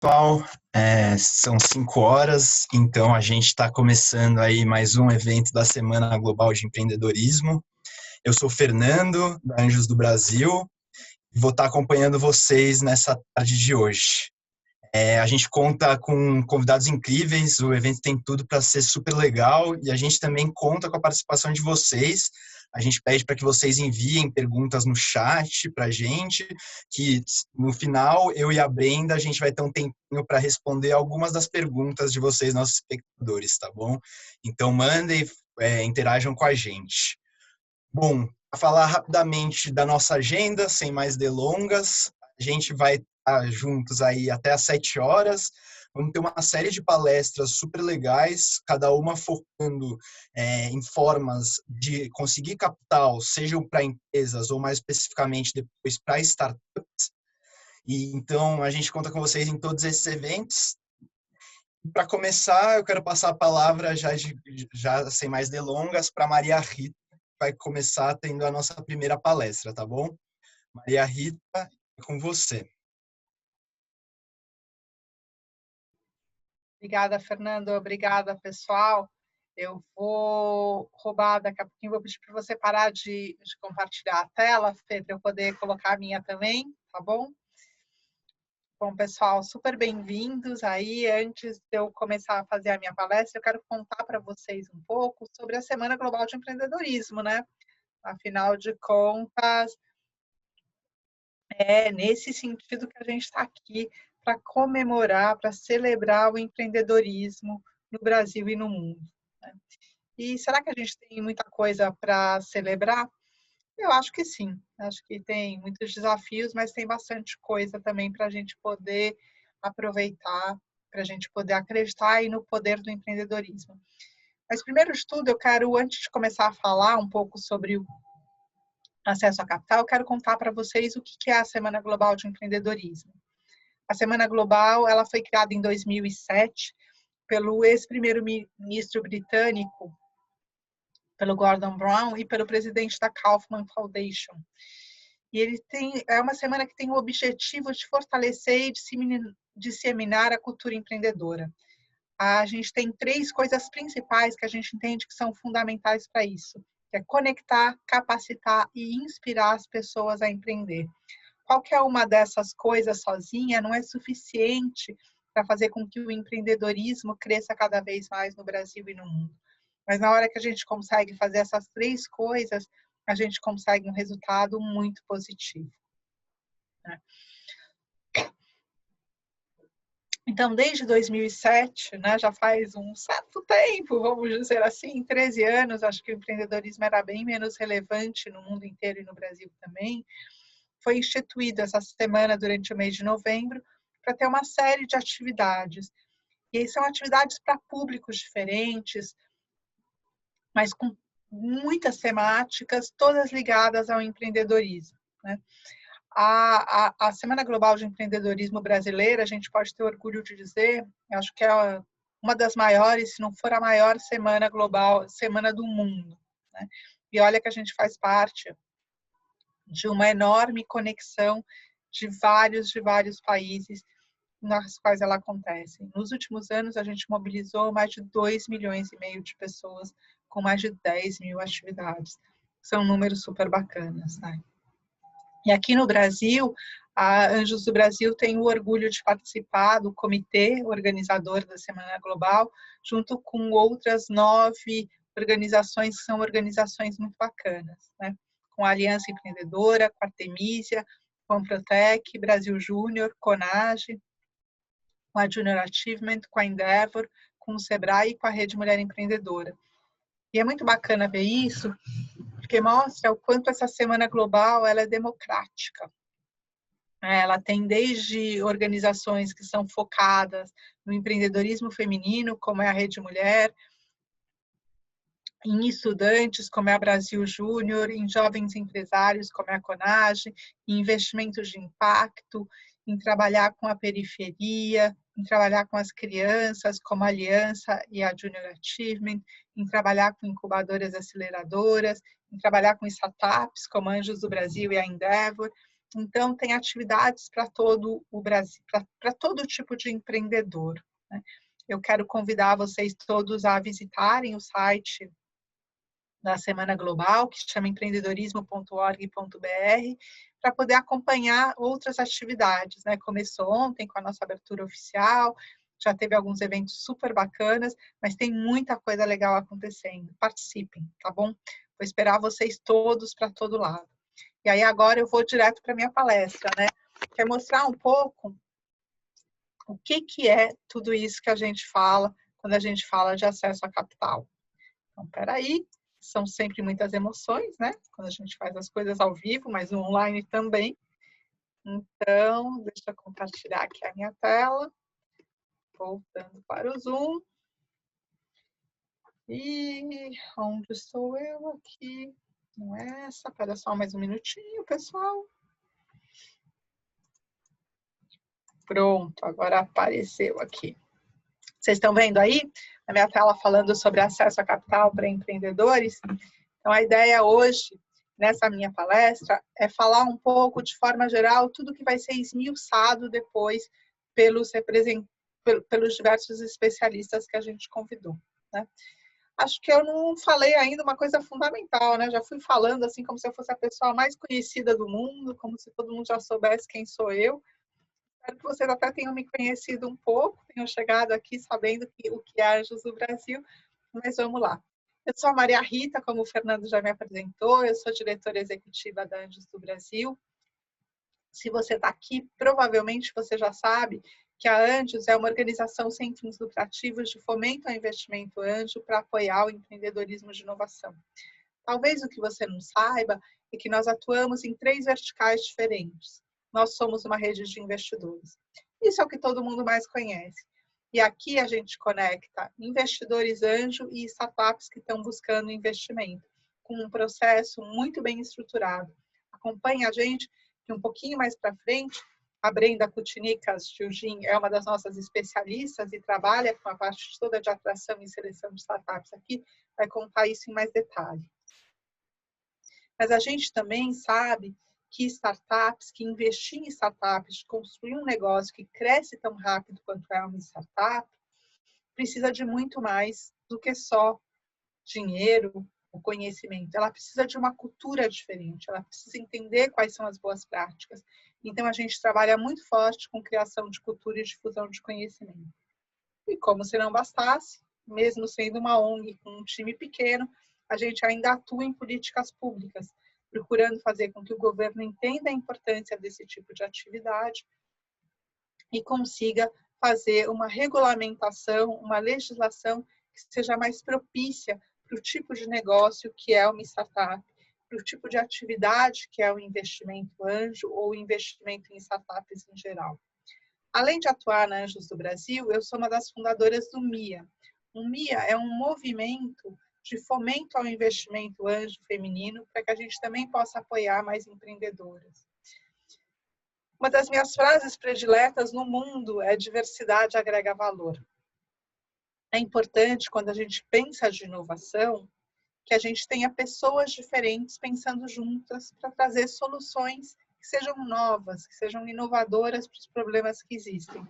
Pessoal, são 5 horas, então a gente está começando aí mais um evento da Semana Global de Empreendedorismo. Eu sou o Fernando, da Anjos do Brasil, e vou estar acompanhando vocês nessa tarde de hoje. A gente conta com convidados incríveis, o evento tem tudo para ser super legal e a gente também conta com a participação de vocês. A gente pede para que vocês enviem perguntas no chat para a gente, que no final eu e a Brenda a gente vai ter um tempinho para responder algumas das perguntas de vocês, nossos espectadores, tá bom? Então mandem, interajam com a gente. Bom, para falar rapidamente da nossa agenda, sem mais delongas, a gente vai estar juntos aí até às 7 horas. Vamos ter uma série de palestras super legais, cada uma focando em formas de conseguir capital, sejam para empresas ou mais especificamente depois para startups. E então a gente conta com vocês em todos esses eventos. Para começar, eu quero passar a palavra já sem mais delongas para Maria Rita, que vai começar tendo a nossa primeira palestra, tá bom? Maria Rita, é com você. Obrigada, Fernando. Obrigada, pessoal. Eu vou roubar daqui a pouquinho, vou pedir para você parar de compartilhar a tela, Fê, para eu poder colocar a minha também, tá bom? Bom, pessoal, super bem-vindos aí. Antes de eu começar a fazer a minha palestra, eu quero contar para vocês um pouco sobre a Semana Global de Empreendedorismo, né? Afinal de contas, é nesse sentido que a gente está aqui para comemorar, para celebrar o empreendedorismo no Brasil e no mundo, né? E será que a gente tem muita coisa para celebrar? Eu acho que sim. Acho que tem muitos desafios, mas tem bastante coisa também para a gente poder aproveitar, para a gente poder acreditar aí no poder do empreendedorismo. Mas, primeiro de tudo, eu quero, antes de começar a falar um pouco sobre o acesso a capital, eu quero contar para vocês o que é a Semana Global de Empreendedorismo. A Semana Global ela foi criada em 2007 pelo ex-primeiro-ministro britânico, pelo Gordon Brown e pelo presidente da Kaufman Foundation. E é uma semana que tem o objetivo de fortalecer e disseminar a cultura empreendedora. A gente tem 3 coisas principais que a gente entende que são fundamentais para isso, que é conectar, capacitar e inspirar as pessoas a empreender. Qualquer uma dessas coisas sozinha não é suficiente para fazer com que o empreendedorismo cresça cada vez mais no Brasil e no mundo. Mas na hora que a gente consegue fazer essas 3 coisas, a gente consegue um resultado muito positivo, né? Então, desde 2007, né, já faz um certo tempo, vamos dizer assim, 13 anos, acho que o empreendedorismo era bem menos relevante no mundo inteiro e no Brasil também, foi instituída essa semana durante o mês de novembro para ter uma série de atividades. E aí são atividades para públicos diferentes, mas com muitas temáticas, todas ligadas ao empreendedorismo, né? A Semana Global de Empreendedorismo Brasileira, a gente pode ter orgulho de dizer, acho que é uma das maiores, se não for a maior semana global, semana do mundo, né? E olha que a gente faz parte de uma enorme conexão de vários países nas quais ela acontece. Nos últimos anos, a gente mobilizou mais de 2,5 milhões de pessoas com mais de 10 mil atividades. São números super bacanas, né? E aqui no Brasil, a Anjos do Brasil tem o orgulho de participar do comitê organizador da Semana Global, junto com outras 9 organizações que são organizações muito bacanas, né? Com a Aliança Empreendedora, com a Artemisia, com a Protec, Brasil Júnior, Conage, com a Junior Achievement, com a Endeavor, com o Sebrae e com a Rede Mulher Empreendedora. E é muito bacana ver isso, porque mostra o quanto essa Semana Global ela é democrática. Ela tem desde organizações que são focadas no empreendedorismo feminino, como é a Rede Mulher, em estudantes, como é a Brasil Júnior, em jovens empresários, como é a Conage, em investimentos de impacto, em trabalhar com a periferia, em trabalhar com as crianças, como a Aliança e a Junior Achievement, em trabalhar com incubadoras aceleradoras, em trabalhar com startups, como Anjos do Brasil e a Endeavor, Então, tem atividades para todo o Brasil, para todo tipo de empreendedor, né? Eu quero convidar vocês todos a visitarem o site da Semana Global, que se chama empreendedorismo.org.br, para poder acompanhar outras atividades, né? Começou ontem com a nossa abertura oficial, já teve alguns eventos super bacanas, mas tem muita coisa legal acontecendo. Participem, tá bom? Vou esperar vocês todos para todo lado. E aí agora eu vou direto para a minha palestra, né? Quero mostrar um pouco o que é tudo isso que a gente fala quando a gente fala de acesso a capital. Então, peraí, são sempre muitas emoções, né? Quando a gente faz as coisas ao vivo, mas no online também. Então, deixa eu compartilhar aqui a minha tela. Voltando para o Zoom. E onde estou eu aqui? Não é essa, espera só mais um minutinho, pessoal. Pronto, agora apareceu aqui. Vocês estão vendo aí na minha tela falando sobre acesso a capital para empreendedores? Então, a ideia hoje, nessa minha palestra, é falar um pouco, de forma geral, tudo que vai ser esmiuçado depois pelos diversos especialistas que a gente convidou, né? Acho que eu não falei ainda uma coisa fundamental, né? Já fui falando assim como se eu fosse a pessoa mais conhecida do mundo, como se todo mundo já soubesse quem sou eu. Espero que vocês até tenham me conhecido um pouco, tenham chegado aqui sabendo o que é Anjos do Brasil, mas vamos lá. Eu sou a Maria Rita, como o Fernando já me apresentou, eu sou diretora executiva da Anjos do Brasil. Se você está aqui, provavelmente você já sabe que a Anjos é uma organização sem fins lucrativos de fomento ao investimento anjo para apoiar o empreendedorismo de inovação. Talvez o que você não saiba é que nós atuamos em 3 verticais diferentes. Nós somos uma rede de investidores. Isso é o que todo mundo mais conhece. E aqui a gente conecta investidores anjo e startups que estão buscando investimento, com um processo muito bem estruturado. Acompanhe a gente, que um pouquinho mais para frente, a Brenda Kutinicas-Gilgin é uma das nossas especialistas e trabalha com a parte toda de atração e seleção de startups aqui, vai contar isso em mais detalhe. Mas a gente também sabe que startups, que investir em startups, construir um negócio que cresce tão rápido quanto é uma startup, precisa de muito mais do que só dinheiro, o conhecimento. Ela precisa de uma cultura diferente, ela precisa entender quais são as boas práticas. Então, a gente trabalha muito forte com criação de cultura e difusão de conhecimento. E como se não bastasse, mesmo sendo uma ONG com um time pequeno, a gente ainda atua em políticas públicas, procurando fazer com que o governo entenda a importância desse tipo de atividade e consiga fazer uma regulamentação, uma legislação que seja mais propícia para o tipo de negócio que é uma startup, para o tipo de atividade que é o investimento anjo ou o investimento em startups em geral. Além de atuar na Anjos do Brasil, eu sou uma das fundadoras do MIA. O MIA é um movimento de fomento ao investimento anjo feminino para que a gente também possa apoiar mais empreendedoras. Uma das minhas frases prediletas no mundo é: diversidade agrega valor. É importante, quando a gente pensa de inovação, que a gente tenha pessoas diferentes pensando juntas para trazer soluções que sejam novas, que sejam inovadoras para os problemas que existem.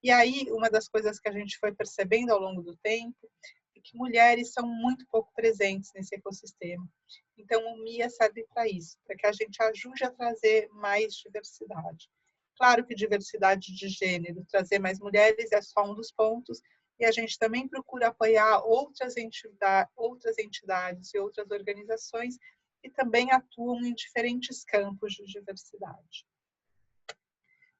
E aí, uma das coisas que a gente foi percebendo ao longo do tempo é que mulheres são muito pouco presentes nesse ecossistema. Então, o MIA serve para isso, para que a gente ajude a trazer mais diversidade. Claro que diversidade de gênero, trazer mais mulheres é só um dos pontos, e a gente também procura apoiar outras entidades e outras organizações que também atuam em diferentes campos de diversidade.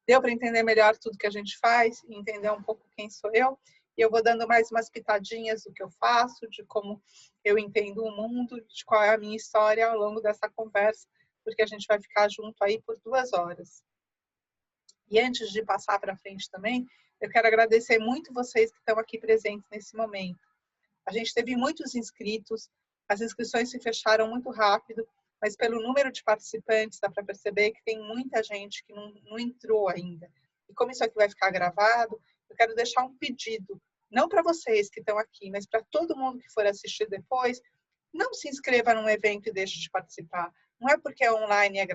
Deu para entender melhor tudo que a gente faz e entender um pouco quem sou eu? E eu vou dando mais umas pitadinhas do que eu faço, de como eu entendo o mundo, de qual é a minha história ao longo dessa conversa, porque a gente vai ficar junto aí por 2 horas. E antes de passar para frente também, eu quero agradecer muito vocês que estão aqui presentes nesse momento. A gente teve muitos inscritos, as inscrições se fecharam muito rápido, mas pelo número de participantes dá para perceber que tem muita gente que não entrou ainda. E como isso aqui vai ficar gravado, eu quero deixar um pedido, não para vocês que estão aqui, mas para todo mundo que for assistir depois, não se inscreva num evento e deixe de participar. Não é porque é online e é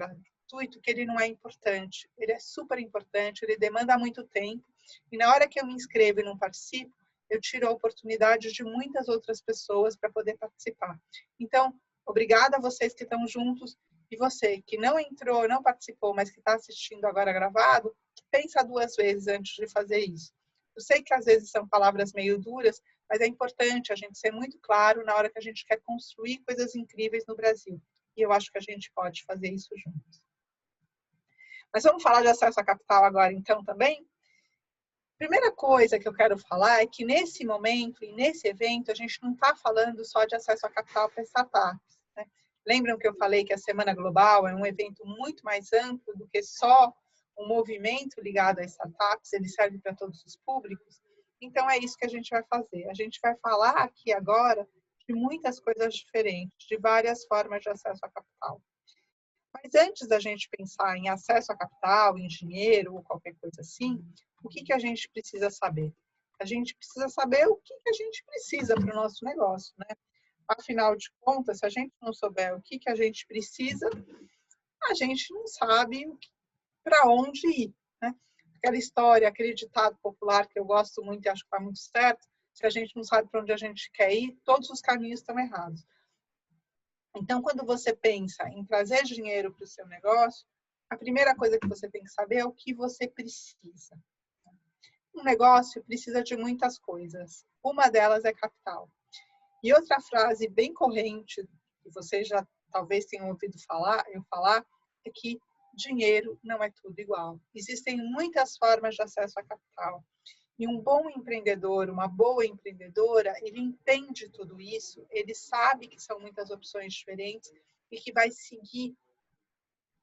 gratuito que ele não é importante. Ele é super importante, ele demanda muito tempo. E na hora que eu me inscrevo e não participo, eu tiro a oportunidade de muitas outras pessoas para poder participar. Então, obrigada a vocês que estão juntos. E você que não entrou, não participou, mas que está assistindo agora gravado, pensa 2 vezes antes de fazer isso. Eu sei que às vezes são palavras meio duras, mas é importante a gente ser muito claro na hora que a gente quer construir coisas incríveis no Brasil. E eu acho que a gente pode fazer isso juntos. Mas vamos falar de acesso à capital agora, então, também? Primeira coisa que eu quero falar é que nesse momento e nesse evento a gente não está falando só de acesso à capital para startups, né? Lembram que eu falei que a Semana Global é um evento muito mais amplo do que só um movimento ligado a startups, ele serve para todos os públicos? Então é isso que a gente vai fazer. A gente vai falar aqui agora de muitas coisas diferentes, de várias formas de acesso à capital. Mas antes da gente pensar em acesso a capital, em dinheiro ou qualquer coisa assim, o que a gente precisa saber? A gente precisa saber o que a gente precisa para o nosso negócio, né? Afinal de contas, se a gente não souber o que a gente precisa, a gente não sabe para onde ir, né? Aquela história, aquele ditado popular que eu gosto muito e acho que está muito certo, se a gente não sabe para onde a gente quer ir, todos os caminhos estão errados. Então, quando você pensa em trazer dinheiro para o seu negócio, a primeira coisa que você tem que saber é o que você precisa. Um negócio precisa de muitas coisas. Uma delas é capital. E outra frase bem corrente, que vocês já talvez tenham ouvido eu falar, é que dinheiro não é tudo igual. Existem muitas formas de acesso a capital. E um bom empreendedor, uma boa empreendedora, ele entende tudo isso, ele sabe que são muitas opções diferentes e que vai seguir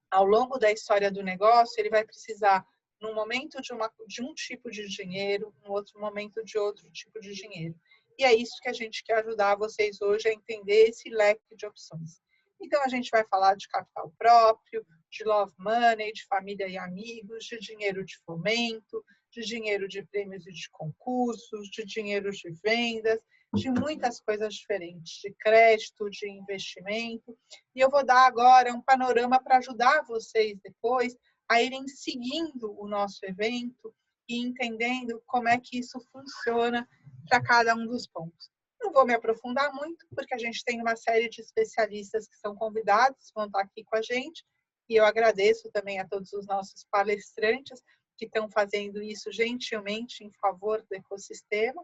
ao longo da história do negócio, ele vai precisar, num momento de um tipo de dinheiro, no outro momento de outro tipo de dinheiro. E é isso que a gente quer ajudar vocês hoje a entender esse leque de opções. Então, a gente vai falar de capital próprio, de love money, de família e amigos, de dinheiro de fomento, de dinheiro de prêmios e de concursos, de dinheiro de vendas, de muitas coisas diferentes, de crédito, de investimento. E eu vou dar agora um panorama para ajudar vocês depois a irem seguindo o nosso evento e entendendo como é que isso funciona para cada um dos pontos. Não vou me aprofundar muito, porque a gente tem uma série de especialistas que são convidados, vão estar aqui com a gente, e eu agradeço também a todos os nossos palestrantes que estão fazendo isso gentilmente em favor do ecossistema,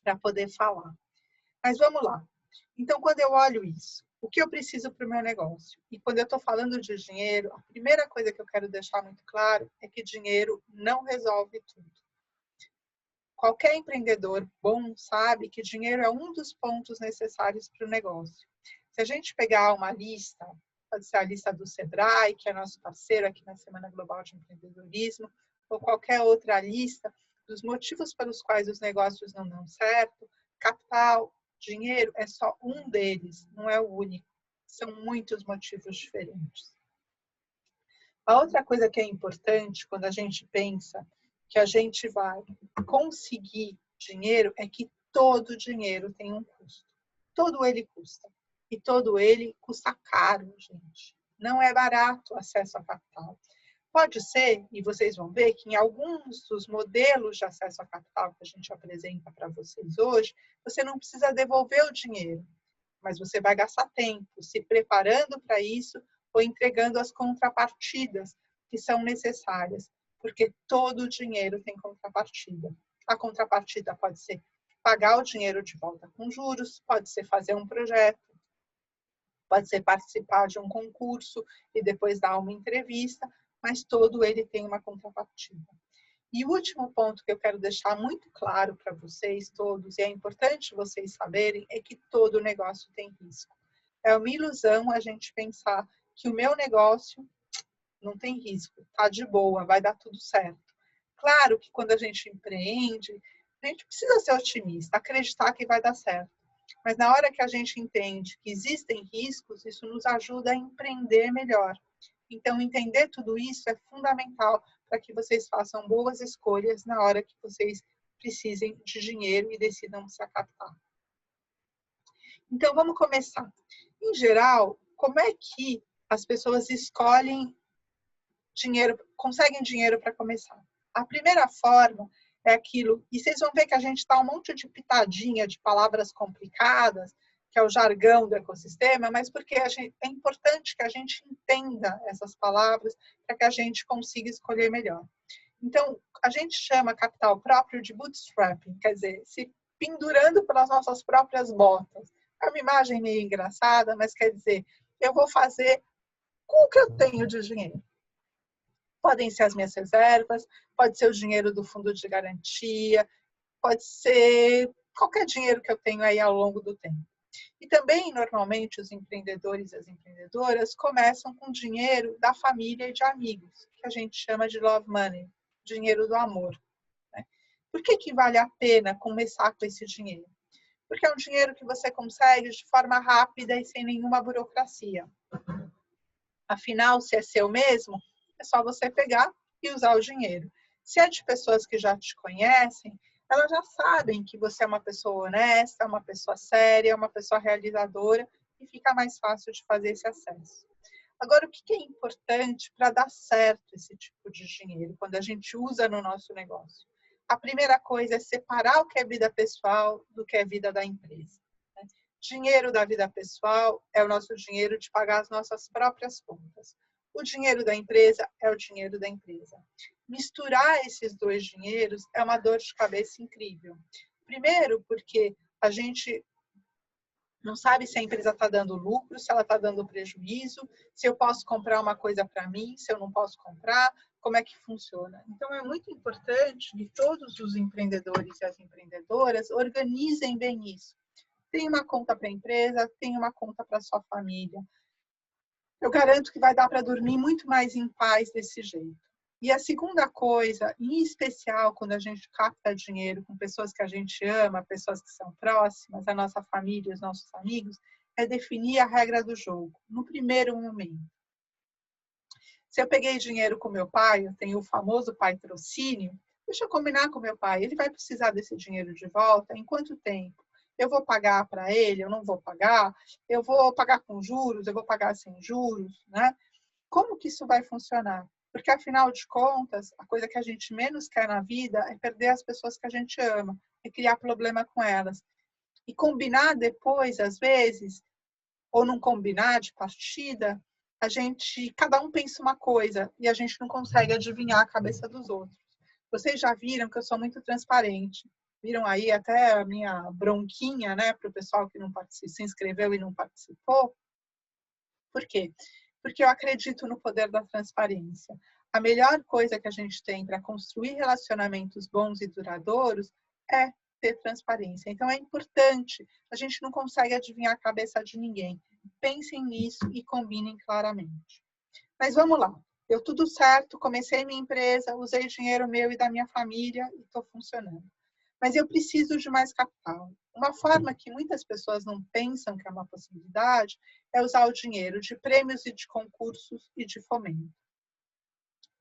para poder falar. Mas vamos lá. Então, quando eu olho isso, o que eu preciso para o meu negócio? E quando eu estou falando de dinheiro, a primeira coisa que eu quero deixar muito claro é que dinheiro não resolve tudo. Qualquer empreendedor bom sabe que dinheiro é um dos pontos necessários para o negócio. Se a gente pegar uma lista, pode ser a lista do Sebrae, que é nosso parceiro aqui na Semana Global de Empreendedorismo, ou qualquer outra lista dos motivos pelos quais os negócios não dão certo, capital, dinheiro é só um deles, não é o único. São muitos motivos diferentes. A outra coisa que é importante quando a gente pensa que a gente vai conseguir dinheiro é que todo dinheiro tem um custo. Todo ele custa. E todo ele custa caro, gente. Não é barato o acesso a capital. Pode ser, e vocês vão ver, que em alguns dos modelos de acesso a capital que a gente apresenta para vocês hoje, você não precisa devolver o dinheiro, mas você vai gastar tempo se preparando para isso ou entregando as contrapartidas que são necessárias, porque todo o dinheiro tem contrapartida. A contrapartida pode ser pagar o dinheiro de volta com juros, pode ser fazer um projeto, pode ser participar de um concurso e depois dar uma entrevista, mas todo ele tem uma contrapartida. E o último ponto que eu quero deixar muito claro para vocês todos, e é importante vocês saberem, é que todo negócio tem risco. É uma ilusão a gente pensar que o meu negócio não tem risco, tá de boa, vai dar tudo certo. Claro que quando a gente empreende, a gente precisa ser otimista, acreditar que vai dar certo. Mas na hora que a gente entende que existem riscos, isso nos ajuda a empreender melhor. Então, entender tudo isso é fundamental para que vocês façam boas escolhas na hora que vocês precisem de dinheiro e decidam se captar. Então, vamos começar. Em geral, como é que as pessoas escolhem dinheiro, conseguem dinheiro para começar. A primeira forma é aquilo, e vocês vão ver que a gente está um monte de pitadinha de palavras complicadas, que é o jargão do ecossistema, mas porque é importante que a gente entenda essas palavras para que a gente consiga escolher melhor. Então, a gente chama capital próprio de bootstrapping, quer dizer, se pendurando pelas nossas próprias botas. É uma imagem meio engraçada, mas quer dizer, eu vou fazer com o que eu tenho de dinheiro. Podem ser as minhas reservas, pode ser o dinheiro do fundo de garantia, pode ser qualquer dinheiro que eu tenho aí ao longo do tempo. E também, normalmente, os empreendedores e as empreendedoras começam com dinheiro da família e de amigos, que a gente chama de love money, dinheiro do amor. Né? Por que vale a pena começar com esse dinheiro? Porque é um dinheiro que você consegue de forma rápida e sem nenhuma burocracia. Afinal, se é seu mesmo, é só você pegar e usar o dinheiro. Se é de pessoas que já te conhecem, elas já sabem que você é uma pessoa honesta, uma pessoa séria, uma pessoa realizadora e fica mais fácil de fazer esse acesso. Agora, o que é importante para dar certo esse tipo de dinheiro, quando a gente usa no nosso negócio? A primeira coisa é separar o que é vida pessoal do que é vida da empresa. Dinheiro da vida pessoal é o nosso dinheiro de pagar as nossas próprias contas. O dinheiro da empresa é o dinheiro da empresa. Misturar esses dois dinheiros é uma dor de cabeça incrível. Primeiro, porque a gente não sabe se a empresa está dando lucro, se ela está dando prejuízo, se eu posso comprar uma coisa para mim, se eu não posso comprar, como é que funciona. Então, é muito importante que todos os empreendedores e as empreendedoras organizem bem isso. Tem uma conta para a empresa, tem uma conta para a sua família. Eu garanto que vai dar para dormir muito mais em paz desse jeito. E a segunda coisa, em especial quando a gente capta dinheiro com pessoas que a gente ama, pessoas que são próximas, a nossa família, os nossos amigos, é definir a regra do jogo, no primeiro momento. Se eu peguei dinheiro com meu pai, eu tenho o famoso patrocínio, deixa eu combinar com meu pai, ele vai precisar desse dinheiro de volta em quanto tempo? Eu vou pagar para ele, eu não vou pagar? Eu vou pagar com juros, eu vou pagar sem juros, né? Como que isso vai funcionar? Porque, afinal de contas, a coisa que a gente menos quer na vida é perder as pessoas que a gente ama, é criar problema com elas. E combinar depois, às vezes, ou não combinar de partida, cada um pensa uma coisa e a gente não consegue adivinhar a cabeça dos outros. Vocês já viram que eu sou muito transparente. Viram aí até a minha bronquinha, né, para o pessoal que não se inscreveu e não participou. Por quê? Porque eu acredito no poder da transparência. A melhor coisa que a gente tem para construir relacionamentos bons e duradouros é ter transparência. Então, é importante. A gente não consegue adivinhar a cabeça de ninguém. Pensem nisso e combinem claramente. Mas vamos lá. Deu tudo certo, comecei minha empresa, usei dinheiro meu e da minha família e estou funcionando. Mas eu preciso de mais capital. Uma forma que muitas pessoas não pensam que é uma possibilidade é usar o dinheiro de prêmios e de concursos e de fomento.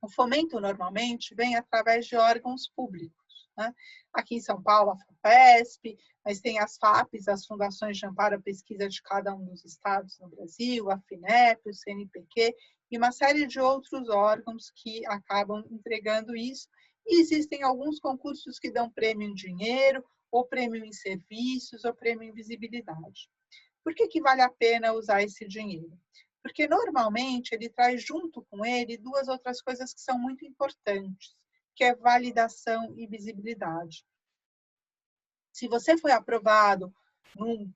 O fomento, normalmente, vem através de órgãos públicos. Né? Aqui em São Paulo, a FAPESP, mas tem as FAPs, as Fundações de Amparo à Pesquisa de cada um dos estados no Brasil, a FINEP, o CNPq, e uma série de outros órgãos que acabam entregando isso. E existem alguns concursos que dão prêmio em dinheiro, ou prêmio em serviços, ou prêmio em visibilidade. Por que vale a pena usar esse dinheiro? Porque, normalmente, ele traz junto com ele duas outras coisas que são muito importantes, que é validação e visibilidade. Se você foi aprovado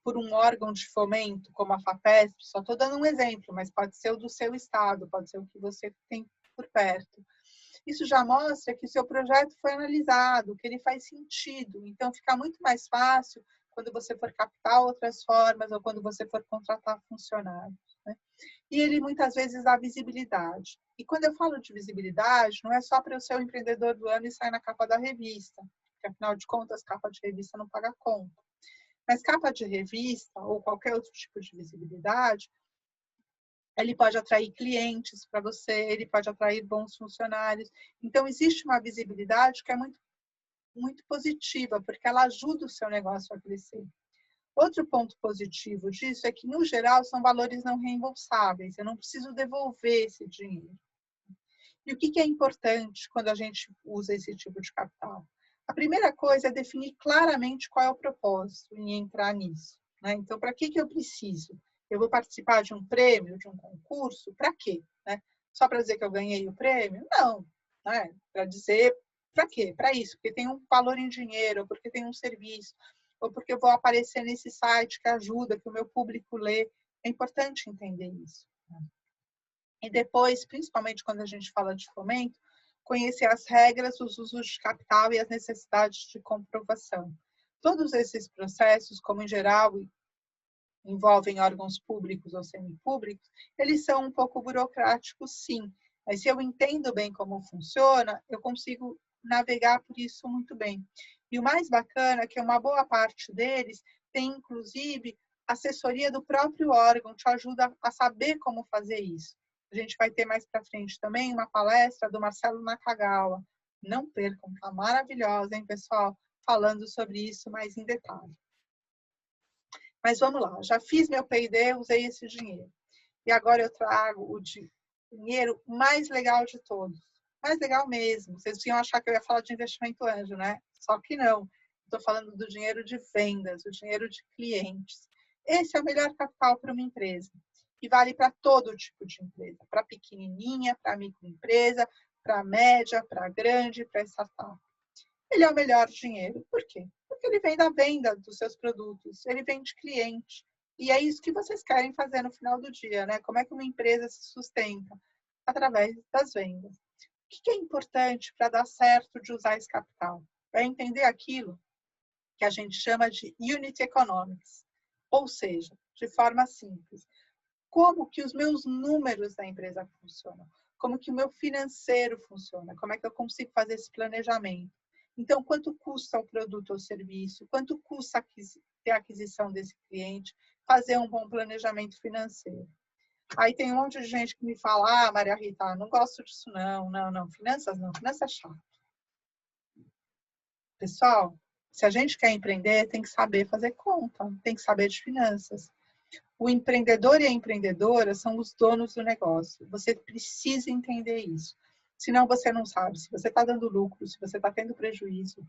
por um órgão de fomento, como a FAPESP, só estou dando um exemplo, mas pode ser o do seu estado, pode ser o que você tem por perto. Isso já mostra que o seu projeto foi analisado, que ele faz sentido. Então, fica muito mais fácil quando você for captar outras formas ou quando você for contratar funcionários. Né? E ele, muitas vezes, dá visibilidade. E quando eu falo de visibilidade, não é só para eu ser o empreendedor do ano e sair na capa da revista, porque, afinal de contas, capa de revista não paga conta. Mas capa de revista ou qualquer outro tipo de visibilidade, ele pode atrair clientes para você, ele pode atrair bons funcionários. Então, existe uma visibilidade que é muito, muito positiva, porque ela ajuda o seu negócio a crescer. Outro ponto positivo disso é que, no geral, são valores não reembolsáveis. Eu não preciso devolver esse dinheiro. E o que é importante quando a gente usa esse tipo de capital? A primeira coisa é definir claramente qual é o propósito em entrar nisso, né? Então, para que eu preciso? Eu vou participar de um prêmio, de um concurso? Para quê? Né? Só para dizer que eu ganhei o prêmio? Não. Né? Para dizer, para quê? Para isso, porque tem um valor em dinheiro, ou porque tem um serviço, ou porque eu vou aparecer nesse site que ajuda, que o meu público lê. É importante entender isso. E depois, principalmente quando a gente fala de fomento, conhecer as regras, os usos de capital e as necessidades de comprovação. Todos esses processos, como em geral envolvem órgãos públicos ou semipúblicos, eles são um pouco burocráticos, sim. Mas se eu entendo bem como funciona, eu consigo navegar por isso muito bem. E o mais bacana é que uma boa parte deles tem, inclusive, assessoria do próprio órgão, te ajuda a saber como fazer isso. A gente vai ter mais para frente também uma palestra do Marcelo Nakagawa. Não percam, tá maravilhosa, hein, pessoal? Falando sobre isso mais em detalhe. Mas vamos lá, já fiz meu P&D, usei esse dinheiro. E agora eu trago o dinheiro mais legal de todos. Mais legal mesmo. Vocês iam achar que eu ia falar de investimento anjo, né? Só que não. Estou falando do dinheiro de vendas, o dinheiro de clientes. Esse é o melhor capital para uma empresa. E vale para todo tipo de empresa. Para pequenininha, para microempresa, para média, para grande, para startup. Ele é o melhor dinheiro. Por quê? Porque ele vem da venda dos seus produtos, ele vem de cliente. E é isso que vocês querem fazer no final do dia, né? Como é que uma empresa se sustenta? Através das vendas. O que é importante para dar certo de usar esse capital? É entender aquilo que a gente chama de Unit Economics. Ou seja, de forma simples, como que os meus números da empresa funcionam? Como que o meu financeiro funciona? Como é que eu consigo fazer esse planejamento? Então, quanto custa o produto ou serviço? Quanto custa ter a aquisição desse cliente? Fazer um bom planejamento financeiro. Aí tem um monte de gente que me fala, ah, Maria Rita, não gosto disso não, finanças não, finanças é chato. Pessoal, se a gente quer empreender, tem que saber fazer conta, tem que saber de finanças. O empreendedor e a empreendedora são os donos do negócio. Você precisa entender isso. Senão você não sabe se você está dando lucro, se você está tendo prejuízo,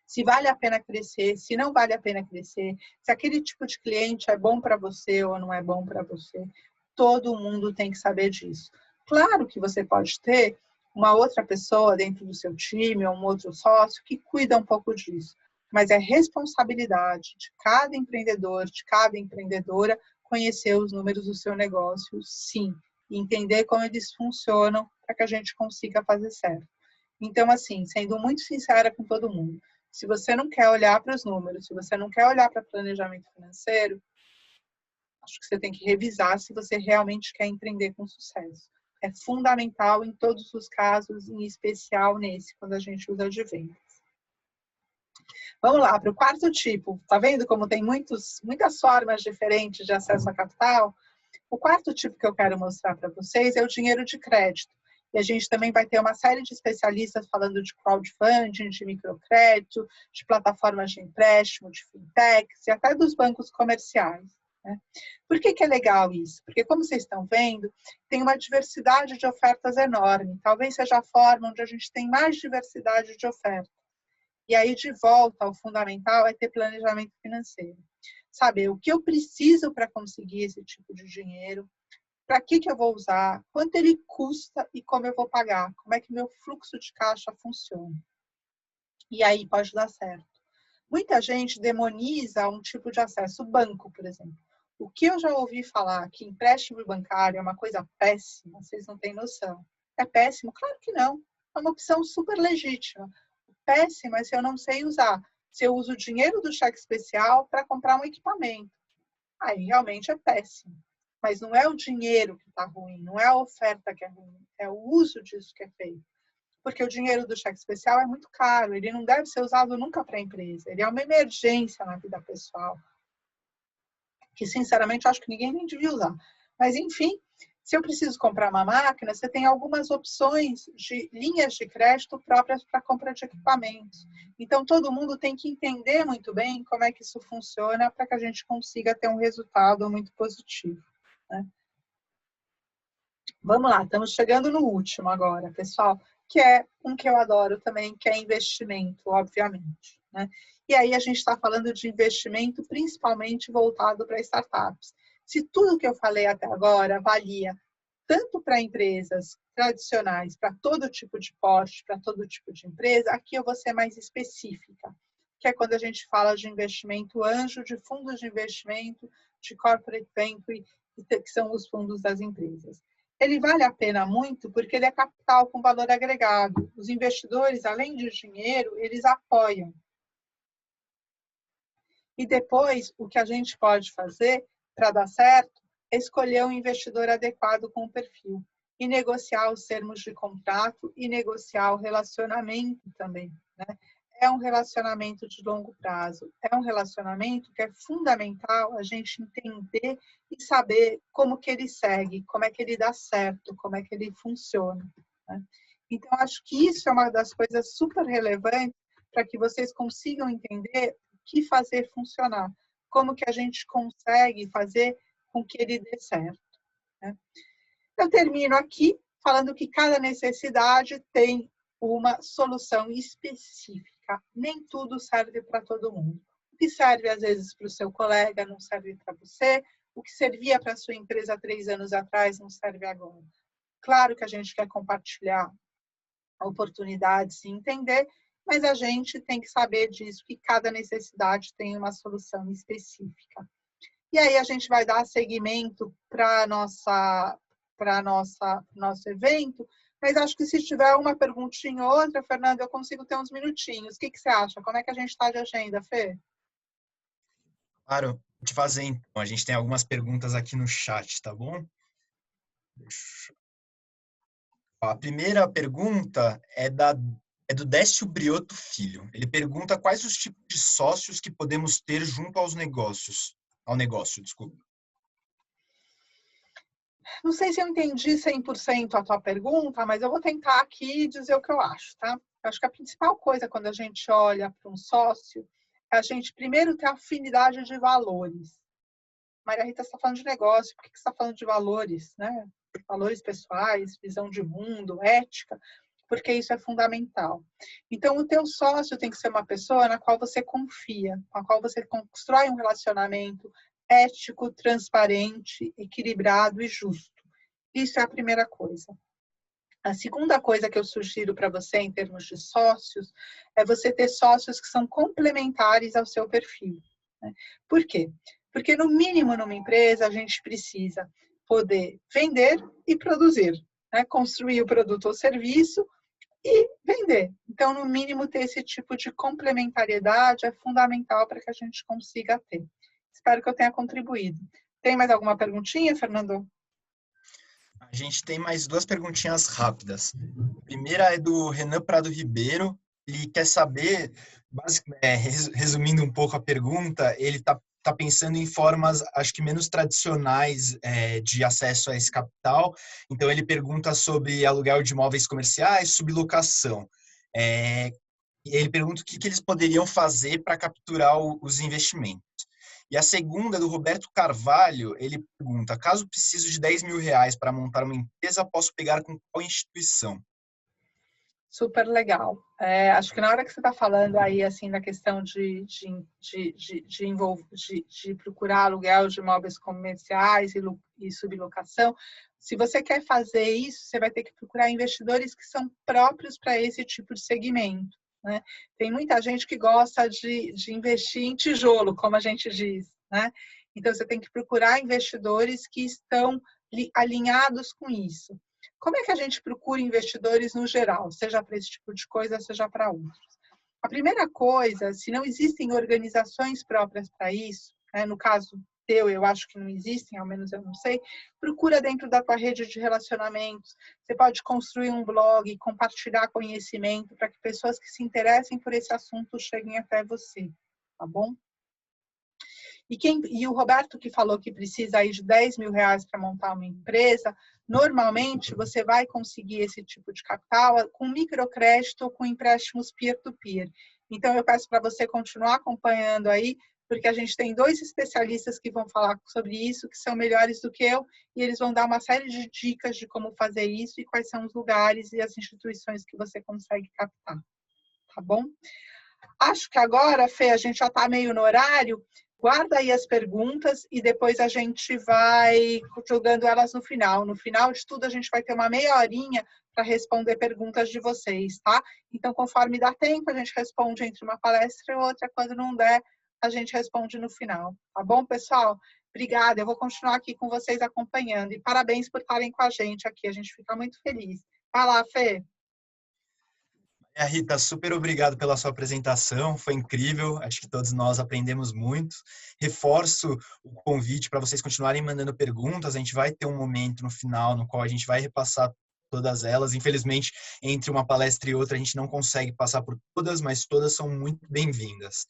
se vale a pena crescer, se não vale a pena crescer, se aquele tipo de cliente é bom para você ou não é bom para você. Todo mundo tem que saber disso. Claro que você pode ter uma outra pessoa dentro do seu time ou um outro sócio que cuida um pouco disso. Mas é responsabilidade de cada empreendedor, de cada empreendedora, conhecer os números do seu negócio, sim, e entender como eles funcionam para que a gente consiga fazer certo. Então, assim, sendo muito sincera com todo mundo, se você não quer olhar para os números, se você não quer olhar para planejamento financeiro, acho que você tem que revisar se você realmente quer empreender com sucesso. É fundamental em todos os casos, em especial nesse, quando a gente usa de vendas. Vamos lá, para o quarto tipo. Tá vendo como tem muitas formas diferentes de acesso a capital? O quarto tipo que eu quero mostrar para vocês é o dinheiro de crédito. E a gente também vai ter uma série de especialistas falando de crowdfunding, de microcrédito, de plataformas de empréstimo, de fintechs e até dos bancos comerciais. Né? Por que é legal isso? Porque, como vocês estão vendo, tem uma diversidade de ofertas enorme. Talvez seja a forma onde a gente tem mais diversidade de ofertas. E aí, de volta ao fundamental, é ter planejamento financeiro. Saber o que eu preciso para conseguir esse tipo de dinheiro, para que eu vou usar, quanto ele custa e como eu vou pagar, como é que meu fluxo de caixa funciona. E aí pode dar certo. Muita gente demoniza um tipo de acesso, o banco, por exemplo. O que eu já ouvi falar que empréstimo bancário é uma coisa péssima, vocês não têm noção. É péssimo? Claro que não. É uma opção super legítima. Péssima é se eu não sei usar. Se eu uso o dinheiro do cheque especial para comprar um equipamento. Aí realmente é péssimo. Mas não é o dinheiro que está ruim, não é a oferta que é ruim, é o uso disso que é feito. Porque o dinheiro do cheque especial é muito caro, ele não deve ser usado nunca para a empresa, ele é uma emergência na vida pessoal, que sinceramente eu acho que ninguém nem devia usar. Mas enfim, Se eu preciso comprar uma máquina, você tem algumas opções de linhas de crédito próprias para compra de equipamentos. Então, todo mundo tem que entender muito bem como é que isso funciona para que a gente consiga ter um resultado muito positivo, né? Vamos lá, estamos chegando no último agora, pessoal, que é um que eu adoro também, que é investimento, obviamente, né? E aí a gente está falando de investimento principalmente voltado para startups. Se tudo que eu falei até agora valia tanto para empresas tradicionais, para todo tipo de porte, para todo tipo de empresa, aqui eu vou ser mais específica, que é quando a gente fala de investimento anjo, de fundos de investimento, de corporate venture, que são os fundos das empresas. Ele vale a pena muito porque ele é capital com valor agregado. Os investidores, além de dinheiro, eles apoiam. E depois, o que a gente pode fazer para dar certo é escolher um investidor adequado com o perfil e negociar os termos de contrato e negociar o relacionamento também, né? É um relacionamento de longo prazo, é um relacionamento que é fundamental a gente entender e saber como que ele segue, como é que ele dá certo, como é que ele funciona, né? Então, acho que isso é uma das coisas super relevantes para que vocês consigam entender o que fazer funcionar, como que a gente consegue fazer com que ele dê certo, né? Eu termino aqui falando que cada necessidade tem uma solução específica. Nem tudo serve para todo mundo. O que serve, às vezes, para o seu colega não serve para você. O que servia para a sua empresa 3 anos atrás não serve agora. Claro que a gente quer compartilhar oportunidades e entender, mas a gente tem que saber disso, que cada necessidade tem uma solução específica. E aí a gente vai dar seguimento para nosso evento, mas acho que se tiver uma perguntinha ou outra, Fernanda, eu consigo ter uns minutinhos. O que você acha? Como é que a gente está de agenda, Fê? Claro, vou te fazer então. A gente tem algumas perguntas aqui no chat, tá bom? A primeira pergunta é do Décio Brioto Filho. Ele pergunta quais os tipos de sócios que podemos ter junto ao negócio, desculpa. Não sei se eu entendi 100% a tua pergunta, mas eu vou tentar aqui dizer o que eu acho, tá? Eu acho que a principal coisa quando a gente olha para um sócio é a gente primeiro ter afinidade de valores. Maria Rita está falando de negócio, por que você está falando de valores, né? Valores pessoais, visão de mundo, ética, porque isso é fundamental. Então, o teu sócio tem que ser uma pessoa na qual você confia, com a qual você constrói um relacionamento ético, transparente, equilibrado e justo. Isso é a primeira coisa. A segunda coisa que eu sugiro para você em termos de sócios é você ter sócios que são complementares ao seu perfil, né? Por quê? Porque, no mínimo, numa empresa, a gente precisa poder vender e produzir, né? Construir o produto ou serviço e vender. Então, no mínimo, ter esse tipo de complementariedade é fundamental para que a gente consiga ter. Espero que eu tenha contribuído. Tem mais alguma perguntinha, Fernando? A gente tem mais duas perguntinhas rápidas. A primeira é do Renan Prado Ribeiro. Ele quer saber, resumindo um pouco a pergunta, ele está pensando em formas, acho que menos tradicionais de acesso a esse capital. Então, ele pergunta sobre aluguel de imóveis comerciais, sublocação. E ele pergunta o que eles poderiam fazer para capturar os investimentos. E a segunda é do Roberto Carvalho, ele pergunta, caso precise de R$ 10.000 para montar uma empresa, posso pegar com qual instituição? Super legal. Acho que na hora que você está falando aí, assim, da questão de procurar aluguel de imóveis comerciais e sublocação, se você quer fazer isso, você vai ter que procurar investidores que são próprios para esse tipo de segmento, né? Tem muita gente que gosta de investir em tijolo, como a gente diz, né? Então, você tem que procurar investidores que estão alinhados com isso. Como é que a gente procura investidores no geral, seja para esse tipo de coisa, seja para outros? A primeira coisa, se não existem organizações próprias para isso, né, no caso teu, eu acho que não existem, ao menos eu não sei, procura dentro da tua rede de relacionamentos. Você pode construir um blog, compartilhar conhecimento para que pessoas que se interessem por esse assunto cheguem até você, tá bom? E o Roberto que falou que precisa aí de R$10.000 para montar uma empresa, normalmente você vai conseguir esse tipo de capital com microcrédito ou com empréstimos peer-to-peer. Então, eu peço para você continuar acompanhando aí, porque a gente tem 2 especialistas que vão falar sobre isso, que são melhores do que eu, e eles vão dar uma série de dicas de como fazer isso e quais são os lugares e as instituições que você consegue captar. Tá bom? Acho que agora, Fê, a gente já está meio no horário. Guarda aí as perguntas e depois a gente vai jogando elas no final. No final de tudo, a gente vai ter uma meia horinha para responder perguntas de vocês, tá? Então, conforme dá tempo, a gente responde entre uma palestra e outra. Quando não der, a gente responde no final. Tá bom, pessoal? Obrigada. Eu vou continuar aqui com vocês acompanhando. E parabéns por estarem com a gente aqui. A gente fica muito feliz. Vai lá, Fê. Rita, super obrigado pela sua apresentação, foi incrível, acho que todos nós aprendemos muito. Reforço o convite para vocês continuarem mandando perguntas, a gente vai ter um momento no final no qual a gente vai repassar todas elas. Infelizmente, entre uma palestra e outra, a gente não consegue passar por todas, mas todas são muito bem-vindas.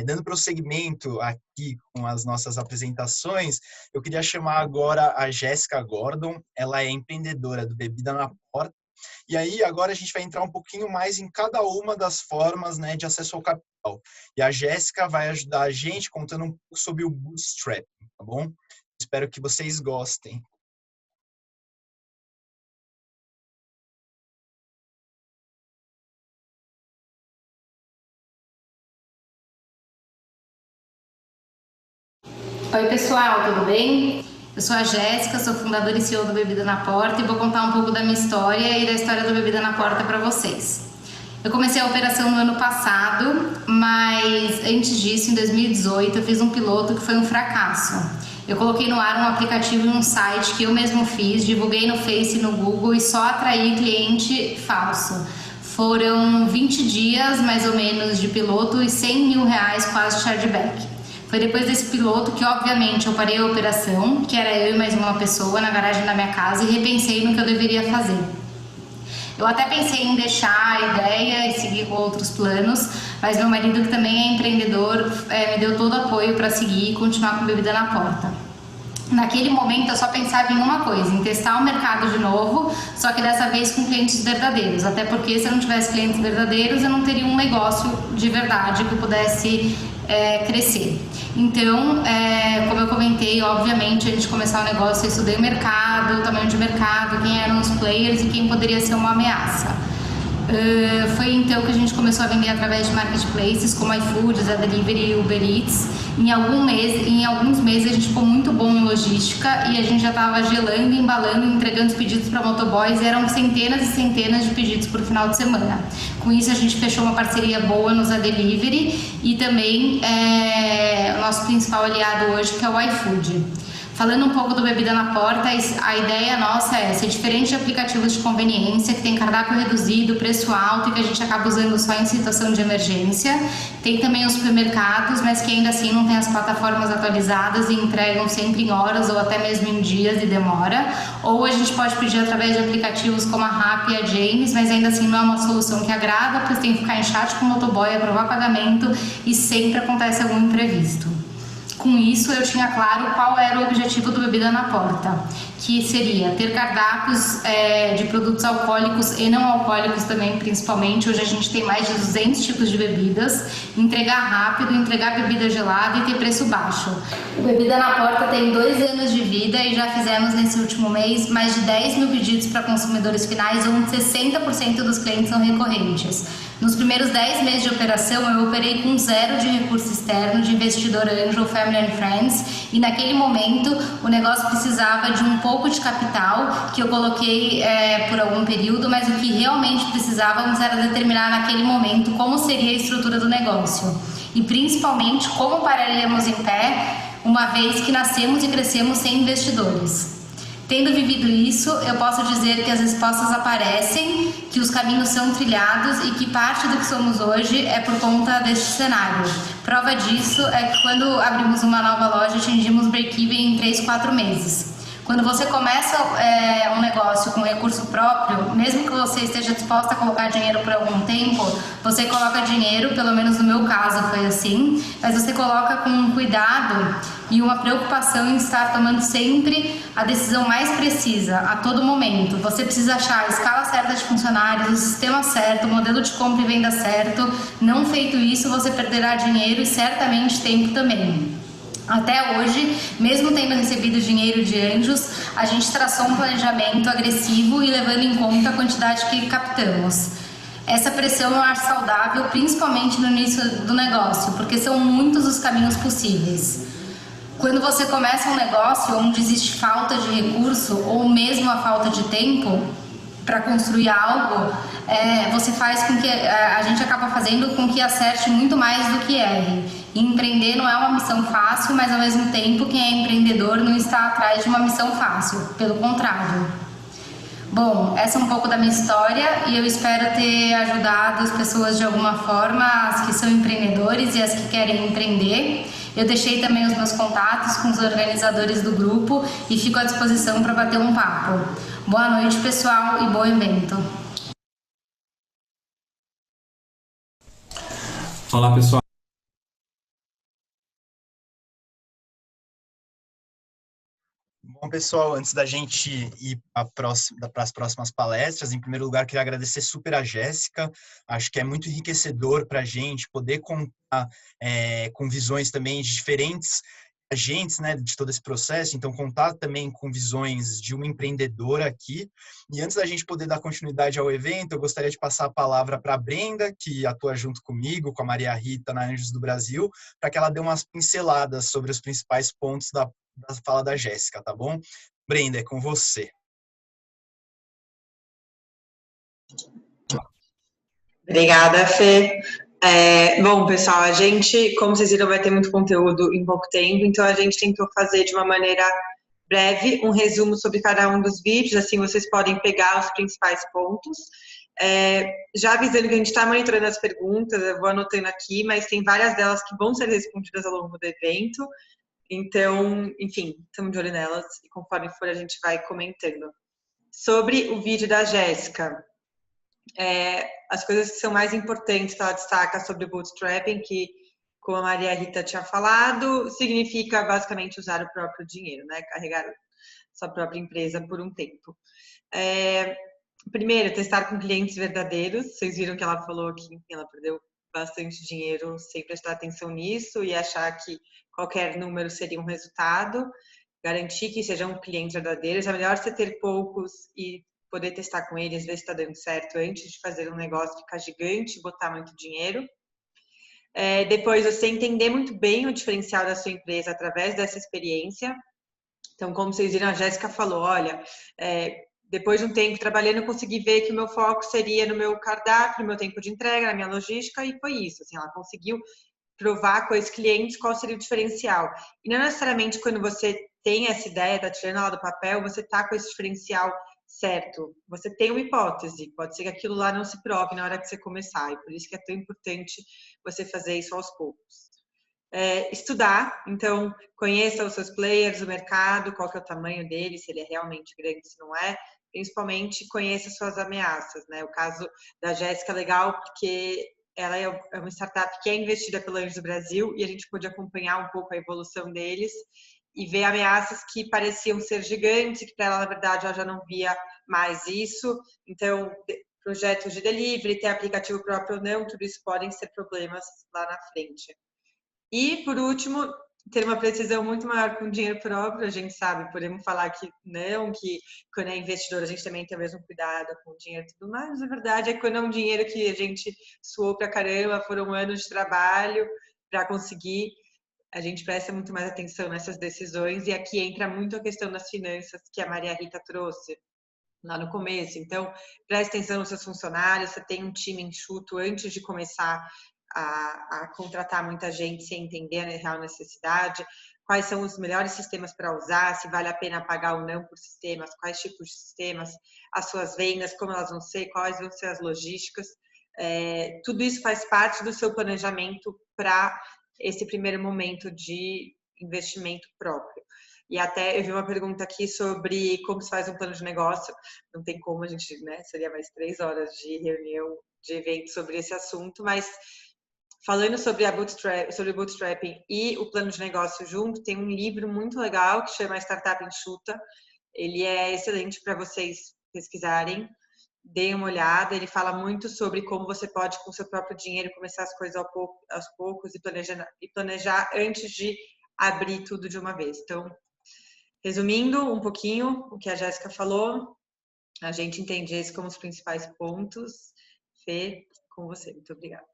Dando prosseguimento aqui com as nossas apresentações, eu queria chamar agora a Jéssica Gordon, ela é empreendedora do Bebida na Porta. E aí, agora a gente vai entrar um pouquinho mais em cada uma das formas, né, de acesso ao capital. E a Jéssica vai ajudar a gente contando um pouco sobre o bootstrapping, tá bom? Espero que vocês gostem. Oi, pessoal, tudo bem? Eu sou a Jéssica, sou fundadora e CEO do Bebida na Porta e vou contar um pouco da minha história e da história do Bebida na Porta para vocês. Eu comecei a operação no ano passado, mas antes disso, em 2018, eu fiz um piloto que foi um fracasso. Eu coloquei no ar um aplicativo e um site que eu mesmo fiz, divulguei no Face e no Google e só atraí cliente falso. Foram 20 dias, mais ou menos, de piloto e R$100.000 quase de chargeback. Foi depois desse piloto que, obviamente, eu parei a operação, que era eu e mais uma pessoa na garagem da minha casa, e repensei no que eu deveria fazer. Eu até pensei em deixar a ideia e seguir com outros planos, mas meu marido, que também é empreendedor, me deu todo o apoio para seguir e continuar com Bebida na Porta. Naquele momento eu só pensava em uma coisa, em testar o mercado de novo, só que dessa vez com clientes verdadeiros, até porque se eu não tivesse clientes verdadeiros eu não teria um negócio de verdade que pudesse crescer. Então, como eu comentei, obviamente a gente começar o negócio, eu estudei o mercado, o tamanho de mercado, quem eram os players e quem poderia ser uma ameaça. Foi então que a gente começou a vender através de marketplaces como iFood, Zé Delivery e Uber Eats. Em alguns meses a gente ficou muito bom em logística e a gente já estava gelando, embalando e entregando os pedidos para motoboys, e eram centenas e centenas de pedidos por final de semana. Com isso a gente fechou uma parceria boa no Zé Delivery e também o nosso principal aliado hoje, que é o iFood. Falando um pouco do Bebida na Porta, a ideia nossa é ser diferente de aplicativos de conveniência, que tem cardápio reduzido, preço alto e que a gente acaba usando só em situação de emergência. Tem também os supermercados, mas que ainda assim não tem as plataformas atualizadas e entregam sempre em horas ou até mesmo em dias de demora. Ou a gente pode pedir através de aplicativos como a Rappi e a James, mas ainda assim não é uma solução que agrada, porque tem que ficar em chat com o motoboy, aprovar pagamento e sempre acontece algum imprevisto. Com isso, eu tinha claro qual era o objetivo do Bebida na Porta, que seria ter cardápios de produtos alcoólicos e não alcoólicos também, principalmente. Hoje a gente tem mais de 200 tipos de bebidas, entregar rápido, entregar bebida gelada e ter preço baixo. O Bebida na Porta tem 2 anos de vida e já fizemos nesse último mês mais de 10.000 pedidos para consumidores finais, onde 60% dos clientes são recorrentes. Nos primeiros 10 meses de operação, eu operei com 0 de recurso externo, de investidor anjo, family and friends, e naquele momento o negócio precisava de um pouco de capital, que eu coloquei por algum período, mas o que realmente precisávamos era determinar naquele momento como seria a estrutura do negócio e principalmente como pararíamos em pé, uma vez que nascemos e crescemos sem investidores. Tendo vivido isso, eu posso dizer que as respostas aparecem, que os caminhos são trilhados e que parte do que somos hoje é por conta deste cenário. Prova disso é que quando abrimos uma nova loja, atingimos break-even em 3, 4 meses. Quando você começa um negócio com recurso próprio, mesmo que você esteja disposta a colocar dinheiro por algum tempo, você coloca dinheiro, pelo menos no meu caso foi assim, mas você coloca com um cuidado e uma preocupação em estar tomando sempre a decisão mais precisa, a todo momento. Você precisa achar a escala certa de funcionários, o sistema certo, o modelo de compra e venda certo. Não feito isso, você perderá dinheiro e certamente tempo também. Até hoje, mesmo tendo recebido dinheiro de anjos, a gente traçou um planejamento agressivo e levando em conta a quantidade que captamos. Essa pressão eu acho saudável, principalmente no início do negócio, porque são muitos os caminhos possíveis. Quando você começa um negócio onde existe falta de recurso ou mesmo a falta de tempo para construir algo, você faz com que a gente acaba fazendo com que acerte muito mais do que erre. E empreender não é uma missão fácil, mas ao mesmo tempo quem é empreendedor não está atrás de uma missão fácil, pelo contrário. Bom, essa é um pouco da minha história e eu espero ter ajudado as pessoas de alguma forma, as que são empreendedores e as que querem empreender. Eu deixei também os meus contatos com os organizadores do grupo e fico à disposição para bater um papo. Boa noite, pessoal, e bom evento. Olá, pessoal. Bom, pessoal, antes da gente ir para as próximas palestras, em primeiro lugar, queria agradecer super a Jéssica. Acho que é muito enriquecedor para a gente poder contar com visões também de diferentes agentes, né, de todo esse processo, então contar também com visões de uma empreendedora aqui. E antes da gente poder dar continuidade ao evento, eu gostaria de passar a palavra para a Brenda, que atua junto comigo, com a Maria Rita, na Anjos do Brasil, para que ela dê umas pinceladas sobre os principais pontos da fala da Jéssica, tá bom? Brenda, é com você. Obrigada, Fê. Bom, pessoal, a gente, como vocês viram, vai ter muito conteúdo em pouco tempo, então a gente tentou fazer de uma maneira breve um resumo sobre cada um dos vídeos, assim vocês podem pegar os principais pontos. Já avisando que a gente está monitorando as perguntas, eu vou anotando aqui, mas tem várias delas que vão ser respondidas ao longo do evento, então, enfim, estamos de olho nelas e conforme for a gente vai comentando. Sobre o vídeo da Jéssica, as coisas que são mais importantes que ela destaca sobre o bootstrapping, que, como a Maria Rita tinha falado, significa basicamente usar o próprio dinheiro, né? Carregar sua própria empresa por um tempo. Primeiro, testar com clientes verdadeiros. Vocês viram que ela falou que ela perdeu bastante dinheiro sem prestar atenção nisso e achar que qualquer número seria um resultado. Garantir que sejam clientes verdadeiros. É melhor você ter poucos e poder testar com eles, ver se está dando certo antes de fazer um negócio ficar gigante e botar muito dinheiro. Depois, você entender muito bem o diferencial da sua empresa através dessa experiência. Então, como vocês viram, a Jéssica falou, olha, depois de um tempo trabalhando, eu consegui ver que o meu foco seria no meu cardápio, no meu tempo de entrega, na minha logística, e foi isso. Assim, ela conseguiu provar com esse cliente qual seria o diferencial. E não necessariamente quando você tem essa ideia, está tirando ela do papel, você está com esse diferencial certo. Você tem uma hipótese, pode ser que aquilo lá não se prove na hora que você começar, e por isso que é tão importante você fazer isso aos poucos. Estudar, então conheça os seus players, o mercado, qual que é o tamanho dele, se ele é realmente grande, se não é. Principalmente conheça suas ameaças, né? O caso da Jéssica é legal porque ela é uma startup que é investida pela Anjos do Brasil e a gente pôde acompanhar um pouco a evolução deles e ver ameaças que pareciam ser gigantes, que para ela, na verdade, ela já não via mais isso. Então, projetos de delivery, ter aplicativo próprio ou não, tudo isso podem ser problemas lá na frente. E, por último, ter uma precisão muito maior com dinheiro próprio. A gente sabe, podemos falar que não, que quando é investidor a gente também tem o mesmo cuidado com o dinheiro e tudo mais, mas a verdade é que quando é um dinheiro que a gente suou pra caramba, foram anos de trabalho para conseguir, a gente presta muito mais atenção nessas decisões, e aqui entra muito a questão das finanças que a Maria Rita trouxe lá no começo. Então, preste atenção nos seus funcionários, você tem um time enxuto antes de começar a contratar muita gente sem entender a real necessidade, quais são os melhores sistemas para usar, se vale a pena pagar ou não por sistemas, quais tipos de sistemas, as suas vendas, como elas vão ser, quais vão ser as logísticas. Tudo isso faz parte do seu planejamento para esse primeiro momento de investimento próprio. E até eu vi uma pergunta aqui sobre como se faz um plano de negócio. Não tem como a gente, né? Seria mais 3 horas de reunião, de evento sobre esse assunto, mas falando sobre sobre bootstrapping e o plano de negócio junto, tem um livro muito legal que chama Startup Enxuta. Ele é excelente para vocês pesquisarem, deem uma olhada. Ele fala muito sobre como você pode, com seu próprio dinheiro, começar as coisas aos poucos e planejar antes de abrir tudo de uma vez. Então, resumindo um pouquinho o que a Jéssica falou, a gente entende esses como os principais pontos. Fê, com você. Muito obrigada.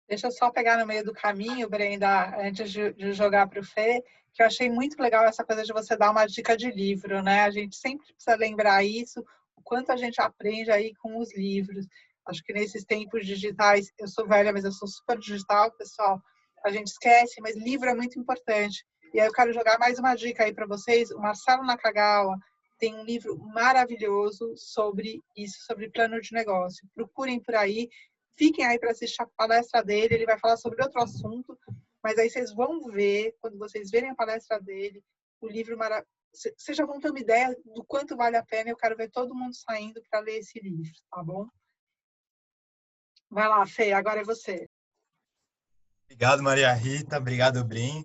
Deixa eu só pegar no meio do caminho, Brenda, antes de jogar para o Fê, que eu achei muito legal essa coisa de você dar uma dica de livro, né? A gente sempre precisa lembrar isso, o quanto a gente aprende aí com os livros. Acho que nesses tempos digitais, eu sou velha, mas eu sou super digital, pessoal, a gente esquece, mas livro é muito importante. E aí eu quero jogar mais uma dica aí para vocês. O Marcelo Nakagawa tem um livro maravilhoso sobre isso, sobre plano de negócio. Procurem por aí. Fiquem aí para assistir a palestra dele, ele vai falar sobre outro assunto, mas aí vocês vão ver, quando vocês verem a palestra dele, o livro maravilhoso. Vocês já vão ter uma ideia do quanto vale a pena, eu quero ver todo mundo saindo para ler esse livro, tá bom? Vai lá, Fê, agora é você. Obrigado, Maria Rita, obrigado, Brin.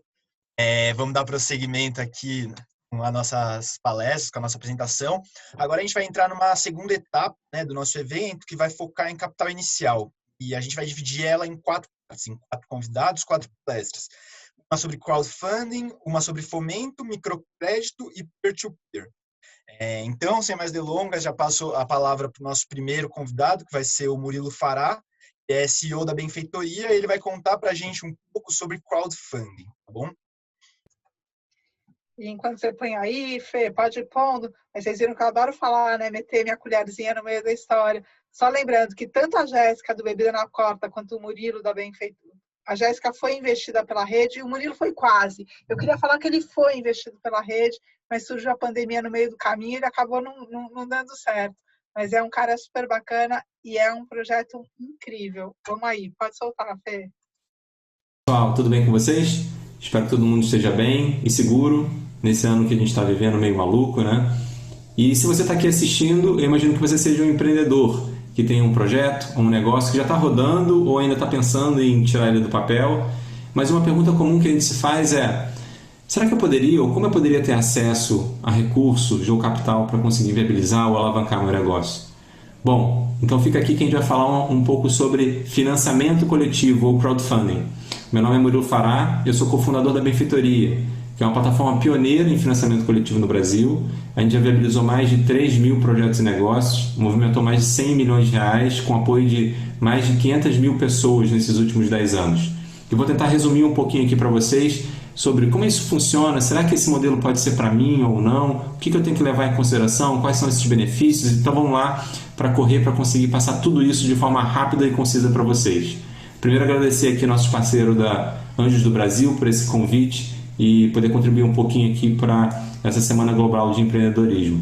Vamos dar prosseguimento aqui com as nossas palestras, com a nossa apresentação. Agora a gente vai entrar numa segunda etapa, né, do nosso evento, que vai focar em capital inicial. E a gente vai dividir ela em 4 partes, em 4 convidados, 4 palestras. Uma sobre crowdfunding, uma sobre fomento, microcrédito e peer-to-peer. Então, sem mais delongas, já passo a palavra para o nosso primeiro convidado, que vai ser o Murilo Fará, que é CEO da Benfeitoria. Ele vai contar para a gente um pouco sobre crowdfunding, tá bom? E enquanto você põe aí, Fê, pode ir pondo, mas vocês viram que eu adoro falar, né? Meter minha colherzinha no meio da história. Só lembrando que tanto a Jéssica do Bebida na Corta quanto o Murilo da Benfeitura, a Jéssica foi investida pela rede e o Murilo foi quase. Eu queria falar que ele foi investido pela rede, mas surgiu a pandemia no meio do caminho e ele acabou não dando certo. Mas é um cara super bacana e é um projeto incrível. Vamos aí, pode soltar, Fê. Pessoal, tudo bem com vocês? Espero que todo mundo esteja bem e seguro nesse ano que a gente está vivendo meio maluco, né? E se você está aqui assistindo, eu imagino que você seja um empreendedor que tem um projeto, um negócio que já está rodando ou ainda está pensando em tirar ele do papel. Mas uma pergunta comum que a gente se faz é: será que eu poderia ou como eu poderia ter acesso a recursos ou capital para conseguir viabilizar ou alavancar meu negócio? Bom, então fica aqui que a gente vai falar um pouco sobre financiamento coletivo ou crowdfunding. Meu nome é Murilo Fará, eu sou cofundador da Benfeitoria, que é uma plataforma pioneira em financiamento coletivo no Brasil. A gente já viabilizou mais de 3 mil projetos e negócios, movimentou mais de 100 milhões de reais, com apoio de mais de 500 mil pessoas nesses últimos 10 anos. Eu vou tentar resumir um pouquinho aqui para vocês sobre como isso funciona, será que esse modelo pode ser para mim ou não, o que eu tenho que levar em consideração, quais são esses benefícios. Então vamos lá para conseguir passar tudo isso de forma rápida e concisa para vocês. Primeiro, agradecer aqui nossos parceiros da Anjos do Brasil por esse convite e poder contribuir um pouquinho aqui para essa Semana Global de Empreendedorismo.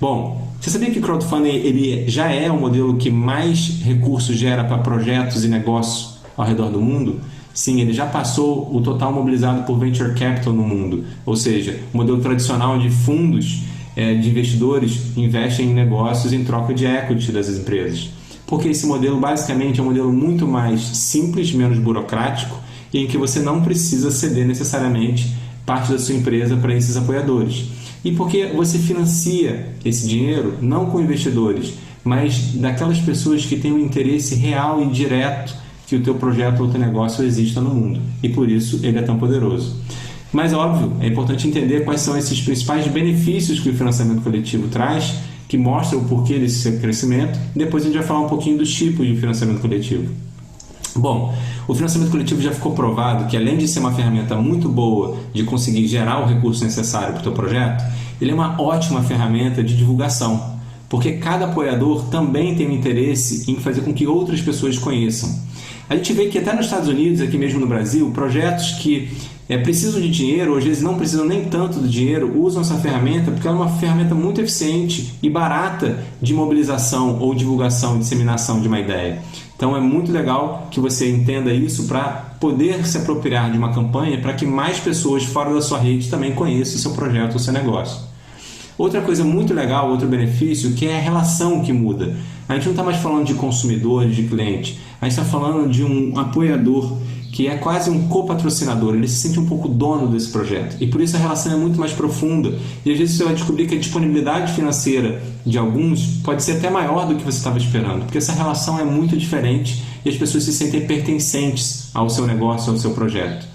Bom, você sabia que o crowdfunding ele já é o modelo que mais recursos gera para projetos e negócios ao redor do mundo? Sim, ele já passou o total mobilizado por Venture Capital no mundo, ou seja, o modelo tradicional de fundos de investidores investem em negócios em troca de equity das empresas. Porque esse modelo basicamente é um modelo muito mais simples, menos burocrático, e em que você não precisa ceder necessariamente parte da sua empresa para esses apoiadores. E porque você financia esse dinheiro não com investidores, mas daquelas pessoas que têm um interesse real e direto que o teu projeto ou o teu negócio exista no mundo. E por isso ele é tão poderoso. Mas, óbvio, é importante entender quais são esses principais benefícios que o financiamento coletivo traz, que mostram o porquê desse crescimento. Depois a gente vai falar um pouquinho dos tipos de financiamento coletivo. Bom, o financiamento coletivo já ficou provado que, além de ser uma ferramenta muito boa de conseguir gerar o recurso necessário para o teu projeto, ele é uma ótima ferramenta de divulgação, porque cada apoiador também tem um interesse em fazer com que outras pessoas conheçam. A gente vê que até nos Estados Unidos, aqui mesmo no Brasil, projetos que precisam de dinheiro, ou às vezes não precisam nem tanto do dinheiro, usam essa ferramenta porque ela é uma ferramenta muito eficiente e barata de mobilização ou divulgação e disseminação de uma ideia. Então é muito legal que você entenda isso para poder se apropriar de uma campanha para que mais pessoas fora da sua rede também conheçam o seu projeto, o seu negócio. Outra coisa muito legal, outro benefício, que é a relação que muda. A gente não está mais falando de consumidores, de cliente, a gente está falando de um apoiador que é quase um copatrocinador, ele se sente um pouco dono desse projeto e por isso a relação é muito mais profunda e às vezes você vai descobrir que a disponibilidade financeira de alguns pode ser até maior do que você estava esperando, porque essa relação é muito diferente e as pessoas se sentem pertencentes ao seu negócio, ao seu projeto.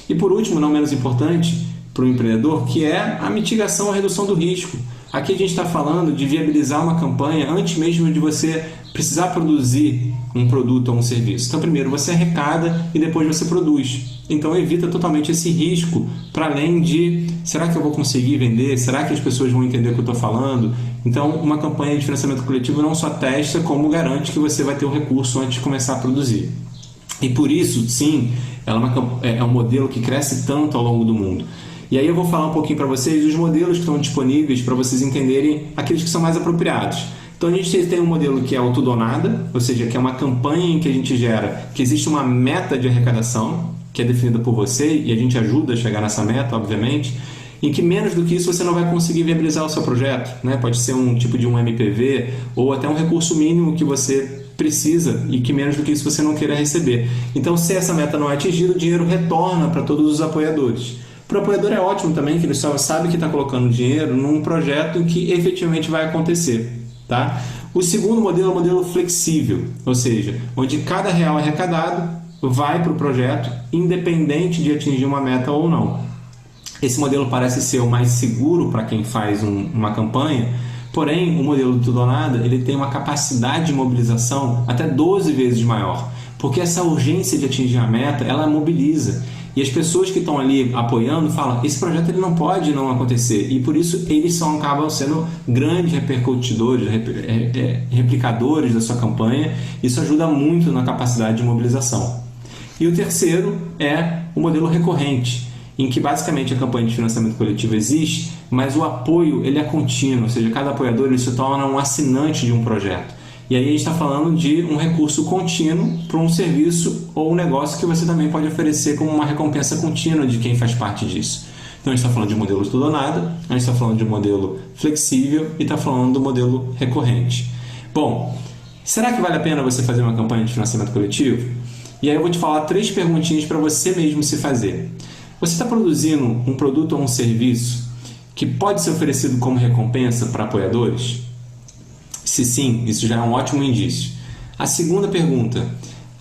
E por último, não menos importante, para o empreendedor, que é a mitigação, a redução do risco. Aqui a gente está falando de viabilizar uma campanha antes mesmo de você precisar produzir um produto ou um serviço. Então, primeiro você arrecada e depois você produz. Então, evita totalmente esse risco, para além de, será que eu vou conseguir vender? Será que as pessoas vão entender o que eu estou falando? Então, uma campanha de financiamento coletivo não só testa, como garante que você vai ter o recurso antes de começar a produzir. E por isso, sim, ela é um modelo que cresce tanto ao longo do mundo. E aí eu vou falar um pouquinho para vocês dos modelos que estão disponíveis para vocês entenderem aqueles que são mais apropriados. Então a gente tem um modelo que é o tudo ou nada, ou seja, que é uma campanha em que a gente gera, que existe uma meta de arrecadação, que é definida por você e a gente ajuda a chegar nessa meta, obviamente, em que menos do que isso você não vai conseguir viabilizar o seu projeto, né? Pode ser um tipo de um MPV ou até um recurso mínimo que você precisa e que menos do que isso você não queira receber. Então, se essa meta não é atingida, o dinheiro retorna para todos os apoiadores. Para o apoiador é ótimo também, que ele só sabe que está colocando dinheiro num projeto que efetivamente vai acontecer. Tá? O segundo modelo é o modelo flexível, ou seja, onde cada real arrecadado vai para o projeto, independente de atingir uma meta ou não. Esse modelo parece ser o mais seguro para quem faz uma campanha, porém, o modelo do tudo ou nada, ele tem uma capacidade de mobilização até 12 vezes maior, porque essa urgência de atingir a meta, ela mobiliza. E as pessoas que estão ali apoiando falam, esse projeto ele não pode não acontecer. E por isso eles acabam sendo grandes repercutidores, replicadores da sua campanha. Isso ajuda muito na capacidade de mobilização. E o terceiro é o modelo recorrente, em que basicamente a campanha de financiamento coletivo existe, mas o apoio ele é contínuo, ou seja, cada apoiador ele se torna um assinante de um projeto. E aí a gente está falando de um recurso contínuo para um serviço ou um negócio que você também pode oferecer como uma recompensa contínua de quem faz parte disso. Então a gente está falando de modelo tudo ou nada, a gente está falando de um modelo flexível e está falando do modelo recorrente. Bom, será que vale a pena você fazer uma campanha de financiamento coletivo? E aí eu vou te falar 3 perguntinhas para você mesmo se fazer. Você está produzindo um produto ou um serviço que pode ser oferecido como recompensa para apoiadores? Se sim, isso já é um ótimo indício. A segunda pergunta,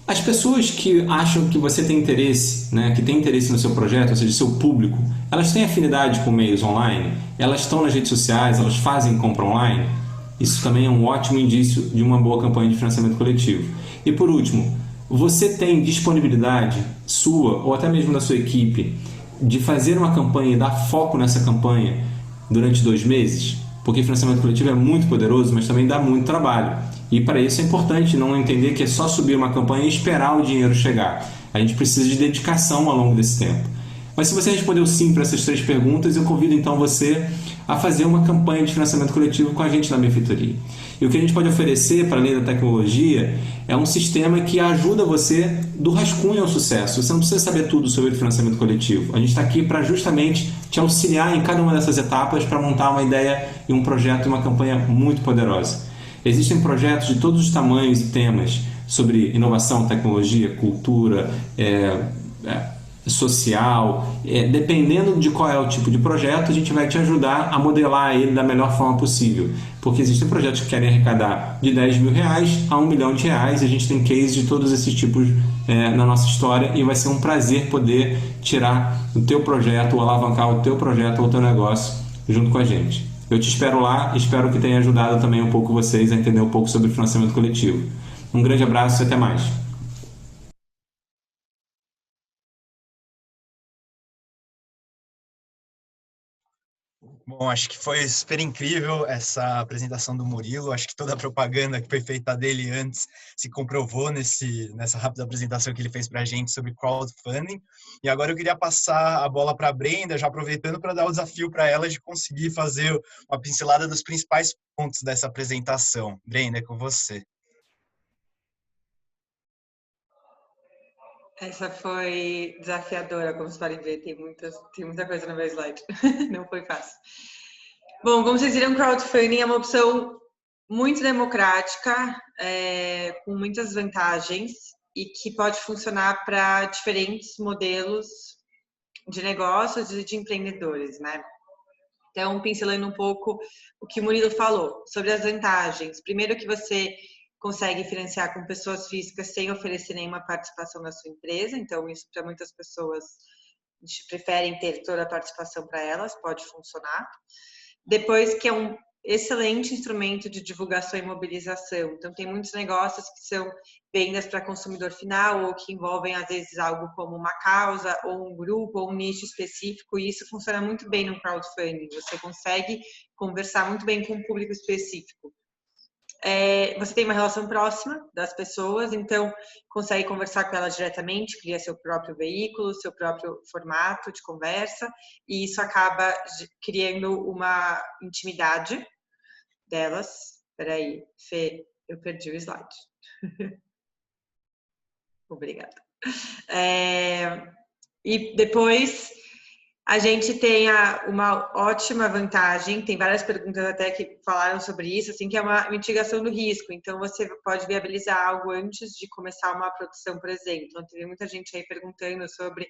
as pessoas que acham que você tem interesse, né, que tem interesse no seu projeto, ou seja, seu público, elas têm afinidade com meios online? Elas estão nas redes sociais, elas fazem compra online? Isso também é um ótimo indício de uma boa campanha de financiamento coletivo. E por último, você tem disponibilidade sua, ou até mesmo da sua equipe, de fazer uma campanha e dar foco nessa campanha durante 2 meses? Porque financiamento coletivo é muito poderoso, mas também dá muito trabalho. E para isso é importante não entender que é só subir uma campanha e esperar o dinheiro chegar. A gente precisa de dedicação ao longo desse tempo. Mas se você respondeu sim para essas 3 perguntas, eu convido então você a fazer uma campanha de financiamento coletivo com a gente na Benfeitoria. E o que a gente pode oferecer, para além da tecnologia, é um sistema que ajuda você do rascunho ao sucesso. Você não precisa saber tudo sobre o financiamento coletivo. A gente está aqui para justamente te auxiliar em cada uma dessas etapas para montar uma ideia e um projeto e uma campanha muito poderosa. Existem projetos de todos os tamanhos e temas sobre inovação, tecnologia, cultura, social. Dependendo de qual é o tipo de projeto, a gente vai te ajudar a modelar ele da melhor forma possível. Porque existem projetos que querem arrecadar de 10 mil reais a 1 milhão de reais. E a gente tem cases de todos esses tipos na nossa história e vai ser um prazer poder tirar o teu projeto ou alavancar o teu projeto ou o teu negócio junto com a gente. Eu te espero lá e espero que tenha ajudado também um pouco vocês a entender um pouco sobre financiamento coletivo. Um grande abraço e até mais. Bom, acho que foi super incrível essa apresentação do Murilo. Acho que toda a propaganda que foi feita dele antes se comprovou nessa rápida apresentação que ele fez para a gente sobre crowdfunding. E agora eu queria passar a bola para a Brenda, já aproveitando para dar o desafio para ela de conseguir fazer uma pincelada dos principais pontos dessa apresentação. Brenda, é com você. Essa foi desafiadora, como vocês podem ver, tem muita coisa no meu slide. Não foi fácil. Bom, como vocês viram, crowdfunding é uma opção muito democrática, com muitas vantagens e que pode funcionar para diferentes modelos de negócios e de empreendedores, né? Então, pincelando um pouco o que o Murilo falou sobre as vantagens. Primeiro que você consegue financiar com pessoas físicas sem oferecer nenhuma participação na sua empresa. Então, isso para muitas pessoas preferem ter toda a participação para elas, pode funcionar. Depois que é um excelente instrumento de divulgação e mobilização. Então, tem muitos negócios que são vendas para consumidor final ou que envolvem, às vezes, algo como uma causa ou um grupo ou um nicho específico, e isso funciona muito bem no crowdfunding. Você consegue conversar muito bem com um público específico. Você tem uma relação próxima das pessoas, então consegue conversar com elas diretamente, cria seu próprio veículo, seu próprio formato de conversa, e isso acaba criando uma intimidade delas. Peraí, Fê, eu perdi o slide. Obrigada. E depois a gente tem uma ótima vantagem, tem várias perguntas até que falaram sobre isso, assim, que é uma mitigação do risco. Então, você pode viabilizar algo antes de começar uma produção, por exemplo. Então, teve muita gente aí perguntando sobre,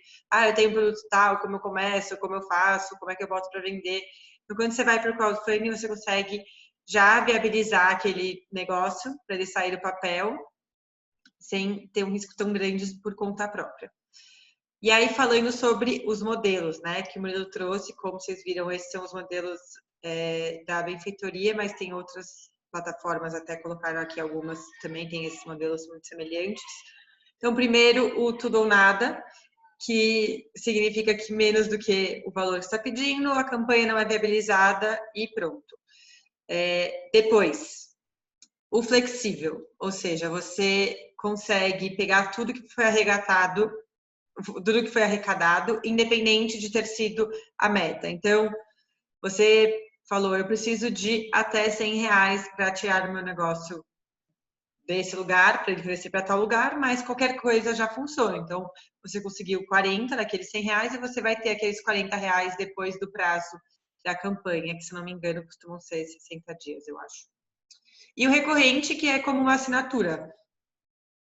eu tenho um produto tal, como eu começo, como eu faço, como é que eu boto para vender. Então, quando você vai para o crowdfunding, você consegue já viabilizar aquele negócio para ele sair do papel, sem ter um risco tão grande por conta própria. E aí, falando sobre os modelos, né, que o Murilo trouxe, como vocês viram, esses são os modelos da benfeitoria, mas tem outras plataformas, até colocaram aqui algumas, também tem esses modelos muito semelhantes. Então, primeiro, o tudo ou nada, que significa que menos do que o valor que está pedindo, a campanha não é viabilizada e pronto. Depois, o flexível, ou seja, você consegue pegar tudo que foi arrecadado, independente de ter sido a meta. Então, você falou, eu preciso de até R$100 para tirar o meu negócio desse lugar, para ele crescer para tal lugar, mas qualquer coisa já funciona. Então, você conseguiu 40 daqueles R$100 e você vai ter aqueles R$40 depois do prazo da campanha, que, se não me engano, costumam ser 60 dias, eu acho. E o recorrente, que é como uma assinatura.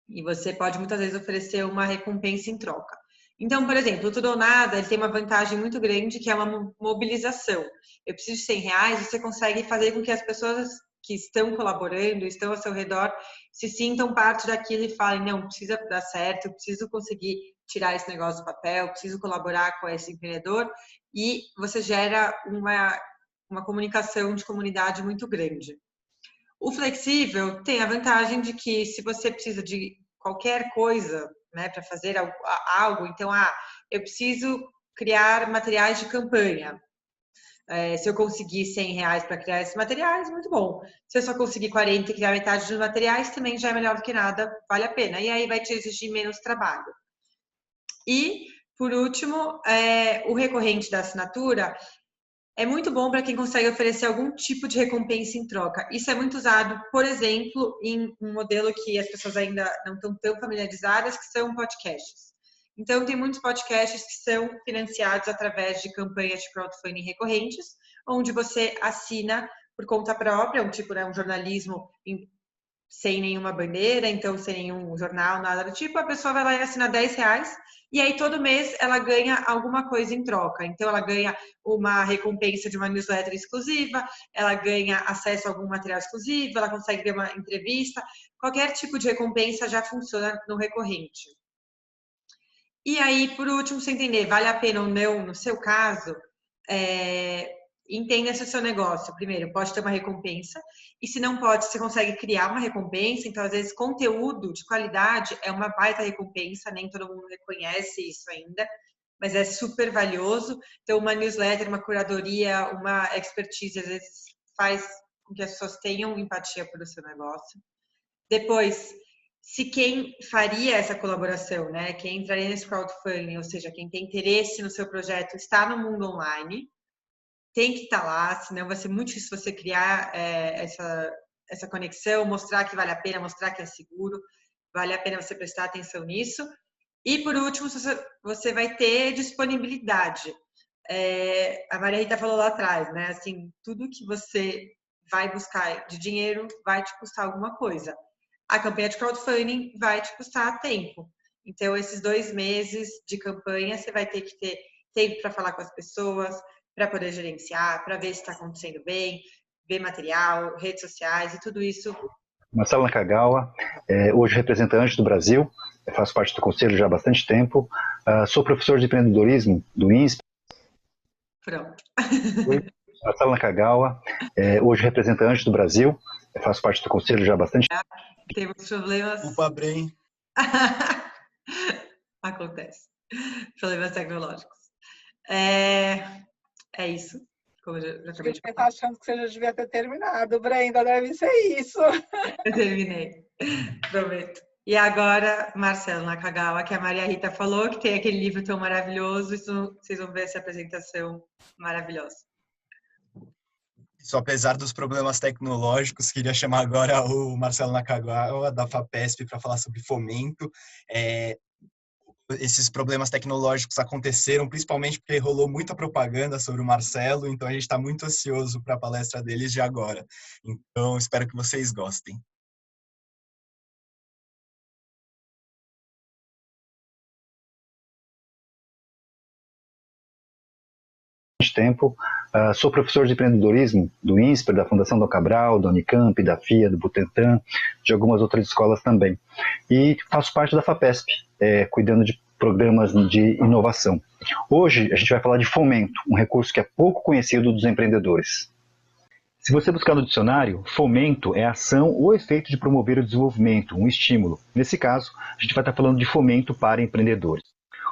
E você pode, muitas vezes, oferecer uma recompensa em troca. Então, por exemplo, o Tudo ou Nada, ele tem uma vantagem muito grande, que é uma mobilização. Eu preciso de R$100, você consegue fazer com que as pessoas que estão colaborando, estão ao seu redor, se sintam parte daquilo e falem, não, precisa dar certo, eu preciso conseguir tirar esse negócio do papel, preciso colaborar com esse empreendedor, e você gera uma comunicação de comunidade muito grande. O flexível tem a vantagem de que, se você precisa de qualquer coisa, né, para fazer algo, então, eu preciso criar materiais de campanha. Se eu conseguir R$100 para criar esses materiais, muito bom. Se eu só conseguir 40 e criar metade dos materiais, também já é melhor do que nada, vale a pena. E aí vai te exigir menos trabalho. E, por último, o recorrente da assinatura é muito bom para quem consegue oferecer algum tipo de recompensa em troca. Isso é muito usado, por exemplo, em um modelo que as pessoas ainda não estão tão familiarizadas, que são podcasts. Então, tem muitos podcasts que são financiados através de campanhas de crowdfunding recorrentes, onde você assina por conta própria, um jornalismo sem nenhuma bandeira, então sem nenhum jornal, nada do tipo. A pessoa vai lá e assina R$10, e aí todo mês ela ganha alguma coisa em troca. Então, ela ganha uma recompensa de uma newsletter exclusiva, ela ganha acesso a algum material exclusivo, ela consegue ver uma entrevista. Qualquer tipo de recompensa já funciona no recorrente. E aí, por último, você entender, vale a pena ou não, no seu caso, entenda se o seu negócio, primeiro, pode ter uma recompensa, e se não pode, você consegue criar uma recompensa. Então, às vezes, conteúdo de qualidade é uma baita recompensa, nem todo mundo reconhece isso ainda, mas é super valioso. Então, uma newsletter, uma curadoria, uma expertise, às vezes, faz com que as pessoas tenham empatia pelo seu negócio. Depois, se quem faria essa colaboração, né, quem entraria nesse crowdfunding, ou seja, quem tem interesse no seu projeto, está no mundo online, tem que estar lá, senão vai ser muito difícil você criar essa conexão, mostrar que vale a pena, mostrar que é seguro, vale a pena você prestar atenção nisso. E, por último, você vai ter disponibilidade. A Maria Rita falou lá atrás, né? Assim, tudo que você vai buscar de dinheiro vai te custar alguma coisa. A campanha de crowdfunding vai te custar tempo. Então, esses 2 meses de campanha, você vai ter que ter tempo para falar com as pessoas, para poder gerenciar, para ver se está acontecendo bem, ver material, redes sociais e tudo isso. Marcelo Nakagawa, hoje representante do Brasil, faço parte do conselho já há bastante tempo, sou professor de empreendedorismo do INSPER. Pronto. Marcelo Nakagawa, hoje representante do Brasil, faço parte do conselho já há bastante tempo. Temos problemas. Opa, Brem. Acontece. Problemas tecnológicos. É isso. Como eu já acabei de falar. Tá achando que você já devia ter terminado, Brenda, deve ser isso. Eu terminei. Prometo. E agora, Marcelo Nakagawa, que a Maria Rita falou, que tem aquele livro tão maravilhoso. Isso, vocês vão ver essa apresentação maravilhosa. Só apesar dos problemas tecnológicos, queria chamar agora o Marcelo Nakagawa, da FAPESP, para falar sobre fomento. Esses problemas tecnológicos aconteceram principalmente porque rolou muita propaganda sobre o Marcelo, então a gente está muito ansioso para a palestra deles de agora. Então, espero que vocês gostem. Tempo. Sou professor de empreendedorismo do INSPER, da Fundação Dom Cabral, da Unicamp, da FIA, do Butantan, de algumas outras escolas também. E faço parte da FAPESP, cuidando de programas de inovação. Hoje a gente vai falar de fomento, um recurso que é pouco conhecido dos empreendedores. Se você buscar no dicionário, fomento é ação ou efeito de promover o desenvolvimento, um estímulo. Nesse caso, a gente vai estar falando de fomento para empreendedores.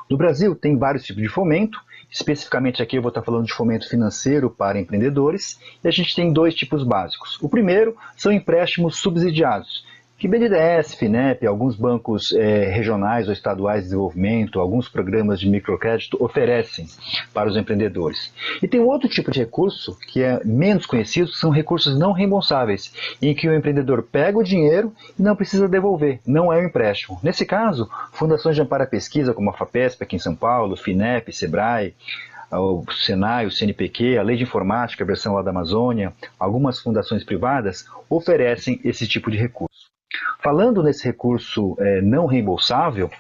No Brasil tem vários tipos de fomento, especificamente aqui eu vou estar falando de fomento financeiro para empreendedores, e a gente tem 2 tipos básicos. O primeiro são empréstimos subsidiados, que BNDES, FINEP, alguns bancos regionais ou estaduais de desenvolvimento, alguns programas de microcrédito oferecem para os empreendedores. E tem outro tipo de recurso, que é menos conhecido, que são recursos não reembolsáveis, em que o empreendedor pega o dinheiro e não precisa devolver, não é um empréstimo. Nesse caso, fundações de amparo à pesquisa, como a FAPESP aqui em São Paulo, FINEP, SEBRAE, o Senai, o CNPq, a Lei de Informática, a versão lá da Amazônia, algumas fundações privadas oferecem esse tipo de recurso. Falando nesse recurso não reembolsável,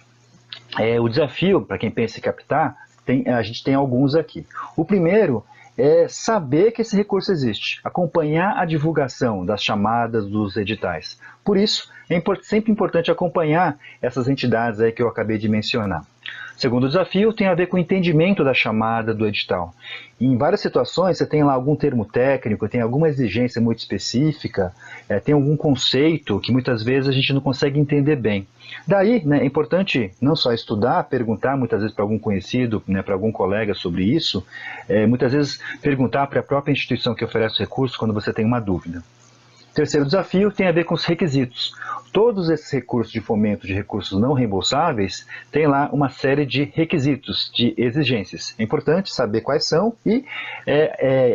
o desafio para quem pensa em captar, a gente tem alguns aqui. O primeiro é saber que esse recurso existe, acompanhar a divulgação das chamadas dos editais. Por isso, é sempre importante acompanhar essas entidades aí que eu acabei de mencionar. Segundo desafio tem a ver com o entendimento da chamada do edital. Em várias situações você tem lá algum termo técnico, tem alguma exigência muito específica, tem algum conceito que muitas vezes a gente não consegue entender bem. Daí, né, é importante não só estudar, perguntar muitas vezes para algum conhecido, né, para algum colega sobre isso, muitas vezes perguntar para a própria instituição que oferece o recurso quando você tem uma dúvida. Terceiro desafio tem a ver com os requisitos. Todos esses recursos de fomento de recursos não reembolsáveis têm lá uma série de requisitos, de exigências. É importante saber quais são e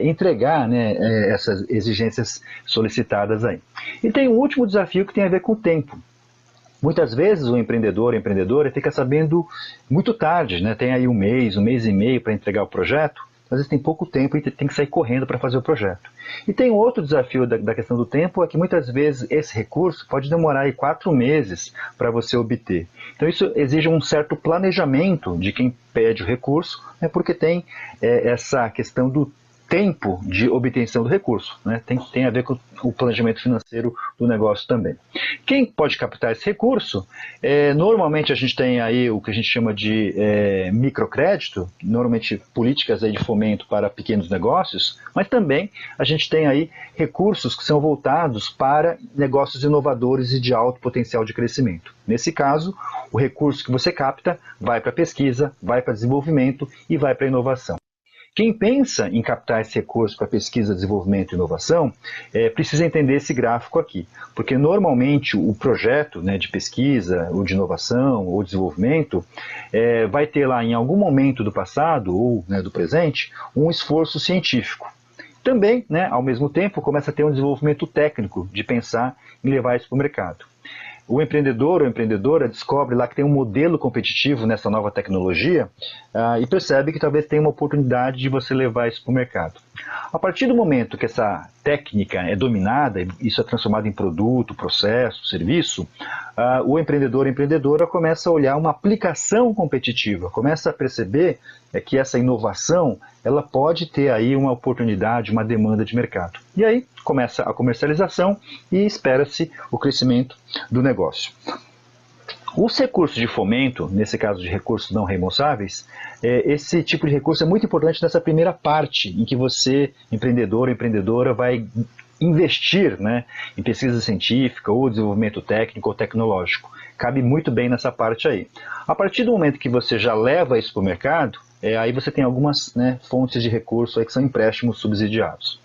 entregar, né, essas exigências solicitadas aí. E tem um último desafio que tem a ver com o tempo. Muitas vezes o empreendedor ou empreendedora fica sabendo muito tarde, né? Tem aí um mês e meio para entregar o projeto, às vezes tem pouco tempo e tem que sair correndo para fazer o projeto. E tem outro desafio da questão do tempo, é que muitas vezes esse recurso pode demorar aí 4 meses para você obter. Então isso exige um certo planejamento de quem pede o recurso, né, porque tem essa questão do tempo de obtenção do recurso, né? Tem a ver com o planejamento financeiro do negócio também. Quem pode captar esse recurso? Normalmente a gente tem aí o que a gente chama de microcrédito, normalmente políticas aí de fomento para pequenos negócios, mas também a gente tem aí recursos que são voltados para negócios inovadores e de alto potencial de crescimento. Nesse caso, o recurso que você capta vai para pesquisa, vai para desenvolvimento e vai para inovação. Quem pensa em captar esse recurso para pesquisa, desenvolvimento e inovação, precisa entender esse gráfico aqui, porque normalmente o projeto, né, de pesquisa, ou de inovação, ou desenvolvimento, vai ter lá em algum momento do passado, ou, né, do presente, um esforço científico. Também, né, ao mesmo tempo, começa a ter um desenvolvimento técnico de pensar em levar isso para o mercado. o empreendedor ou empreendedora descobre lá que tem um modelo competitivo nessa nova tecnologia e percebe que talvez tenha uma oportunidade de você levar isso para o mercado. A partir do momento que essa técnica é dominada, isso é transformado em produto, processo, serviço, o empreendedor ou empreendedora começa a olhar uma aplicação competitiva, começa a perceber que essa inovação ela pode ter aí uma oportunidade, uma demanda de mercado. E aí começa a comercialização e espera-se o crescimento do negócio. Os recursos de fomento, nesse caso de recursos não reembolsáveis, esse tipo de recurso é muito importante nessa primeira parte, em que você, empreendedor ou empreendedora, vai investir, né, em pesquisa científica ou desenvolvimento técnico ou tecnológico. Cabe muito bem nessa parte aí. A partir do momento que você já leva isso para o mercado, aí você tem algumas, né, fontes de recurso aí que são empréstimos subsidiados.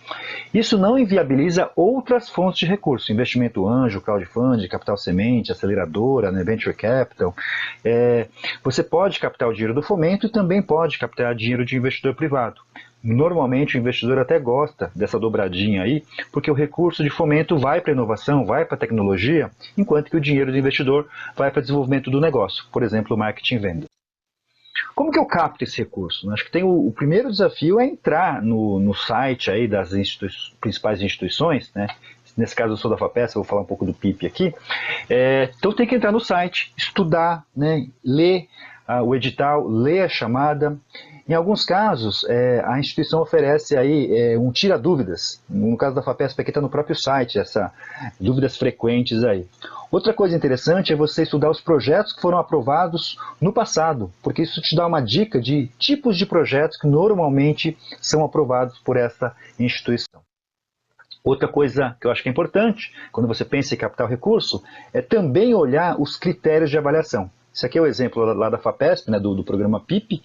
Isso não inviabiliza outras fontes de recurso, investimento anjo, crowdfunding, capital semente, aceleradora, né, venture capital. Você pode captar o dinheiro do fomento e também pode captar dinheiro de investidor privado. Normalmente o investidor até gosta dessa dobradinha aí, porque o recurso de fomento vai para a inovação, vai para a tecnologia, enquanto que o dinheiro do investidor vai para o desenvolvimento do negócio, por exemplo, marketing e venda. Como que eu capto esse recurso? Acho que tem o primeiro desafio é entrar no site aí das principais instituições, né? Nesse caso eu sou da FAPESP, eu vou falar um pouco do PIP aqui. Então tem que entrar no site, estudar, né? Ler o edital, ler a chamada. Em alguns casos, a instituição oferece aí um tira-dúvidas. No caso da FAPESP aqui está no próprio site, essas dúvidas frequentes aí. Outra coisa interessante é você estudar os projetos que foram aprovados no passado, porque isso te dá uma dica de tipos de projetos que normalmente são aprovados por essa instituição. Outra coisa que eu acho que é importante, quando você pensa em captar o recurso, é também olhar os critérios de avaliação. Esse aqui é o exemplo lá da FAPESP, né, do programa PIP.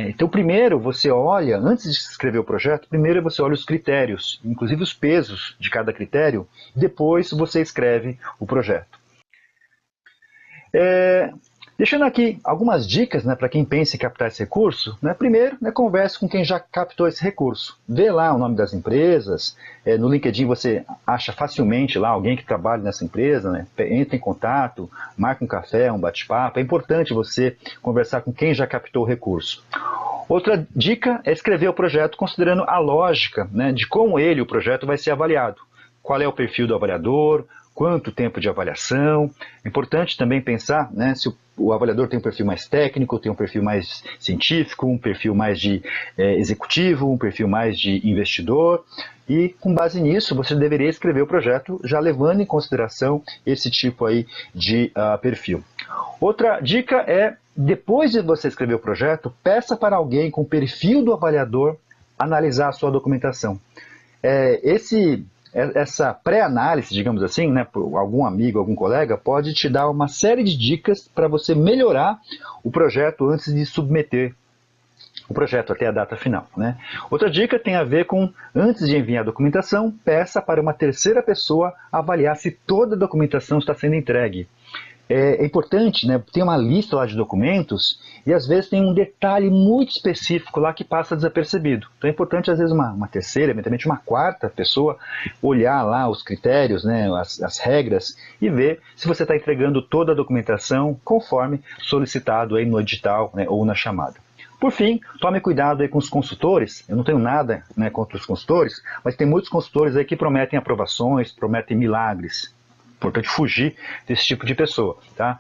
Então, primeiro você olha, antes de escrever o projeto, primeiro você olha os critérios, inclusive os pesos de cada critério, depois você escreve o projeto. Deixando aqui algumas dicas, né, para quem pensa em captar esse recurso. Né, primeiro, converse com quem já captou esse recurso. Vê lá o nome das empresas. No LinkedIn você acha facilmente lá alguém que trabalha nessa empresa. Né, entra em contato, marca um café, um bate-papo. É importante você conversar com quem já captou o recurso. Outra dica é escrever o projeto considerando a lógica, né, de como o projeto vai ser avaliado. Qual é o perfil do avaliador, quanto tempo de avaliação. É importante também pensar, né, se o avaliador tem um perfil mais técnico, tem um perfil mais científico, um perfil mais de executivo, um perfil mais de investidor. E com base nisso, você deveria escrever o projeto já levando em consideração esse tipo aí de perfil. Outra dica é, depois de você escrever o projeto, peça para alguém com o perfil do avaliador analisar a sua documentação. Essa pré-análise, digamos assim, né, por algum amigo, algum colega, pode te dar uma série de dicas para você melhorar o projeto antes de submeter o projeto até a data final. Né? Outra dica tem a ver com, antes de enviar a documentação, peça para uma terceira pessoa avaliar se toda a documentação está sendo entregue. É importante, né, tem uma lista lá de documentos e às vezes tem um detalhe muito específico lá que passa desapercebido. Então é importante às vezes uma terceira, eventualmente uma quarta pessoa olhar lá os critérios, né, as regras e ver se você está entregando toda a documentação conforme solicitado aí no edital, né, ou na chamada. Por fim, tome cuidado aí com os consultores. Eu não tenho nada, né, contra os consultores, mas tem muitos consultores aí que prometem aprovações, prometem milagres. Importante fugir desse tipo de pessoa, tá?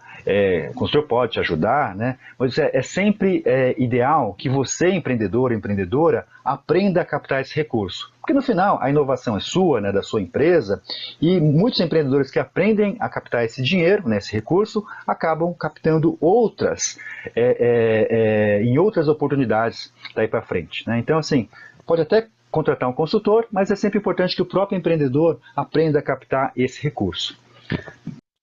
O consultor pode te ajudar, né? Mas é sempre ideal que você, empreendedor, empreendedora, aprenda a captar esse recurso. Porque no final, a inovação é sua, né, da sua empresa, e muitos empreendedores que aprendem a captar esse dinheiro, né, esse recurso, acabam captando outras, em outras oportunidades daí para frente. Né? Então, assim, pode até contratar um consultor, mas é sempre importante que o próprio empreendedor aprenda a captar esse recurso.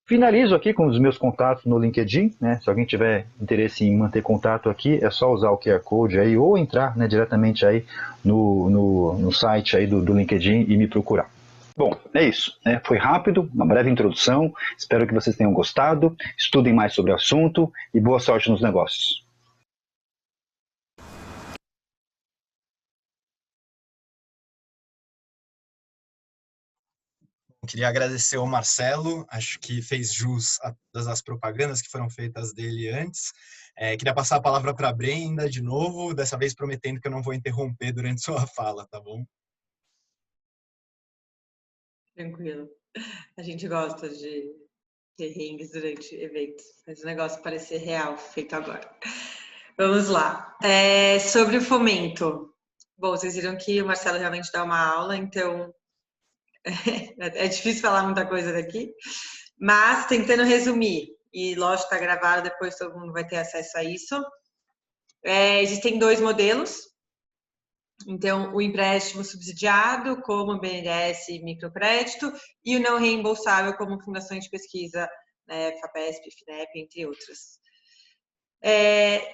Finalizo aqui com os meus contatos no LinkedIn, né? Se alguém tiver interesse em manter contato aqui, é só usar o QR Code aí ou entrar, né, diretamente aí no site aí do LinkedIn e me procurar. Bom, é isso. Né? Foi rápido, uma breve introdução. Espero que vocês tenham gostado. Estudem mais sobre o assunto e boa sorte nos negócios. Queria agradecer ao Marcelo, acho que fez jus a todas as propagandas que foram feitas dele antes. Queria passar a palavra para a Brenda de novo, dessa vez prometendo que eu não vou interromper durante sua fala, tá bom? Tranquilo. A gente gosta de perrengues durante eventos, faz o negócio parecer real, feito agora. Vamos lá. Sobre o fomento. Bom, vocês viram que o Marcelo realmente dá uma aula, então é difícil falar muita coisa daqui, mas tentando resumir, e lógico, está gravado, depois todo mundo vai ter acesso a isso. Existem 2 modelos. Então, o empréstimo subsidiado, como o BNDES e microcrédito, e o não reembolsável, como fundações de pesquisa, FAPESP, FINEP, entre outras.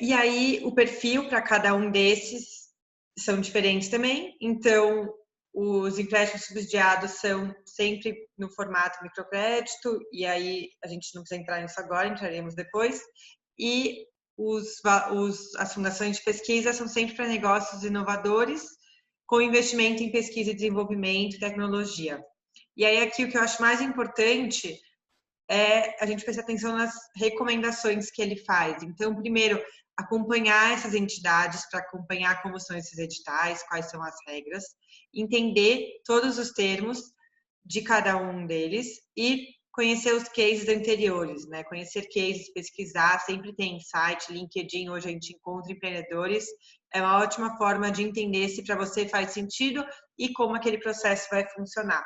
E aí, o perfil para cada um desses são diferentes também. Então, os empréstimos subsidiados são sempre no formato microcrédito, e aí a gente não precisa entrar nisso agora, entraremos depois. E as fundações de pesquisa são sempre para negócios inovadores, com investimento em pesquisa e desenvolvimento e tecnologia. E aí aqui o que eu acho mais importante é a gente prestar atenção nas recomendações que ele faz. Então, primeiro, acompanhar essas entidades para acompanhar como são esses editais, quais são as regras, entender todos os termos de cada um deles e conhecer os cases anteriores, né? Conhecer cases, pesquisar, sempre tem site, LinkedIn, hoje a gente encontra empreendedores, é uma ótima forma de entender se para você faz sentido e como aquele processo vai funcionar.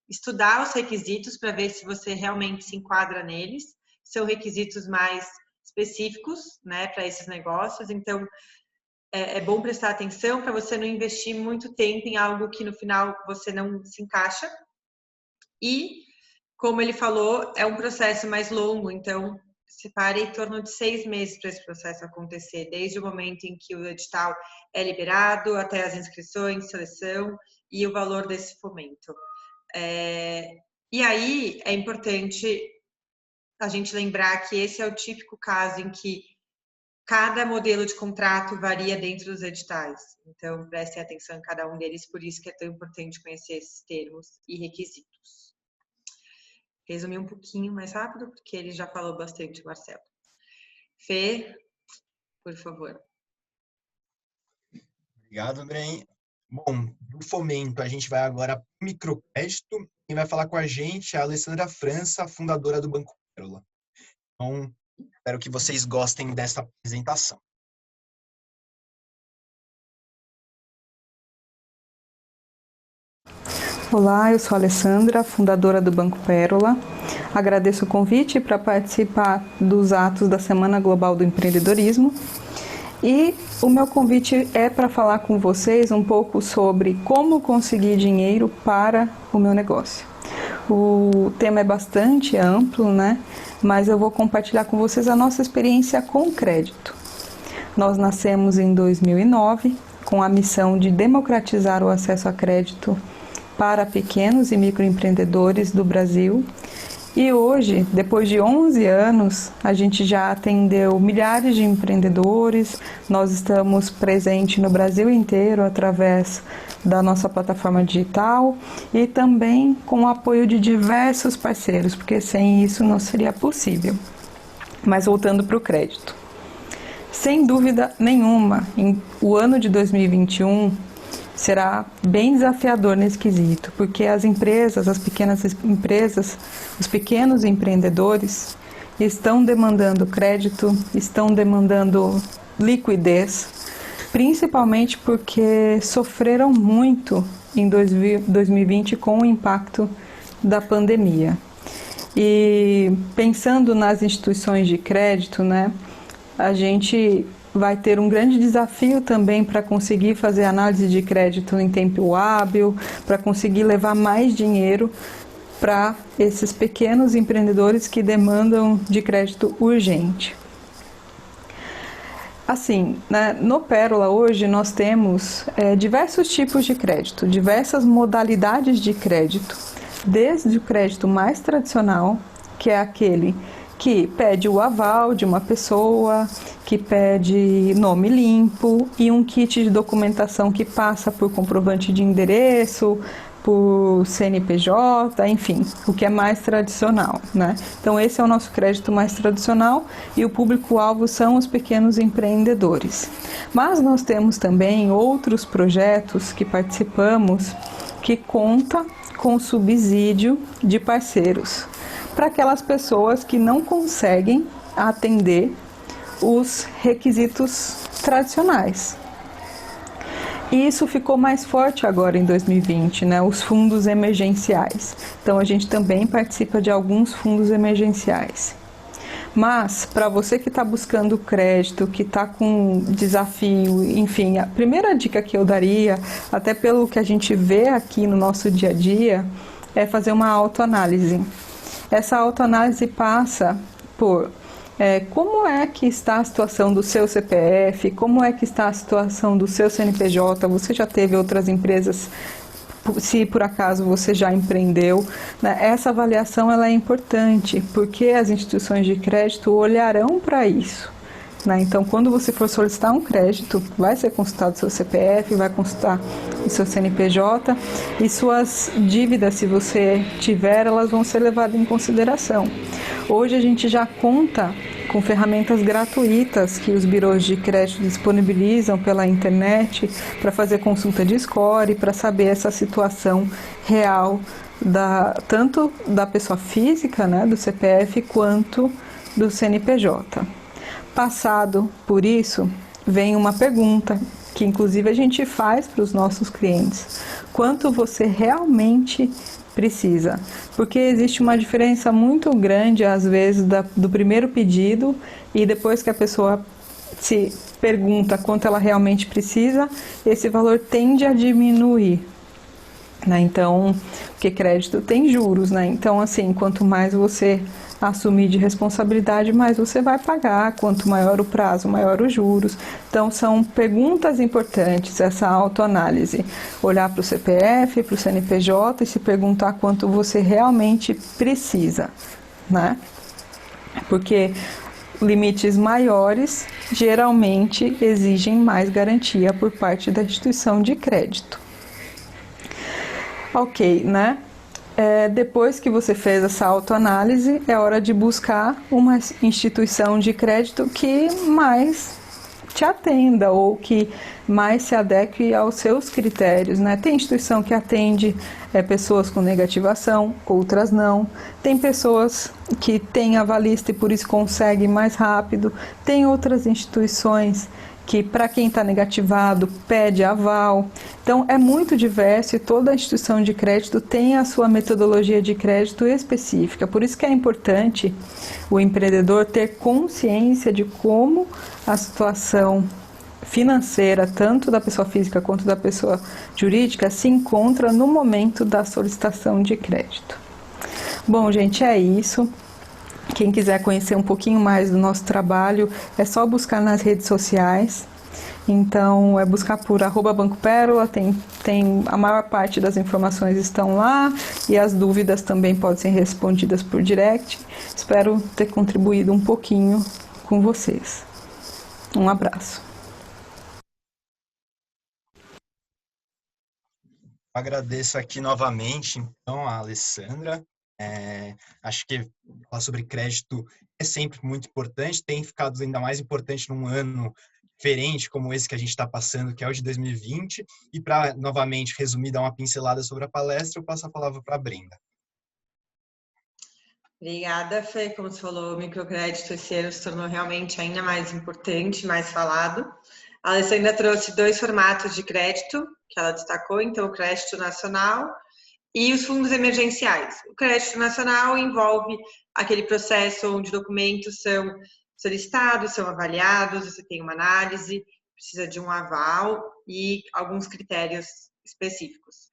Estudar os requisitos para ver se você realmente se enquadra neles, são requisitos mais específicos, né, para esses negócios, então é bom prestar atenção para você não investir muito tempo em algo que no final você não se encaixa. E, como ele falou, é um processo mais longo, então separe em torno de 6 meses para esse processo acontecer, desde o momento em que o edital é liberado, até as inscrições, seleção e o valor desse fomento. E aí é importante a gente lembrar que esse é o típico caso em que cada modelo de contrato varia dentro dos editais. Então, prestem atenção em cada um deles, por isso que é tão importante conhecer esses termos e requisitos. Resumir um pouquinho mais rápido, porque ele já falou bastante, Marcelo. Fê, por favor. Obrigado, Bren. Bom, do fomento, a gente vai agora para o microcrédito. Quem vai falar com a gente é a Alessandra França, fundadora do Banco Pérola. Então, espero que vocês gostem dessa apresentação. Olá, eu sou a Alessandra, fundadora do Banco Pérola. Agradeço o convite para participar dos atos da Semana Global do Empreendedorismo. E o meu convite é para falar com vocês um pouco sobre como conseguir dinheiro para o meu negócio. O tema é bastante amplo, né? Mas eu vou compartilhar com vocês a nossa experiência com crédito. Nós nascemos em 2009 com a missão de democratizar o acesso a crédito para pequenos e microempreendedores do Brasil. E hoje, depois de 11 anos, a gente já atendeu milhares de empreendedores, nós estamos presentes no Brasil inteiro através da nossa plataforma digital e também com o apoio de diversos parceiros, porque sem isso não seria possível. Mas voltando para o crédito. Sem dúvida nenhuma, o ano de 2021 será bem desafiador nesse quesito, porque as empresas, as pequenas empresas, os pequenos empreendedores estão demandando crédito, estão demandando liquidez, principalmente porque sofreram muito em 2020 com o impacto da pandemia. E pensando nas instituições de crédito, né, a gente vai ter um grande desafio também para conseguir fazer análise de crédito em tempo hábil, para conseguir levar mais dinheiro para esses pequenos empreendedores que demandam de crédito urgente. Assim, né, no Pérola hoje nós temos diversos tipos de crédito, diversas modalidades de crédito, desde o crédito mais tradicional, que é aquele que pede o aval de uma pessoa, que pede nome limpo e um kit de documentação que passa por comprovante de endereço, por CNPJ, enfim, o que é mais tradicional, né? Então esse é o nosso crédito mais tradicional e o público-alvo são os pequenos empreendedores. Mas nós temos também outros projetos que participamos que conta com subsídio de parceiros para aquelas pessoas que não conseguem atender os requisitos tradicionais. E isso ficou mais forte agora em 2020, né? Os fundos emergenciais. Então a gente também participa de alguns fundos emergenciais. Mas para você que está buscando crédito, que está com desafio, enfim, a primeira dica que eu daria, até pelo que a gente vê aqui no nosso dia a dia, é fazer uma autoanálise. Essa autoanálise passa por como é que está a situação do seu CPF, como é que está a situação do seu CNPJ, você já teve outras empresas, se por acaso você já empreendeu, né? Essa avaliação ela é importante, porque as instituições de crédito olharão para isso. Então, quando você for solicitar um crédito, vai ser consultado o seu CPF, vai consultar o seu CNPJ e suas dívidas, se você tiver, elas vão ser levadas em consideração. Hoje a gente já conta com ferramentas gratuitas que os birôs de crédito disponibilizam pela internet para fazer consulta de score, para saber essa situação real tanto da pessoa física, né, do CPF, quanto do CNPJ. Passado por isso, vem uma pergunta que inclusive a gente faz para os nossos clientes. Quanto você realmente precisa? Porque existe uma diferença muito grande, às vezes, do primeiro pedido e depois que a pessoa se pergunta quanto ela realmente precisa, esse valor tende a diminuir. Então, porque crédito tem juros, né? Então, assim, quanto mais você assumir de responsabilidade, mais você vai pagar. Quanto maior o prazo, maior os juros. Então, são perguntas importantes, essa autoanálise. Olhar para o CPF, para o CNPJ e se perguntar quanto você realmente precisa, né? Porque limites maiores geralmente exigem mais garantia por parte da instituição de crédito. Ok, né? Depois que você fez essa autoanálise, é hora de buscar uma instituição de crédito que mais te atenda ou que mais se adeque aos seus critérios, né? Tem instituição que atende pessoas com negativação, outras não. Tem pessoas que têm avalista e por isso conseguem mais rápido. Tem outras instituições que para quem está negativado pede aval. Então é muito diverso e toda instituição de crédito tem a sua metodologia de crédito específica. Por isso que é importante o empreendedor ter consciência de como a situação financeira, tanto da pessoa física quanto da pessoa jurídica, se encontra no momento da solicitação de crédito. Bom, gente, é isso. Quem quiser conhecer um pouquinho mais do nosso trabalho, é só buscar nas redes sociais. Então, é buscar por @Banco Pérola, tem a maior parte das informações estão lá e as dúvidas também podem ser respondidas por direct. Espero ter contribuído um pouquinho com vocês. Um abraço. Agradeço aqui novamente, então, a Alessandra. Acho que falar sobre crédito é sempre muito importante, tem ficado ainda mais importante num ano diferente como esse que a gente está passando, que é o de 2020. E para, novamente, resumir, dar uma pincelada sobre a palestra, eu passo a palavra para a Brenda. Obrigada, Fê. Como você falou, o microcrédito esse ano se tornou realmente ainda mais importante, mais falado. A Alessandra trouxe 2 formatos de crédito que ela destacou, então o crédito nacional e os fundos emergenciais. O crédito nacional envolve aquele processo onde documentos são solicitados, são avaliados, você tem uma análise, precisa de um aval e alguns critérios específicos.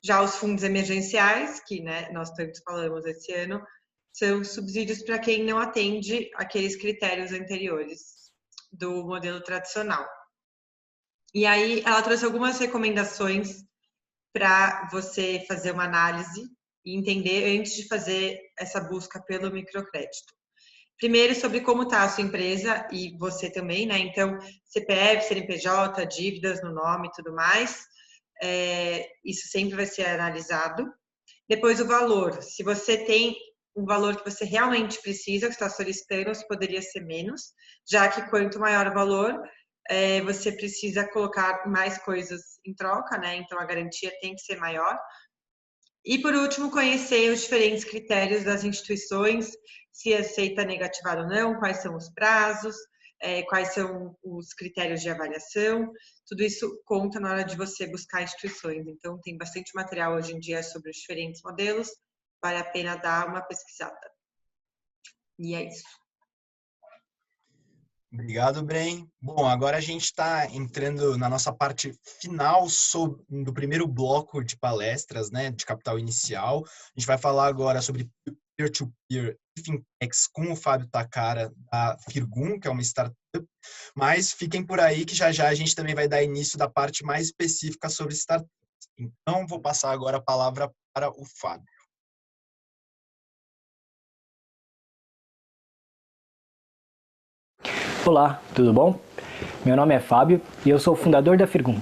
Já os fundos emergenciais, que nós tanto falamos esse ano, são subsídios para quem não atende aqueles critérios anteriores do modelo tradicional. E aí ela trouxe algumas recomendações para você fazer uma análise e entender antes de fazer essa busca pelo microcrédito. Primeiro, sobre como está a sua empresa e você também, né? Então, CPF, CNPJ, dívidas no nome e tudo mais. isso sempre vai ser analisado. Depois o valor, se você tem um valor que você realmente precisa, que está solicitando, ou se poderia ser menos, já que quanto maior o valor, você precisa colocar mais coisas em troca, né? Então a garantia tem que ser maior. E por último, conhecer os diferentes critérios das instituições, se aceita negativado ou não, quais são os prazos, quais são os critérios de avaliação, tudo isso conta na hora de você buscar instituições. Então, tem bastante material hoje em dia sobre os diferentes modelos, vale a pena dar uma pesquisada. E é isso. Obrigado, Bren. Bom, agora a gente está entrando na nossa parte final do primeiro bloco de palestras, né, de capital inicial. A gente vai falar agora sobre peer-to-peer fintechs com o Fábio Takara, da Firgum, que é uma startup. Mas fiquem por aí que já já a gente também vai dar início da parte mais específica sobre startups. Então, vou passar agora a palavra para o Fábio. Olá, tudo bom? Meu nome é Fábio e eu sou o fundador da Firgum.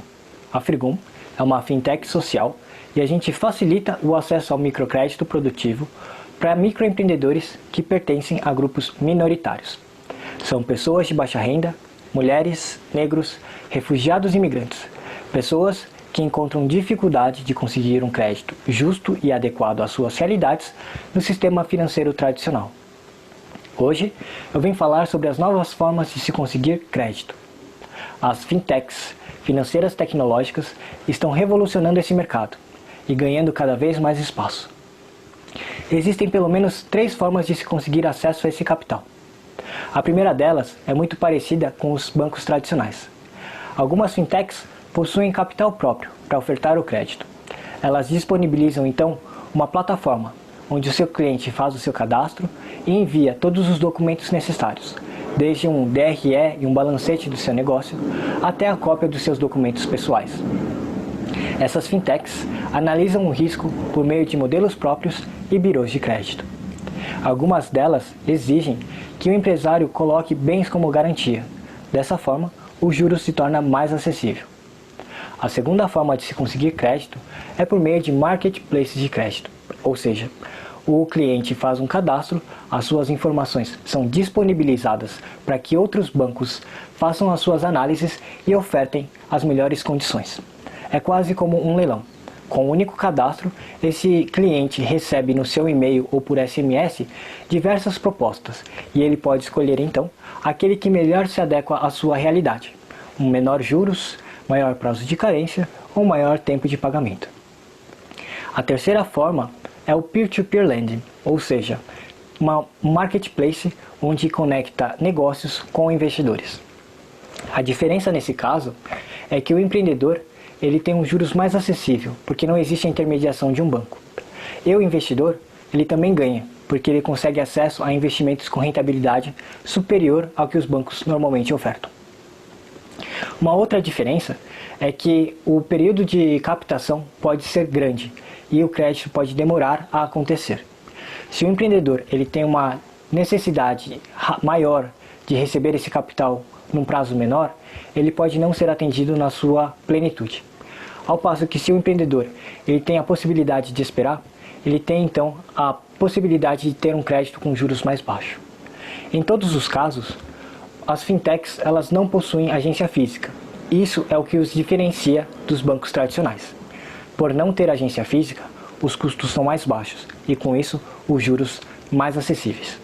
A Firgum é uma fintech social e a gente facilita o acesso ao microcrédito produtivo para microempreendedores que pertencem a grupos minoritários. São pessoas de baixa renda, mulheres, negros, refugiados e imigrantes, pessoas que encontram dificuldade de conseguir um crédito justo e adequado às suas realidades no sistema financeiro tradicional. Hoje, eu venho falar sobre as novas formas de se conseguir crédito. As fintechs, financeiras tecnológicas, estão revolucionando esse mercado e ganhando cada vez mais espaço. Existem pelo menos 3 formas de se conseguir acesso a esse capital. A primeira delas é muito parecida com os bancos tradicionais. Algumas fintechs possuem capital próprio para ofertar o crédito. Elas disponibilizam então uma plataforma onde o seu cliente faz o seu cadastro e envia todos os documentos necessários, desde um DRE e um balancete do seu negócio, até a cópia dos seus documentos pessoais. Essas fintechs analisam o risco por meio de modelos próprios e birôs de crédito. Algumas delas exigem que o empresário coloque bens como garantia. Dessa forma, o juros se torna mais acessível. A segunda forma de se conseguir crédito é por meio de marketplaces de crédito, ou seja, o cliente faz um cadastro, as suas informações são disponibilizadas para que outros bancos façam as suas análises e ofertem as melhores condições. É quase como um leilão. Com um único cadastro, esse cliente recebe no seu e-mail ou por SMS diversas propostas e ele pode escolher então aquele que melhor se adequa à sua realidade. Um menor juros, maior prazo de carência ou maior tempo de pagamento. A terceira forma é o peer-to-peer lending, ou seja, uma marketplace onde conecta negócios com investidores. A diferença nesse caso é que o empreendedor ele tem um juros mais acessível, porque não existe a intermediação de um banco. E o investidor ele também ganha, porque ele consegue acesso a investimentos com rentabilidade superior ao que os bancos normalmente ofertam. Uma outra diferença é que o período de captação pode ser grande e o crédito pode demorar a acontecer. Se o empreendedor ele tem uma necessidade maior de receber esse capital num prazo menor, ele pode não ser atendido na sua plenitude. Ao passo que se o empreendedor ele tem a possibilidade de esperar, ele tem então a possibilidade de ter um crédito com juros mais baixos. Em todos os casos, as fintechs elas não possuem agência física. Isso é o que os diferencia dos bancos tradicionais. Por não ter agência física, os custos são mais baixos e com isso os juros mais acessíveis.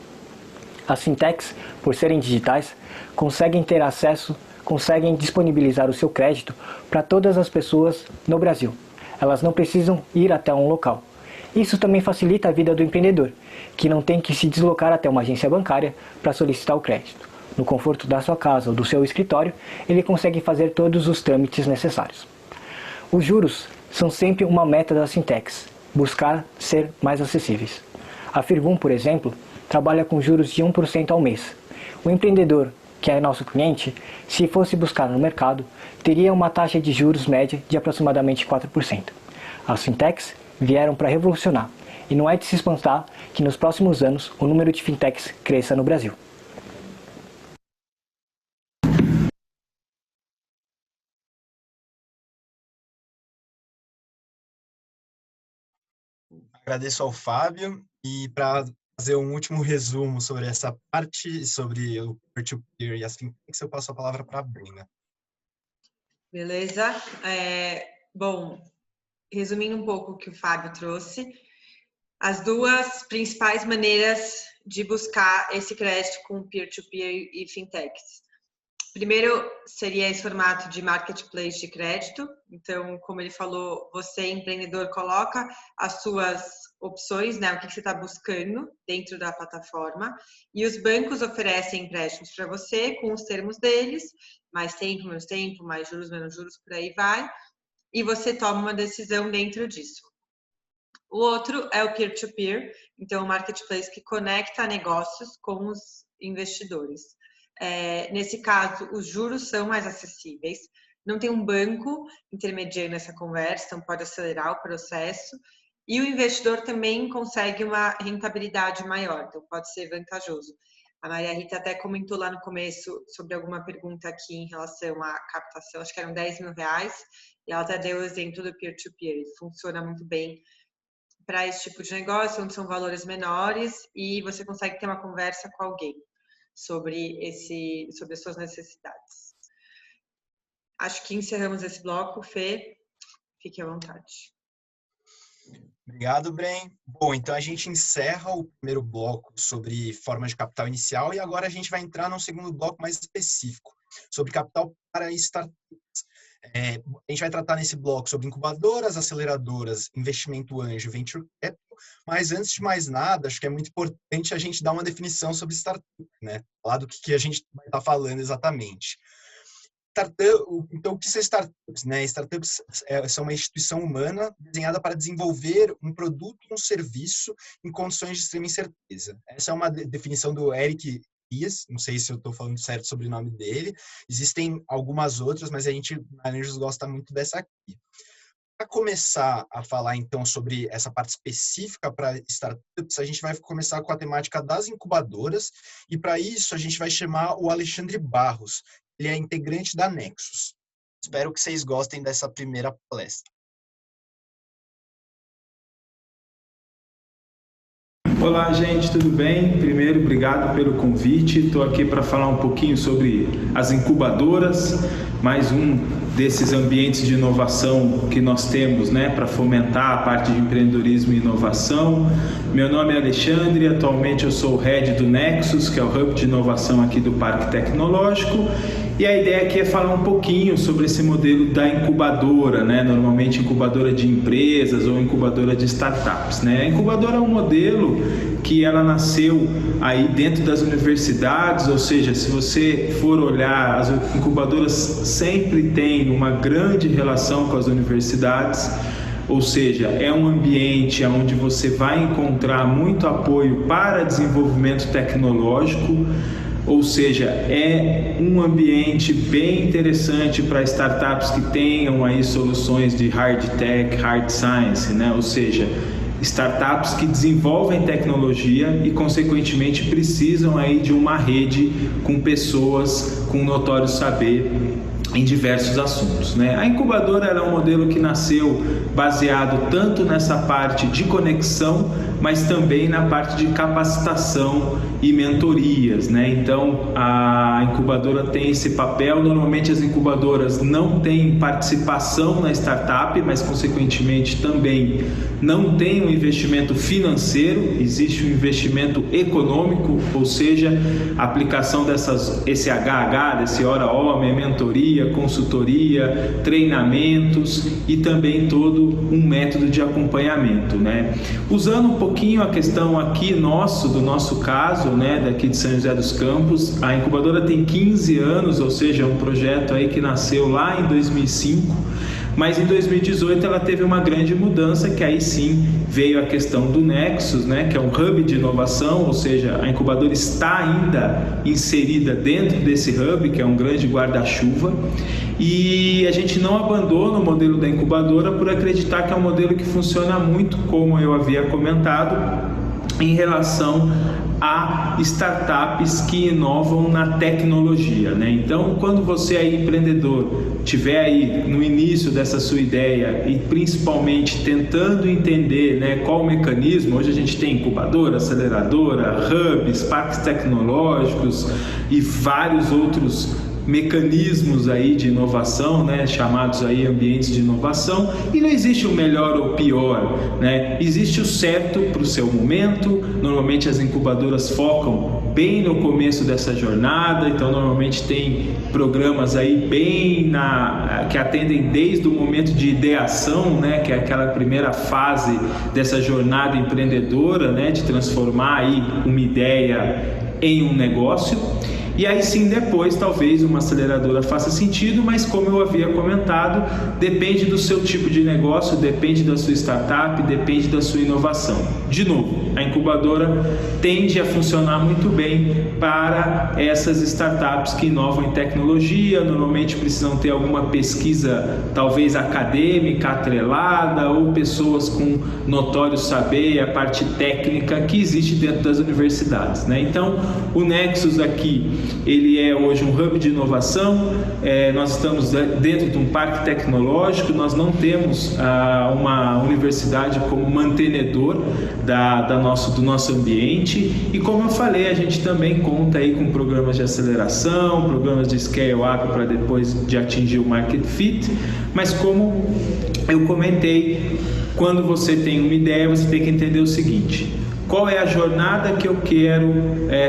As fintechs, por serem digitais, conseguem ter acesso, conseguem disponibilizar o seu crédito para todas as pessoas no Brasil. Elas não precisam ir até um local. Isso também facilita a vida do empreendedor, que não tem que se deslocar até uma agência bancária para solicitar o crédito. No conforto da sua casa ou do seu escritório, ele consegue fazer todos os trâmites necessários. Os juros são sempre uma meta das fintechs, buscar ser mais acessíveis. A Firgum, por exemplo, trabalha com juros de 1% ao mês. O empreendedor, que é nosso cliente, se fosse buscar no mercado, teria uma taxa de juros média de aproximadamente 4%. As fintechs vieram para revolucionar, e não é de se espantar que nos próximos anos o número de fintechs cresça no Brasil. Agradeço ao Fábio e para fazer um último resumo sobre essa parte, sobre o peer-to-peer e as fintechs, eu passo a palavra para a Brenda. Beleza? Bom, resumindo um pouco o que o Fábio trouxe, as duas principais maneiras de buscar esse crédito com peer-to-peer e fintechs. Primeiro, seria esse formato de marketplace de crédito. Então, como ele falou, você, empreendedor, coloca as suas opções, né? O que você está buscando dentro da plataforma. E os bancos oferecem empréstimos para você com os termos deles, mais tempo, menos tempo, mais juros, menos juros, por aí vai. E você toma uma decisão dentro disso. O outro é o peer-to-peer, então o marketplace que conecta negócios com os investidores. Nesse caso, os juros são mais acessíveis, não tem um banco intermediando essa conversa, então pode acelerar o processo, e o investidor também consegue uma rentabilidade maior, então pode ser vantajoso. A Maria Rita até comentou lá no começo sobre alguma pergunta aqui em relação à captação, acho que eram R$10 mil, e ela até deu o exemplo do peer-to-peer, funciona muito bem para esse tipo de negócio, onde são valores menores e você consegue ter uma conversa com alguém sobre as suas necessidades. Acho que encerramos esse bloco. Fê, fique à vontade. Obrigado, Bren. Bom, então a gente encerra o primeiro bloco sobre formas de capital inicial e agora a gente vai entrar num segundo bloco mais específico, sobre capital para startups. A gente vai tratar nesse bloco sobre incubadoras, aceleradoras, investimento anjo, venture capital, mas antes de mais nada, acho que é muito importante a gente dar uma definição sobre startup, né? Falar do que a gente vai estar falando exatamente. Então, o que são startups? Né? Startups são uma instituição humana desenhada para desenvolver um produto ou um serviço em condições de extrema incerteza. Essa é uma definição do Eric Ries, não sei se eu estou falando certo sobre o nome dele. Existem algumas outras, mas a gente, na Anjos, gosta muito dessa aqui. Para começar a falar, então, sobre essa parte específica para startups, a gente vai começar com a temática das incubadoras, e para isso a gente vai chamar o Alexandre Barros. Ele é integrante da Nexus. Espero que vocês gostem dessa primeira palestra. Olá, gente, tudo bem? Primeiro, obrigado pelo convite. Estou aqui para falar um pouquinho sobre as incubadoras, mais um desses ambientes de inovação que nós temos, né, para fomentar a parte de empreendedorismo e inovação. Meu nome é Alexandre, atualmente eu sou o Head do Nexus, que é o Hub de Inovação aqui do Parque Tecnológico, e a ideia aqui é falar um pouquinho sobre esse modelo da incubadora, né, normalmente incubadora de empresas ou incubadora de startups, né. A incubadora é um modelo que ela nasceu aí dentro das universidades, ou seja, se você for olhar, as incubadoras sempre têm uma grande relação com as universidades, ou seja, é um ambiente onde você vai encontrar muito apoio para desenvolvimento tecnológico, ou seja, é um ambiente bem interessante para startups que tenham aí soluções de hard tech, hard science, né? Ou seja, startups que desenvolvem tecnologia e, consequentemente, precisam aí de uma rede com pessoas com notório saber em diversos assuntos, né? A incubadora era um modelo que nasceu baseado tanto nessa parte de conexão, mas também na parte de capacitação e mentorias, né? Então, a incubadora tem esse papel. Normalmente as incubadoras não têm participação na startup, mas consequentemente também não tem um investimento financeiro, existe um investimento econômico, ou seja, a aplicação esse HH, desse hora homem, mentoria, consultoria, treinamentos e também todo um método de acompanhamento, né? Usando um pouquinho a questão aqui do nosso caso, né, daqui de São José dos Campos, a incubadora tem 15 anos, ou seja, é um projeto aí que nasceu lá em 2005, mas em 2018 ela teve uma grande mudança, que aí sim veio a questão do Nexus, né, que é um hub de inovação, ou seja, a incubadora está ainda inserida dentro desse hub, que é um grande guarda-chuva, e a gente não abandona o modelo da incubadora por acreditar que é um modelo que funciona muito, como eu havia comentado, em relação a startups que inovam na tecnologia, né? Então, quando você é empreendedor, tiver aí no início dessa sua ideia e principalmente tentando entender, né, qual o mecanismo, hoje a gente tem incubadora, aceleradora, hubs, parques tecnológicos e vários outros mecanismos aí de inovação, né, chamados aí ambientes de inovação, e não existe o melhor ou pior, né? Existe o certo para o seu momento. Normalmente as incubadoras focam bem no começo dessa jornada, então normalmente tem programas aí bem que atendem desde o momento de ideação, né, que é aquela primeira fase dessa jornada empreendedora, né, de transformar aí uma ideia em um negócio. E aí sim, depois, talvez uma aceleradora faça sentido, mas como eu havia comentado, depende do seu tipo de negócio, depende da sua startup, depende da sua inovação. De novo, a incubadora tende a funcionar muito bem para essas startups que inovam em tecnologia, normalmente precisam ter alguma pesquisa, talvez acadêmica, atrelada, ou pessoas com notório saber, a parte técnica que existe dentro das universidades, né? Então, o Nexus aqui, ele é hoje um hub de inovação, nós estamos dentro de um parque tecnológico, nós não temos uma universidade como mantenedor do nosso ambiente, e como eu falei, a gente também conta aí com programas de aceleração, programas de scale-up para depois de atingir o market fit, mas como eu comentei, quando você tem uma ideia, você tem que entender o seguinte: qual é a jornada que eu quero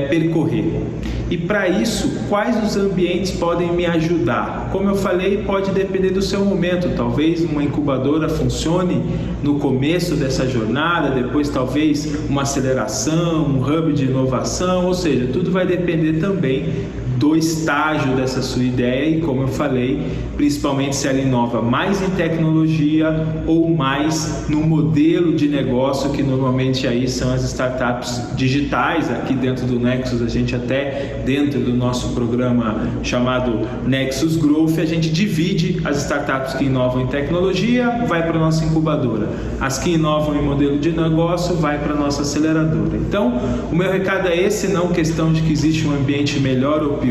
percorrer? E para isso, quais os ambientes podem me ajudar? Como eu falei, pode depender do seu momento. Talvez uma incubadora funcione no começo dessa jornada, depois talvez uma aceleração, um hub de inovação, ou seja, tudo vai depender também do estágio dessa sua ideia e, como eu falei, principalmente se ela inova mais em tecnologia ou mais no modelo de negócio, que normalmente aí são as startups digitais. Aqui dentro do Nexus, a gente até dentro do nosso programa chamado Nexus Growth, a gente divide as startups que inovam em tecnologia, vai para a nossa incubadora. As que inovam em modelo de negócio, vai para a nossa aceleradora. Então, o meu recado é esse, não questão de que existe um ambiente melhor ou pior,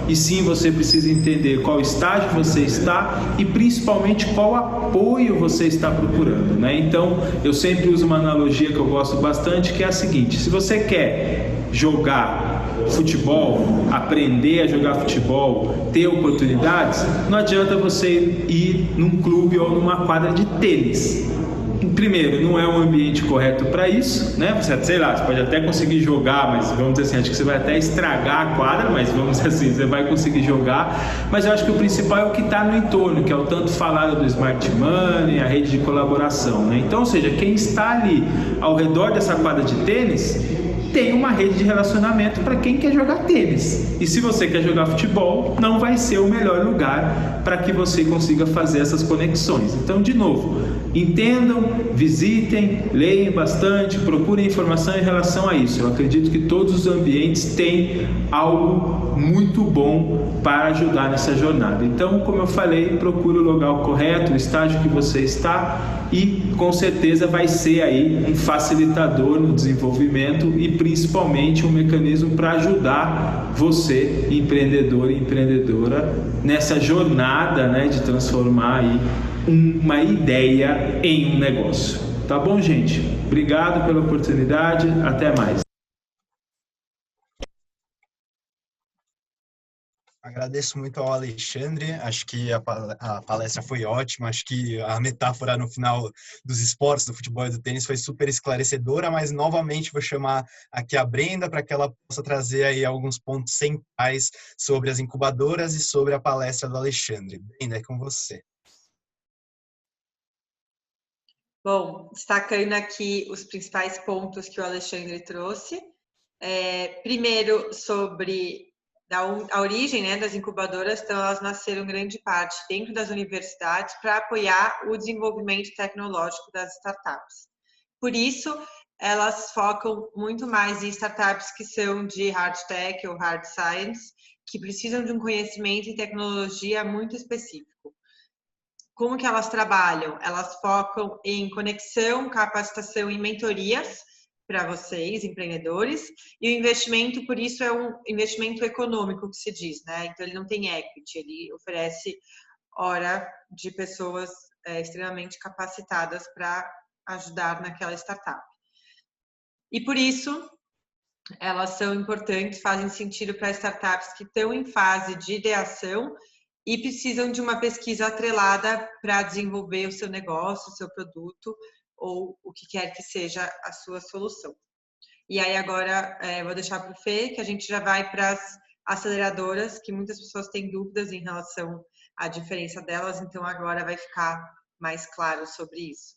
e sim você precisa entender qual estágio você está e principalmente qual apoio você está procurando, né? Então, eu sempre uso uma analogia que eu gosto bastante, que é a seguinte: se você quer jogar futebol, aprender a jogar futebol, ter oportunidades, não adianta você ir num clube ou numa quadra de tênis. Primeiro, não é um ambiente correto para isso, né? Você, sei lá, você pode até conseguir jogar, mas vamos dizer assim, acho que você vai até estragar a quadra, mas vamos dizer assim, você vai conseguir jogar. Mas eu acho que o principal é o que está no entorno, que é o tanto falado do Smart Money, a rede de colaboração, né? Então, ou seja, quem está ali ao redor dessa quadra de tênis tem uma rede de relacionamento para quem quer jogar tênis. E se você quer jogar futebol, não vai ser o melhor lugar para que você consiga fazer essas conexões. Então, de novo, entendam, visitem, leiam bastante, procurem informação em relação a isso. Eu acredito que todos os ambientes têm algo muito bom para ajudar nessa jornada. Então, como eu falei, procure o local correto, o estágio que você está, e com certeza vai ser aí um facilitador no desenvolvimento e principalmente um mecanismo para ajudar você, empreendedor e empreendedora, nessa jornada, né, de transformar aí uma ideia em um negócio. Tá bom, gente? Obrigado pela oportunidade, até mais. Agradeço muito ao Alexandre, acho que a palestra foi ótima, acho que a metáfora no final dos esportes, do futebol e do tênis foi super esclarecedora, mas novamente vou chamar aqui a Brenda para que ela possa trazer aí alguns pontos centrais sobre as incubadoras e sobre a palestra do Alexandre. Brenda, é com você. Bom, destacando aqui os principais pontos que o Alexandre trouxe. Primeiro, sobre a origem, né, das incubadoras. Então, elas nasceram grande parte dentro das universidades para apoiar o desenvolvimento tecnológico das startups. Por isso, elas focam muito mais em startups que são de hard tech ou hard science, que precisam de um conhecimento em tecnologia muito específico. Como que elas trabalham? Elas focam em conexão, capacitação e mentorias para vocês, empreendedores, e o investimento, por isso, é um investimento econômico que se diz, né? Então, ele não tem equity, ele oferece hora de pessoas extremamente capacitadas para ajudar naquela startup. E por isso, elas são importantes, fazem sentido para startups que estão em fase de ideação e precisam de uma pesquisa atrelada para desenvolver o seu negócio, o seu produto, ou o que quer que seja a sua solução. E aí agora vou deixar para o Fê, que a gente já vai para as aceleradoras, que muitas pessoas têm dúvidas em relação à diferença delas, então agora vai ficar mais claro sobre isso.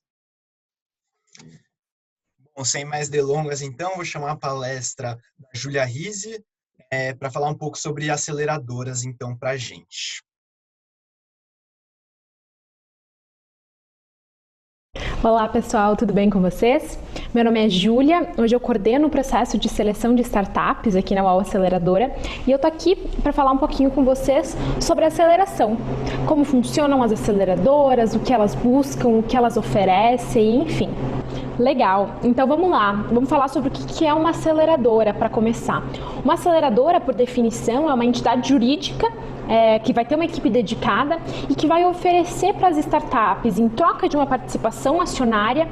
Bom, sem mais delongas, então, vou chamar a palestra da Júlia Rizzi para falar um pouco sobre aceleradoras, então, para a gente. Olá pessoal, tudo bem com vocês? Meu nome é Júlia, hoje eu coordeno o processo de seleção de startups aqui na UOL Aceleradora e eu tô aqui para falar um pouquinho com vocês sobre aceleração, como funcionam as aceleradoras, o que elas buscam, o que elas oferecem, enfim. Legal, então vamos lá, vamos falar sobre o que é uma aceleradora para começar. Uma aceleradora, por definição, é uma entidade jurídica que vai ter uma equipe dedicada e que vai oferecer para as startups, em troca de uma participação acionária,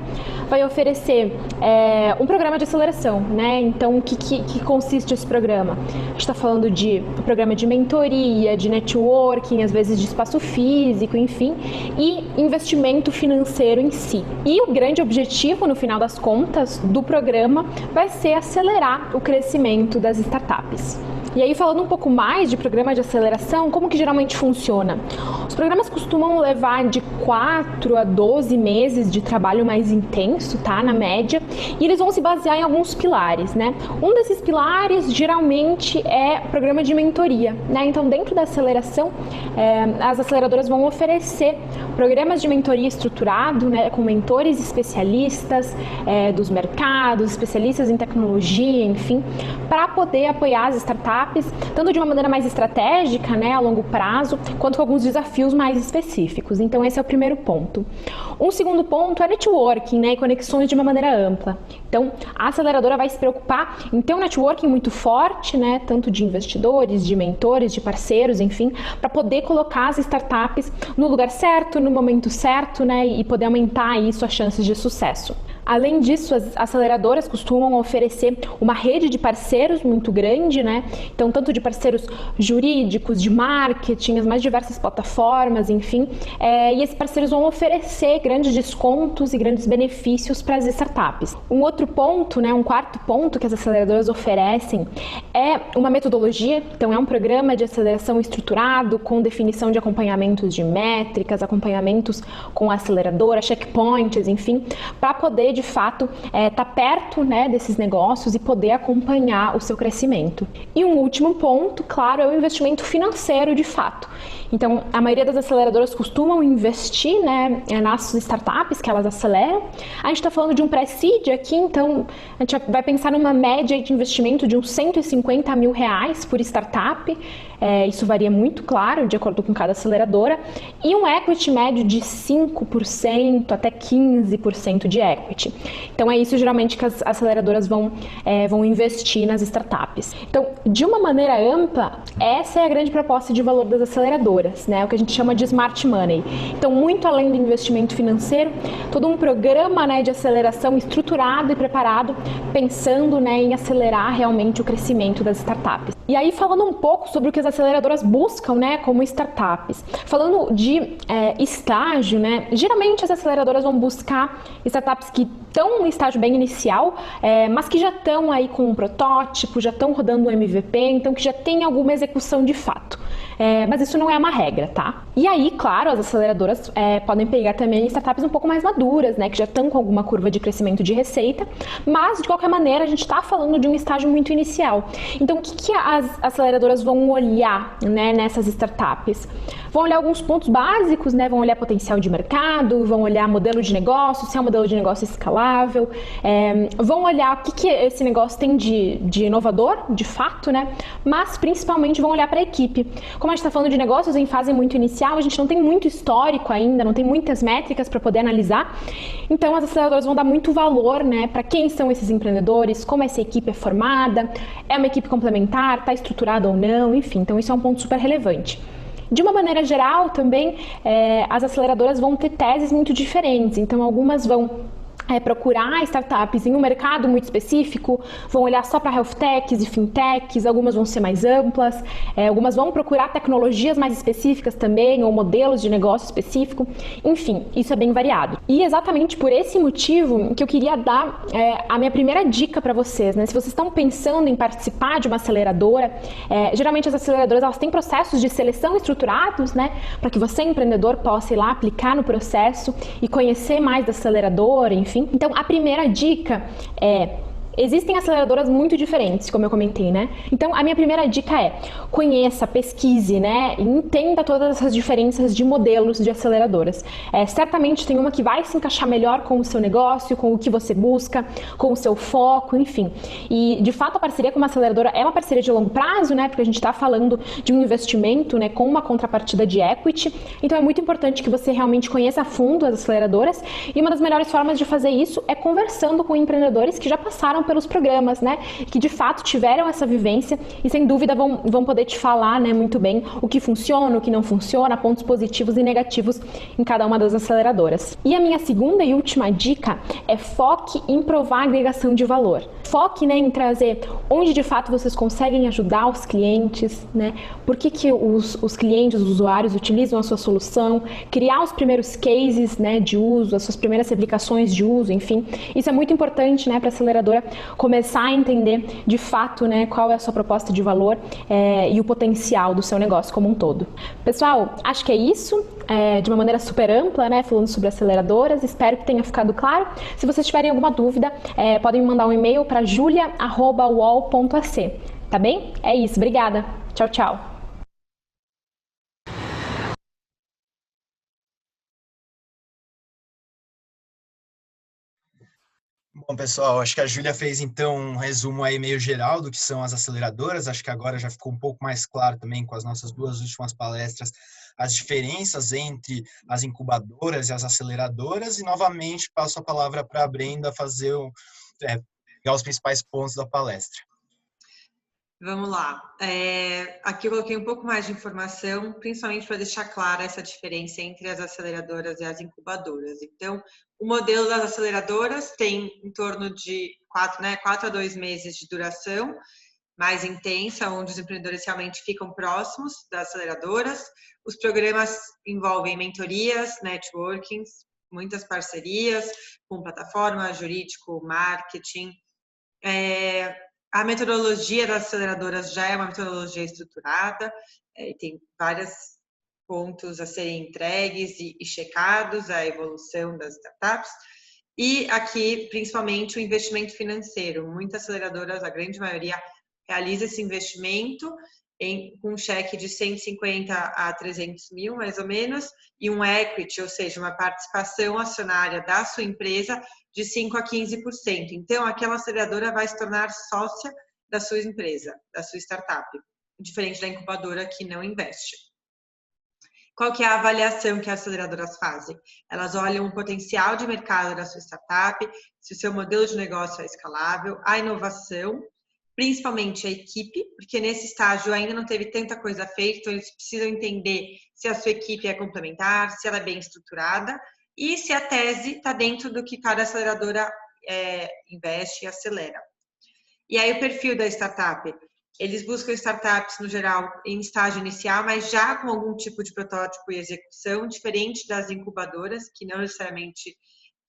vai oferecer um programa de aceleração, né? Então, o que consiste esse programa? A gente está falando de programa de mentoria, de networking, às vezes de espaço físico, enfim, e investimento financeiro em si. E o grande objetivo, no final das contas, do programa vai ser acelerar o crescimento das startups. E aí, falando um pouco mais de programa de aceleração, como que geralmente funciona? Os programas costumam levar de 4 a 12 meses de trabalho mais intenso, tá? Na média, e eles vão se basear em alguns pilares, né? Um desses pilares, geralmente, é programa de mentoria, né? Então, dentro da aceleração, as aceleradoras vão oferecer programas de mentoria estruturado, né? Com mentores especialistas dos mercados, especialistas em tecnologia, enfim, para poder apoiar as startups tanto de uma maneira mais estratégica, né, a longo prazo, quanto com alguns desafios mais específicos. Então, esse é o primeiro ponto. Um segundo ponto é networking, né, e conexões de uma maneira ampla. Então, a aceleradora vai se preocupar em ter um networking muito forte, né, tanto de investidores, de mentores, de parceiros, enfim, para poder colocar as startups no lugar certo, no momento certo, né, e poder aumentar aí suas chances de sucesso. Além disso, as aceleradoras costumam oferecer uma rede de parceiros muito grande, né? Então, tanto de parceiros jurídicos, de marketing, as mais diversas plataformas, enfim. E esses parceiros vão oferecer grandes descontos e grandes benefícios para as startups. Um outro ponto, né, um quarto ponto que as aceleradoras oferecem é uma metodologia. Então, é um programa de aceleração estruturado, com definição de acompanhamentos de métricas, acompanhamentos com a aceleradora, checkpoints, enfim, para poder, de fato, tá perto, né, desses negócios e poder acompanhar o seu crescimento. E um último ponto, claro, é o investimento financeiro, de fato. Então, a maioria das aceleradoras costumam investir, né, nas startups que elas aceleram. A gente está falando de um pré-seed aqui, então a gente vai pensar numa média de investimento de uns R$150 mil por startup. Isso varia muito, claro, de acordo com cada aceleradora. E um equity médio de 5% até 15% de equity. Então, é isso geralmente que as aceleradoras vão investir nas startups. Então, de uma maneira ampla, essa é a grande proposta de valor das aceleradoras, né? O que a gente chama de smart money. Então, muito além do investimento financeiro, todo um programa, né, de aceleração estruturado e preparado, pensando, né, em acelerar realmente o crescimento das startups. E aí, falando um pouco sobre o que as aceleradoras buscam, né, como startups. Falando de estágio, né, geralmente as aceleradoras vão buscar startups que estão no estágio bem inicial, mas que já estão aí com um protótipo, já estão rodando um MVP, então que já tem alguma execução de fato. Mas isso não é uma regra, tá? E aí, claro, as aceleradoras podem pegar também startups um pouco mais maduras, né, que já estão com alguma curva de crescimento de receita, mas de qualquer maneira a gente está falando de um estágio muito inicial. Então, o que as aceleradoras vão olhar, né, nessas startups? Vão olhar alguns pontos básicos, né? Vão olhar potencial de mercado, vão olhar modelo de negócio, se é um modelo de negócio escalável, vão olhar o que esse negócio tem de inovador, de fato, né? Mas principalmente vão olhar para a equipe. Como como a gente está falando de negócios em fase muito inicial, a gente não tem muito histórico ainda, não tem muitas métricas para poder analisar. Então, as aceleradoras vão dar muito valor, né, para quem são esses empreendedores, como essa equipe é formada, é uma equipe complementar, está estruturada ou não, enfim. Então, isso é um ponto super relevante. De uma maneira geral, também, as aceleradoras vão ter teses muito diferentes. Então, algumas vão procurar startups em um mercado muito específico, vão olhar só para health techs e fintechs, algumas vão ser mais amplas, algumas vão procurar tecnologias mais específicas também, ou modelos de negócio específico, enfim, isso é bem variado. E exatamente por esse motivo que eu queria dar a minha primeira dica para vocês, né? Se vocês estão pensando em participar de uma aceleradora, geralmente as aceleradoras elas têm processos de seleção estruturados, né? Para que você, empreendedor, possa ir lá aplicar no processo e conhecer mais da aceleradora, enfim. Então, a primeira dica existem aceleradoras muito diferentes, como eu comentei, né? Então, a minha primeira dica conheça, pesquise, né? E entenda todas essas diferenças de modelos de aceleradoras. Certamente tem uma que vai se encaixar melhor com o seu negócio, com o que você busca, com o seu foco, enfim. E, de fato, a parceria com uma aceleradora é uma parceria de longo prazo, né? Porque a gente está falando de um investimento, né? Com uma contrapartida de equity. Então, é muito importante que você realmente conheça a fundo as aceleradoras. E uma das melhores formas de fazer isso é conversando com empreendedores que já passaram pelos programas, né, que de fato tiveram essa vivência e sem dúvida vão poder te falar, né, muito bem o que funciona, o que não funciona, pontos positivos e negativos em cada uma das aceleradoras. E a minha segunda e última dica é foque em provar agregação de valor. Foque, né, em trazer onde de fato vocês conseguem ajudar os clientes, né, por que os clientes, os usuários utilizam a sua solução, criar os primeiros cases, né, de uso, as suas primeiras aplicações de uso, enfim. Isso é muito importante, né, para a aceleradora começar a entender de fato, né, qual é a sua proposta de valor e o potencial do seu negócio como um todo. Pessoal, acho que é isso, de uma maneira super ampla, né, falando sobre aceleradoras. Espero que tenha ficado claro. Se vocês tiverem alguma dúvida, podem me mandar um e-mail para julia@uol.ac, tá bem? É isso, obrigada. Tchau, tchau. Bom, pessoal, acho que a Júlia fez, então, um resumo aí meio geral do que são as aceleradoras. Acho que agora já ficou um pouco mais claro também com as nossas duas últimas palestras as diferenças entre as incubadoras e as aceleradoras. E, novamente, passo a palavra para a Brenda fazer pegar os principais pontos da palestra. Vamos lá. Aqui eu coloquei um pouco mais de informação, principalmente para deixar clara essa diferença entre as aceleradoras e as incubadoras. Então, o modelo das aceleradoras tem em torno de 4 a 2 meses de duração, mais intensa, onde os empreendedores realmente ficam próximos das aceleradoras. Os programas envolvem mentorias, networkings, muitas parcerias com plataforma, jurídico, marketing. A metodologia das aceleradoras já é uma metodologia estruturada, tem vários pontos a serem entregues e checados, a evolução das startups. E aqui, principalmente, o investimento financeiro. Muitas aceleradoras, a grande maioria, realiza esse investimento com um cheque de 150 a 300 mil, mais ou menos, e um equity, ou seja, uma participação acionária da sua empresa de 5 a 15%. Então, aquela aceleradora vai se tornar sócia da sua empresa, da sua startup, diferente da incubadora que não investe. Qual que é a avaliação que as aceleradoras fazem? Elas olham o potencial de mercado da sua startup, se o seu modelo de negócio é escalável, a inovação, principalmente a equipe, porque nesse estágio ainda não teve tanta coisa feita, então eles precisam entender se a sua equipe é complementar, se ela é bem estruturada e se a tese está dentro do que cada aceleradora investe e acelera. E aí o perfil da startup. Eles buscam startups, no geral, em estágio inicial, mas já com algum tipo de protótipo e execução, diferente das incubadoras, que não necessariamente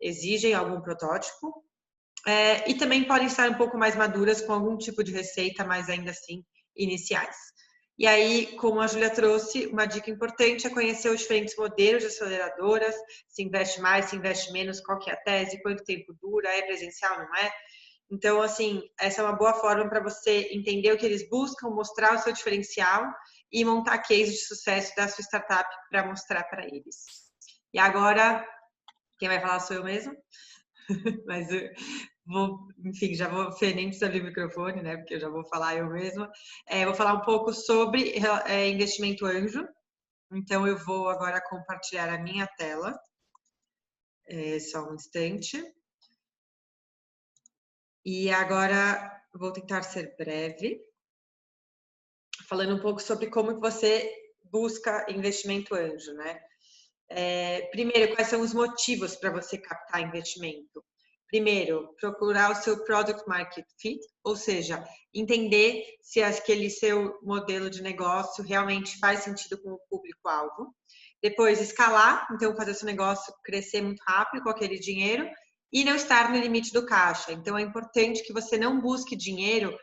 exigem algum protótipo. E também podem estar um pouco mais maduras, com algum tipo de receita, mas ainda assim iniciais. E aí, como a Júlia trouxe, uma dica importante é conhecer os diferentes modelos de aceleradoras, se investe mais, se investe menos, qual que é a tese, quanto tempo dura, é presencial, não é? Então, assim, essa é uma boa forma para você entender o que eles buscam, mostrar o seu diferencial e montar case de sucesso da sua startup para mostrar para eles. E agora, quem vai falar sou eu mesmo, mas enfim, já vou, Fê, nem precisa abrir o microfone, né? Porque eu já vou falar eu mesma. Vou falar um pouco sobre investimento anjo. Então, eu vou agora compartilhar a minha tela. Só um instante. E agora, vou tentar ser breve. Falando um pouco sobre como que você busca investimento anjo, né? Primeiro, quais são os motivos para você captar investimento? Primeiro, procurar o seu Product Market Fit, ou seja, entender se aquele seu modelo de negócio realmente faz sentido com o público-alvo. Depois, escalar, então fazer seu negócio crescer muito rápido com aquele dinheiro e não estar no limite do caixa. Então, é importante que você não busque dinheiro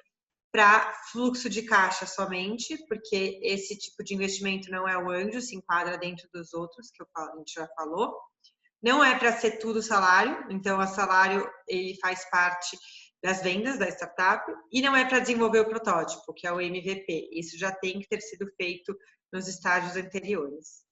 para fluxo de caixa somente, porque esse tipo de investimento não é o anjo, se enquadra dentro dos outros que a gente já falou. Não é para ser tudo salário, então o salário ele faz parte das vendas da startup e não é para desenvolver o protótipo, que é o MVP. Isso já tem que ter sido feito nos estágios anteriores.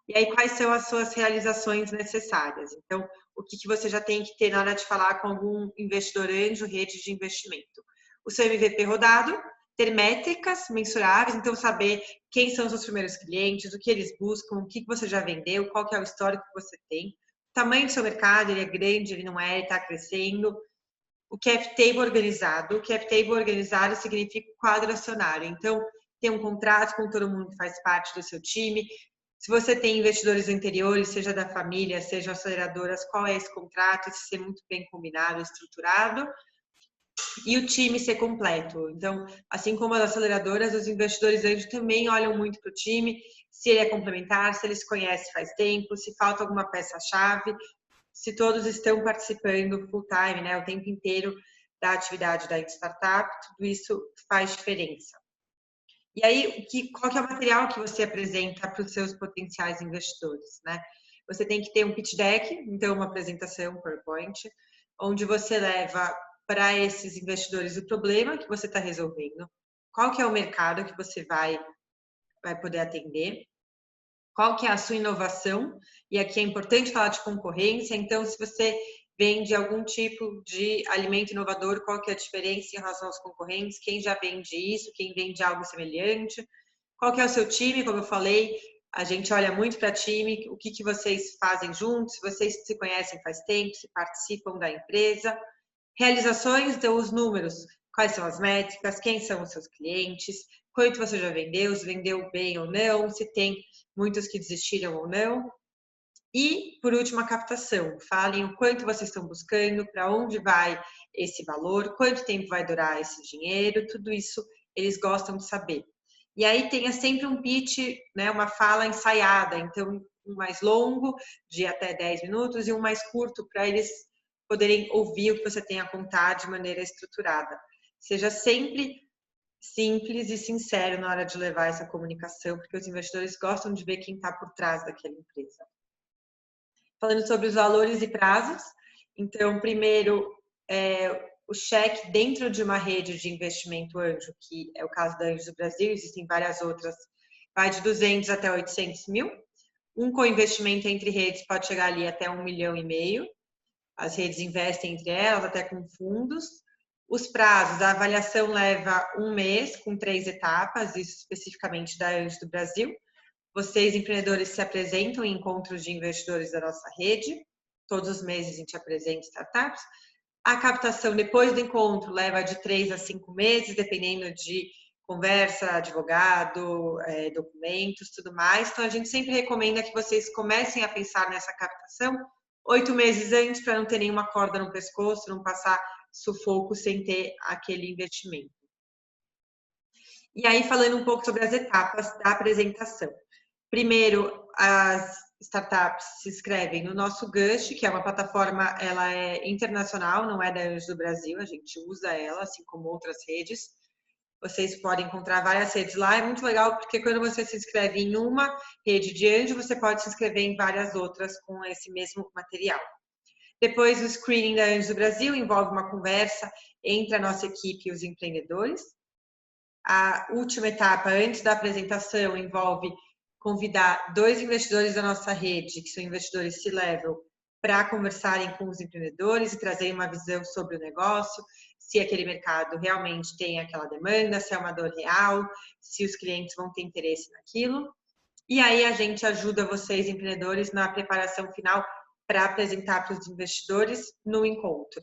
E aí, quais são as suas realizações necessárias? Então, o que você já tem que ter na hora de falar com algum investidor anjo, rede de investimento? O seu MVP rodado, ter métricas mensuráveis, então saber quem são os seus primeiros clientes, o que eles buscam, o que você já vendeu, qual que é o histórico que você tem, o tamanho do seu mercado, ele é grande, ele não é, ele está crescendo. O cap table organizado. O cap table organizado significa quadro acionário. Então, tem um contrato com todo mundo que faz parte do seu time. Se você tem investidores anteriores, seja da família, seja aceleradoras, qual é esse contrato? Esse ser muito bem combinado, estruturado. E o time ser completo. Então, assim como as aceleradoras, os investidores anjos também olham muito para o time, se ele é complementar, se eles se conhecem faz tempo, se falta alguma peça-chave, se todos estão participando full time, né, o tempo inteiro da atividade da startup, tudo isso faz diferença. E aí, qual que é o material que você apresenta para os seus potenciais investidores, né? Você tem que ter um pitch deck, então uma apresentação, PowerPoint, onde você leva para esses investidores o problema que você está resolvendo, qual que é o mercado que você vai poder atender, qual que é a sua inovação, e aqui é importante falar de concorrência, então se você vende algum tipo de alimento inovador, qual que é a diferença em relação aos concorrentes, quem já vende isso, quem vende algo semelhante, qual que é o seu time, como eu falei, a gente olha muito para time, o que vocês fazem juntos, se vocês se conhecem faz tempo, se participam da empresa. Realizações, então os números, quais são as métricas, quem são os seus clientes, quanto você já vendeu, se vendeu bem ou não, se tem muitos que desistiram ou não. E, por último, a captação. Falem o quanto vocês estão buscando, para onde vai esse valor, quanto tempo vai durar esse dinheiro, tudo isso eles gostam de saber. E aí tenha sempre um pitch, né, uma fala ensaiada, então um mais longo, de até 10 minutos, e um mais curto, para eles poderem ouvir o que você tem a contar de maneira estruturada. Seja sempre simples e sincero na hora de levar essa comunicação, porque os investidores gostam de ver quem está por trás daquela empresa. Falando sobre os valores e prazos, então, primeiro, o cheque dentro de uma rede de investimento anjo, que é o caso da Anjos do Brasil, existem várias outras, vai de 200 até 800 mil. Um co-investimento entre redes pode chegar ali até 1,5 milhão. As redes investem entre elas, até com fundos. Os prazos, a avaliação leva 1 mês, com 3 etapas, isso especificamente da Anjos do Brasil. Vocês, empreendedores, se apresentam em encontros de investidores da nossa rede. Todos os meses a gente apresenta startups. A captação depois do encontro leva de 3 a 5 meses, dependendo de conversa, advogado, documentos, tudo mais. Então, a gente sempre recomenda que vocês comecem a pensar nessa captação 8 meses antes, para não ter nenhuma corda no pescoço, não passar sufoco sem ter aquele investimento. E aí, falando um pouco sobre as etapas da apresentação. Primeiro, as startups se inscrevem no nosso Gush, que é uma plataforma, ela é internacional, não é da Anjos do Brasil, a gente usa ela, assim como outras redes. Vocês podem encontrar várias redes lá, é muito legal porque quando você se inscreve em uma rede de anjo, você pode se inscrever em várias outras com esse mesmo material. Depois, o screening da Anjos do Brasil envolve uma conversa entre a nossa equipe e os empreendedores. A última etapa, antes da apresentação, envolve convidar 2 investidores da nossa rede, que são investidores C-Level, para conversarem com os empreendedores e trazerem uma visão sobre o negócio, se aquele mercado realmente tem aquela demanda, se é uma dor real, se os clientes vão ter interesse naquilo. E aí a gente ajuda vocês, empreendedores, na preparação final para apresentar para os investidores no encontro.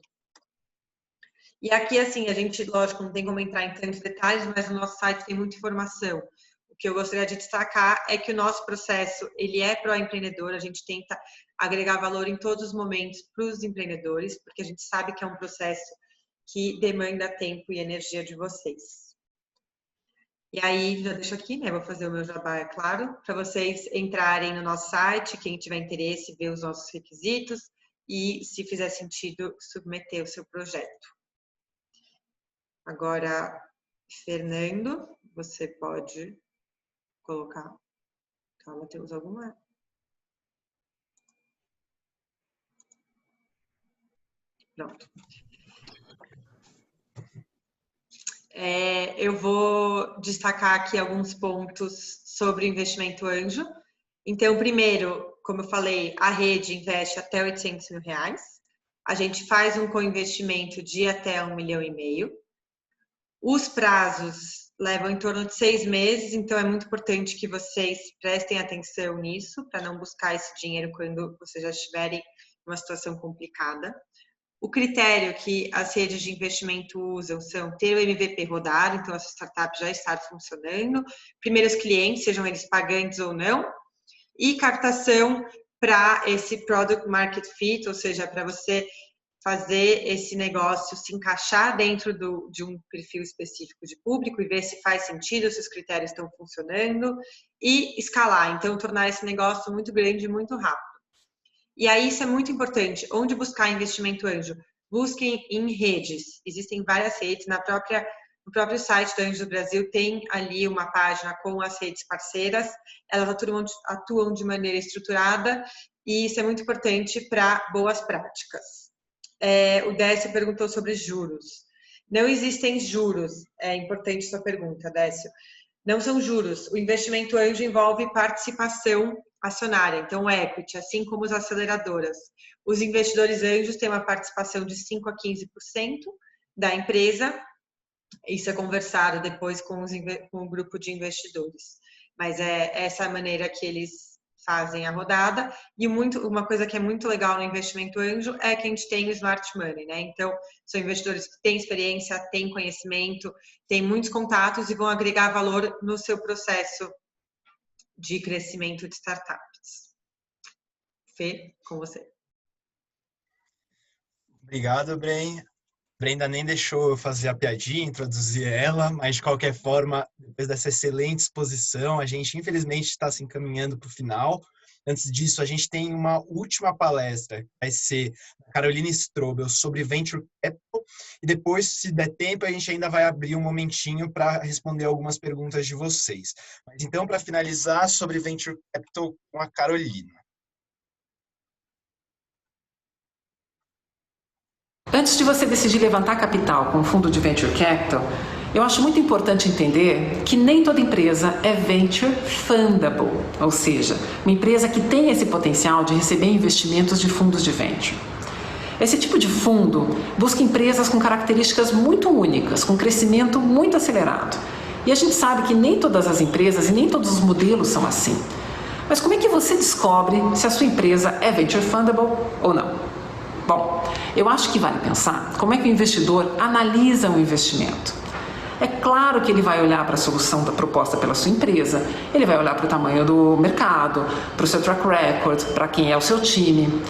E aqui, assim, a gente, lógico, não tem como entrar em tantos detalhes, mas no nosso site tem muita informação. O que eu gostaria de destacar é que o nosso processo, ele é pró-empreendedor, a gente tenta agregar valor em todos os momentos para os empreendedores, porque a gente sabe que é um processo que demanda tempo e energia de vocês. E aí, já deixo aqui, né, vou fazer o meu jabá, é claro, para vocês entrarem no nosso site, quem tiver interesse, ver os nossos requisitos e, se fizer sentido, submeter o seu projeto. Agora, Fernando, você pode colocar. Calma, temos alguma? Pronto. Eu vou destacar aqui alguns pontos sobre o investimento anjo. Então, primeiro, como eu falei, a rede investe até R$800 mil. A gente faz um co-investimento de até R$1,5 milhão. Os prazos levam em torno de 6 meses, então é muito importante que vocês prestem atenção nisso, para não buscar esse dinheiro quando vocês já estiverem em uma situação complicada. O critério que as redes de investimento usam são ter o MVP rodado, então essa startup já está funcionando, primeiros clientes, sejam eles pagantes ou não, e captação para esse Product Market Fit, ou seja, para você fazer esse negócio se encaixar dentro de um perfil específico de público e ver se faz sentido, se os critérios estão funcionando e escalar, então tornar esse negócio muito grande e muito rápido. E aí isso é muito importante. Onde buscar investimento anjo? Busquem em redes. Existem várias redes. No próprio site da Anjos do Brasil tem ali uma página com as redes parceiras. Elas atuam de maneira estruturada e isso é muito importante para boas práticas. O Décio perguntou sobre juros. Não existem juros. É importante sua pergunta, Décio. Não são juros. O investimento anjo envolve participação acionária, então equity, assim como as aceleradoras. Os investidores anjos têm uma participação de 5% a 15% da empresa. Isso é conversado depois com o grupo de investidores. Mas é essa a maneira que eles fazem a rodada. E uma coisa que é muito legal no investimento anjo é que a gente tem o smart money, né? Então, são investidores que têm experiência, têm conhecimento, têm muitos contatos e vão agregar valor no seu processo de crescimento de startups. Fê, com você. Obrigado, Brenda nem deixou eu fazer a piadinha, introduzir ela, mas de qualquer forma, depois dessa excelente exposição, a gente infelizmente está se encaminhando para o final. Antes disso, a gente tem uma última palestra, que vai ser da Carolina Strobel sobre Venture Capital, e depois, se der tempo, a gente ainda vai abrir um momentinho para responder algumas perguntas de vocês. Mas então, para finalizar, sobre Venture Capital com a Carolina. Antes de você decidir levantar capital com um fundo de Venture Capital, eu acho muito importante entender que nem toda empresa é venture fundable, ou seja, uma empresa que tem esse potencial de receber investimentos de fundos de venture. Esse tipo de fundo busca empresas com características muito únicas, com crescimento muito acelerado. E a gente sabe que nem todas as empresas e nem todos os modelos são assim. Mas como é que você descobre se a sua empresa é venture fundable ou não? Bom, eu acho que vale pensar como é que o investidor analisa um investimento. É claro que ele vai olhar para a solução da proposta pela sua empresa, ele vai olhar para o tamanho do mercado, para o seu track record, para quem é o seu time.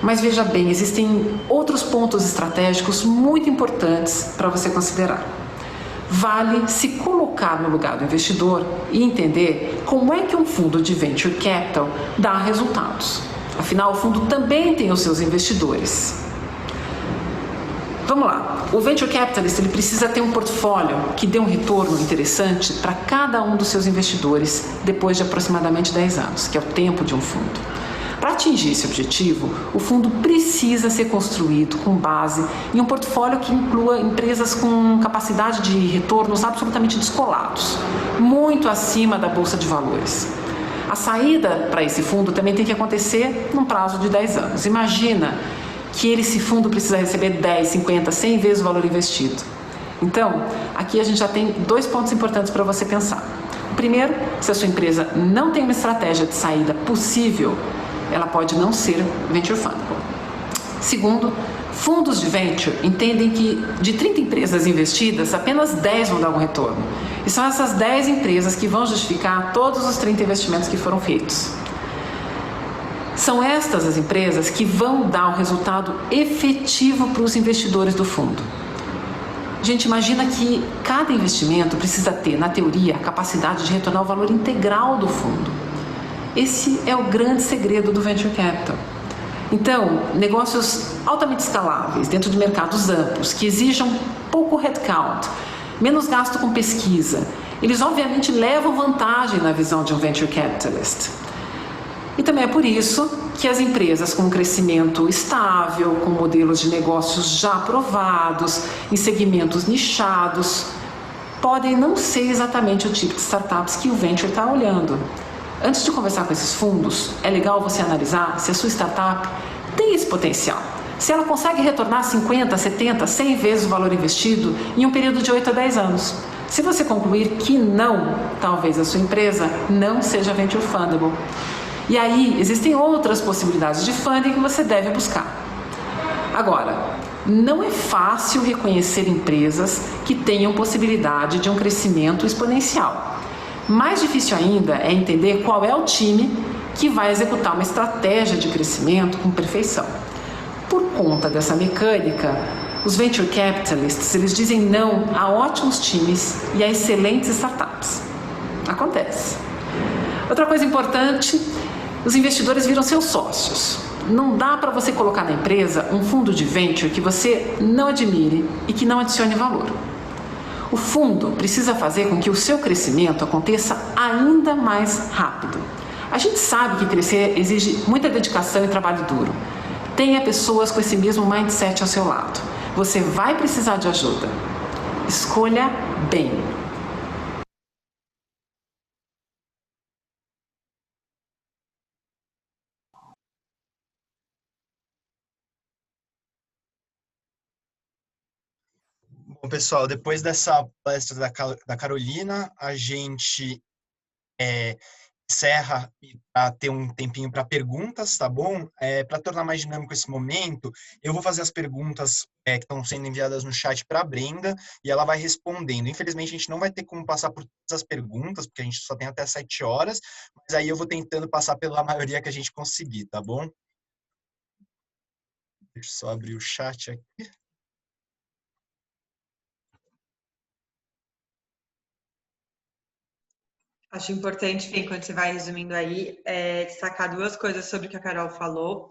Mas veja bem, existem outros pontos estratégicos muito importantes para você considerar. Vale se colocar no lugar do investidor e entender como é que um fundo de Venture Capital dá resultados. Afinal, o fundo também tem os seus investidores. Vamos lá, o Venture Capitalist ele precisa ter um portfólio que dê um retorno interessante para cada um dos seus investidores depois de aproximadamente 10 anos, que é o tempo de um fundo. Para atingir esse objetivo, o fundo precisa ser construído com base em um portfólio que inclua empresas com capacidade de retornos absolutamente descolados, muito acima da Bolsa de Valores. A saída para esse fundo também tem que acontecer num prazo de 10 anos. Imagina que esse fundo precisa receber 10, 50, 100 vezes o valor investido. Então, aqui a gente já tem 2 pontos importantes para você pensar. O primeiro, se a sua empresa não tem uma estratégia de saída possível, ela pode não ser venture fundable. Segundo, fundos de venture entendem que de 30 empresas investidas, apenas 10 vão dar algum retorno. E são essas 10 empresas que vão justificar todos os 30 investimentos que foram feitos. São estas as empresas que vão dar o resultado efetivo para os investidores do fundo. Gente, imagina que cada investimento precisa ter, na teoria, a capacidade de retornar o valor integral do fundo. Esse é o grande segredo do Venture Capital. Então, negócios altamente escaláveis, dentro de mercados amplos, que exijam pouco headcount, menos gasto com pesquisa, eles obviamente levam vantagem na visão de um Venture Capitalist. E também é por isso que as empresas com crescimento estável, com modelos de negócios já aprovados, em segmentos nichados, podem não ser exatamente o tipo de startups que o Venture está olhando. Antes de conversar com esses fundos, é legal você analisar se a sua startup tem esse potencial. Se ela consegue retornar 50, 70, 100 vezes o valor investido em um período de 8 a 10 anos. Se você concluir que não, talvez a sua empresa não seja venture fundable. E aí, existem outras possibilidades de funding que você deve buscar. Agora, não é fácil reconhecer empresas que tenham possibilidade de um crescimento exponencial. Mais difícil ainda é entender qual é o time que vai executar uma estratégia de crescimento com perfeição. Por conta dessa mecânica, os venture capitalists, eles dizem não a ótimos times e a excelentes startups. Acontece. Outra coisa importante, os investidores viram seus sócios. Não dá para você colocar na empresa um fundo de venture que você não admire e que não adicione valor. O fundo precisa fazer com que o seu crescimento aconteça ainda mais rápido. A gente sabe que crescer exige muita dedicação e trabalho duro. Tenha pessoas com esse mesmo mindset ao seu lado. Você vai precisar de ajuda. Escolha bem. Bom, pessoal, depois dessa palestra da Carolina, a gente encerra para ter um tempinho para perguntas, tá bom? Para tornar mais dinâmico esse momento, eu vou fazer as perguntas que estão sendo enviadas no chat para a Brenda e ela vai respondendo. Infelizmente, a gente não vai ter como passar por todas as perguntas, porque a gente só tem até 7 horas, mas aí eu vou tentando passar pela maioria que a gente conseguir, tá bom? Deixa eu só abrir o chat aqui. Acho importante, enquanto você vai resumindo aí, destacar 2 coisas sobre o que a Carol falou.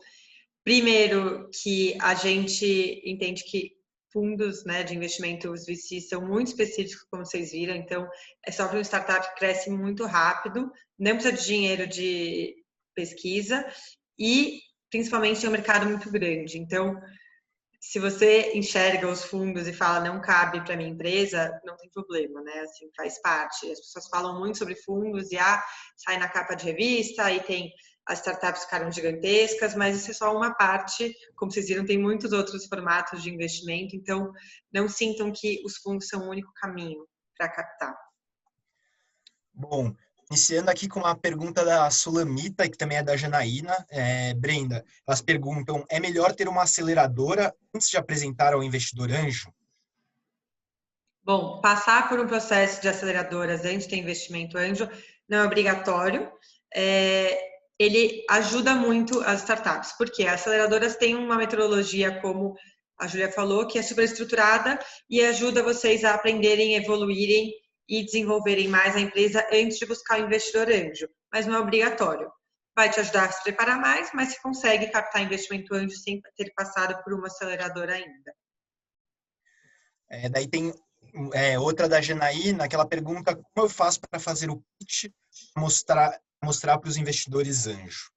Primeiro, que a gente entende que fundos, né, de investimento, os VCs, são muito específicos, como vocês viram, então é só para uma startup que cresce muito rápido, não precisa de dinheiro de pesquisa e, principalmente, tem um mercado muito grande. Então, se você enxerga os fundos e fala não cabe para minha empresa, não tem problema, né? Assim, faz parte. As pessoas falam muito sobre fundos e sai na capa de revista, e tem as startups ficaram gigantescas, mas isso é só uma parte. Como vocês viram, tem muitos outros formatos de investimento, então não sintam que os fundos são o único caminho para captar. Bom, iniciando aqui com a pergunta da Sulamita, que também é da Janaína. Brenda, elas perguntam, é melhor ter uma aceleradora antes de apresentar ao investidor anjo? Bom, passar por um processo de aceleradoras antes de ter investimento anjo não é obrigatório. Ele ajuda muito as startups, porque as aceleradoras têm uma metodologia, como a Júlia falou, que é super estruturada e ajuda vocês a aprenderem, evoluírem e desenvolverem mais a empresa antes de buscar o investidor anjo, mas não é obrigatório. Vai te ajudar a se preparar mais, mas você consegue captar investimento anjo sem ter passado por uma aceleradora ainda. Daí tem outra da Janaína, que ela pergunta como eu faço para fazer o pitch, mostrar para os investidores anjo.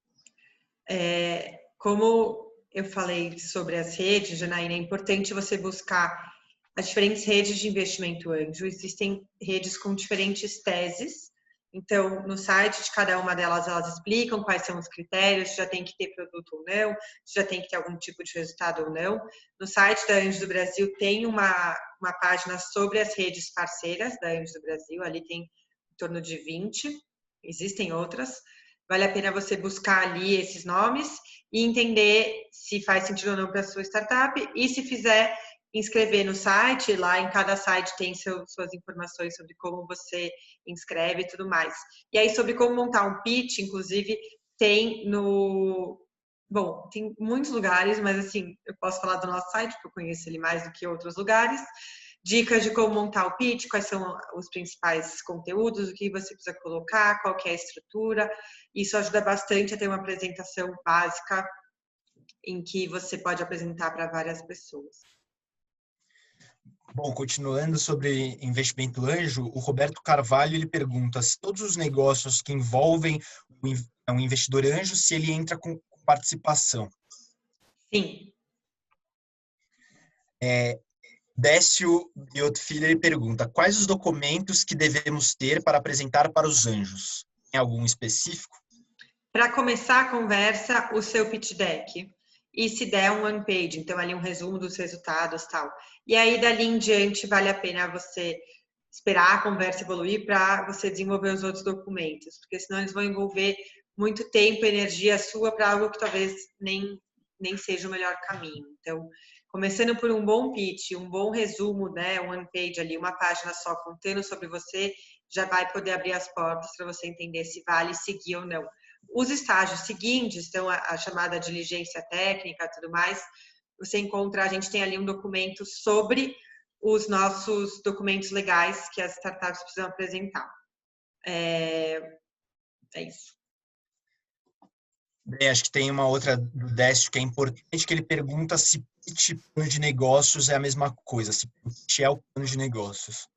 Como eu falei sobre as redes, Janaína, é importante você buscar as diferentes redes de investimento anjo. Existem redes com diferentes teses, Então, no site de cada uma delas, elas explicam quais são os critérios, se já tem que ter produto ou não, se já tem que ter algum tipo de resultado ou não. No site da Anjos do Brasil tem uma página sobre as redes parceiras da Anjos do Brasil, ali tem em torno de 20, existem outras. Vale a pena você buscar ali esses nomes e entender se faz sentido ou não para a sua startup, e se fizer, inscrever no site. Lá em cada site tem suas informações sobre como você inscreve e tudo mais. E aí, sobre como montar um pitch, inclusive, tem tem muitos lugares, mas assim, eu posso falar do nosso site, porque eu conheço ele mais do que outros lugares. Dicas de como montar o pitch, quais são os principais conteúdos, o que você precisa colocar, qual que é a estrutura. Isso ajuda bastante a ter uma apresentação básica em que você pode apresentar para várias pessoas. Bom, continuando sobre investimento anjo, o Roberto Carvalho ele pergunta se todos os negócios que envolvem um investidor anjo, se ele entra com participação. Sim. Décio Biotto Filho ele pergunta quais os documentos que devemos ter para apresentar para os anjos? Tem algum específico? Para começar a conversa, o seu pitch deck. E se der um one page, então ali um resumo dos resultados e tal. E aí, dali em diante, vale a pena você esperar a conversa evoluir para você desenvolver os outros documentos, porque senão eles vão envolver muito tempo e energia sua para algo que talvez nem seja o melhor caminho. Então, começando por um bom pitch, um bom resumo, né, um one page ali, uma página só contando sobre você, já vai poder abrir as portas para você entender se vale seguir ou não. Os estágios seguintes, então a chamada diligência técnica e tudo mais, você encontra, a gente tem ali um documento sobre os nossos documentos legais que as startups precisam apresentar. É isso. Bem, acho que tem uma outra do Décio que é importante, que ele pergunta se pitch e plano de negócios é a mesma coisa, se pitch é o plano de negócios.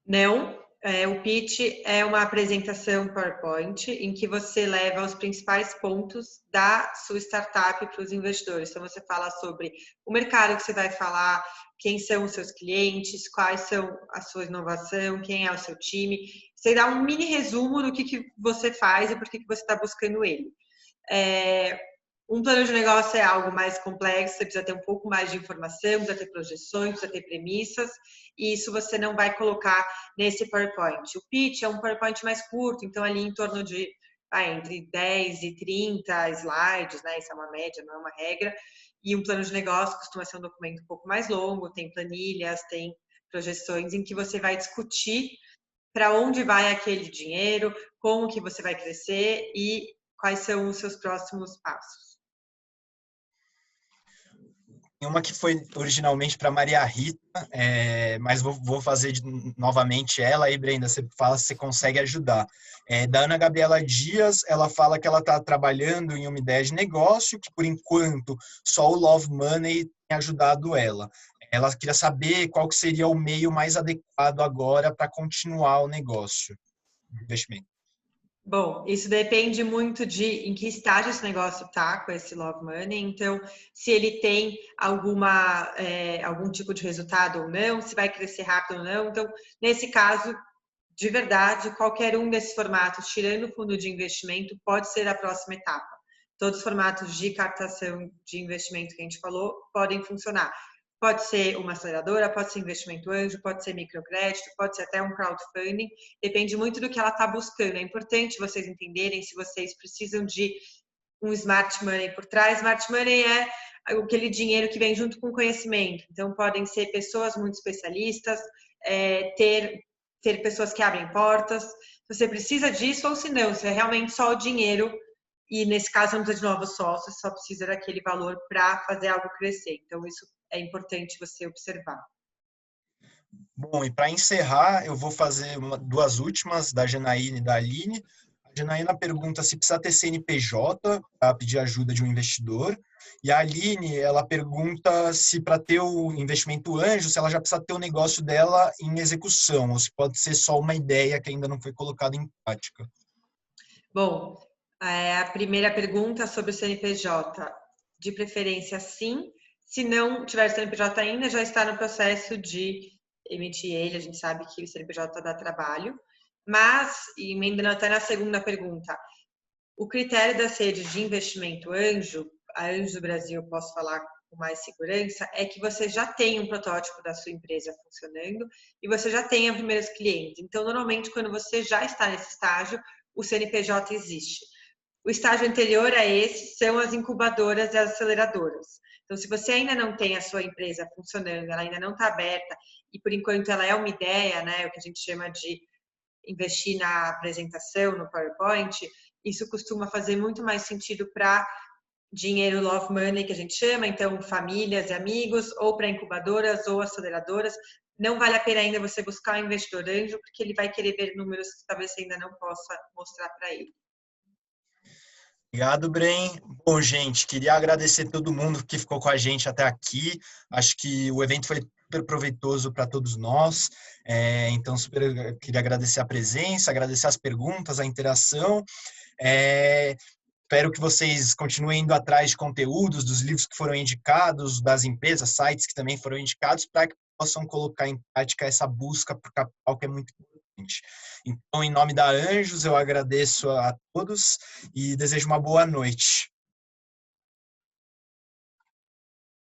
Não. O pitch é uma apresentação PowerPoint em que você leva os principais pontos da sua startup para os investidores. Então, você fala sobre o mercado que você vai falar, quem são os seus clientes, quais são a sua inovação, quem é o seu time. Você dá um mini resumo do que você faz e por que você está buscando ele. Um plano de negócio é algo mais complexo, você precisa ter um pouco mais de informação, precisa ter projeções, precisa ter premissas, e isso você não vai colocar nesse PowerPoint. O pitch é um PowerPoint mais curto, então ali em torno de entre 10 e 30 slides, né? Isso é uma média, não é uma regra. E um plano de negócio costuma ser um documento um pouco mais longo, tem planilhas, tem projeções em que você vai discutir para onde vai aquele dinheiro, como que você vai crescer e quais são os seus próximos passos. Uma que foi originalmente para Maria Rita, mas vou fazer novamente ela. Aí, Brenda, você fala se você consegue ajudar. Da Ana Gabriela Dias, ela fala que ela está trabalhando em uma ideia de negócio, que por enquanto só o Love Money tem ajudado ela. Ela queria saber qual que seria o meio mais adequado agora para continuar o negócio de investimento. Bom, isso depende muito de em que estágio esse negócio está com esse Love Money. Então, se ele tem algum tipo de resultado ou não, se vai crescer rápido ou não. Então, nesse caso, de verdade, qualquer um desses formatos, tirando o fundo de investimento, pode ser a próxima etapa. Todos os formatos de captação de investimento que a gente falou podem funcionar. Pode ser uma aceleradora, pode ser investimento anjo, pode ser microcrédito, pode ser até um crowdfunding. Depende muito do que ela está buscando. É importante vocês entenderem se vocês precisam de um smart money por trás. Smart money é aquele dinheiro que vem junto com conhecimento. Então, podem ser pessoas muito especialistas, ter pessoas que abrem portas. Você precisa disso ou se não, se é realmente só o dinheiro, e nesse caso não precisa de novos sócios, só precisa daquele valor para fazer algo crescer. Então, isso é importante você observar. Bom, e para encerrar, eu vou fazer duas últimas, da Janaína e da Aline. A Janaína pergunta se precisa ter CNPJ para pedir ajuda de um investidor. E a Aline, ela pergunta se para ter o investimento anjo, se ela já precisa ter o negócio dela em execução, ou se pode ser só uma ideia que ainda não foi colocada em prática. Bom, a primeira pergunta sobre o CNPJ, de preferência sim. Se não tiver CNPJ ainda, já está no processo de emitir ele. A gente sabe que o CNPJ dá trabalho. Mas, emendando até na segunda pergunta, o critério das redes de investimento anjo, a Anjos do Brasil, eu posso falar com mais segurança, é que você já tem um protótipo da sua empresa funcionando e você já tem os primeiros clientes. Então, normalmente, quando você já está nesse estágio, o CNPJ existe. O estágio anterior a esse são as incubadoras e as aceleradoras. Então, se você ainda não tem a sua empresa funcionando, ela ainda não está aberta e, por enquanto, ela é uma ideia, né, o que a gente chama de investir na apresentação, no PowerPoint, isso costuma fazer muito mais sentido para dinheiro love money, que a gente chama, então famílias e amigos, ou para incubadoras ou aceleradoras. Não vale a pena ainda você buscar um investidor anjo, porque ele vai querer ver números que talvez você ainda não possa mostrar para ele. Obrigado, Bren. Bom, gente, queria agradecer todo mundo que ficou com a gente até aqui. Acho que o evento foi super proveitoso para todos nós. Então, queria agradecer a presença, agradecer as perguntas, a interação. Espero que vocês continuem indo atrás de conteúdos, dos livros que foram indicados, das empresas, sites que também foram indicados, para que possam colocar em prática essa busca por capital que é muito importante. Então, em nome da Anjos, eu agradeço a todos e desejo uma boa noite.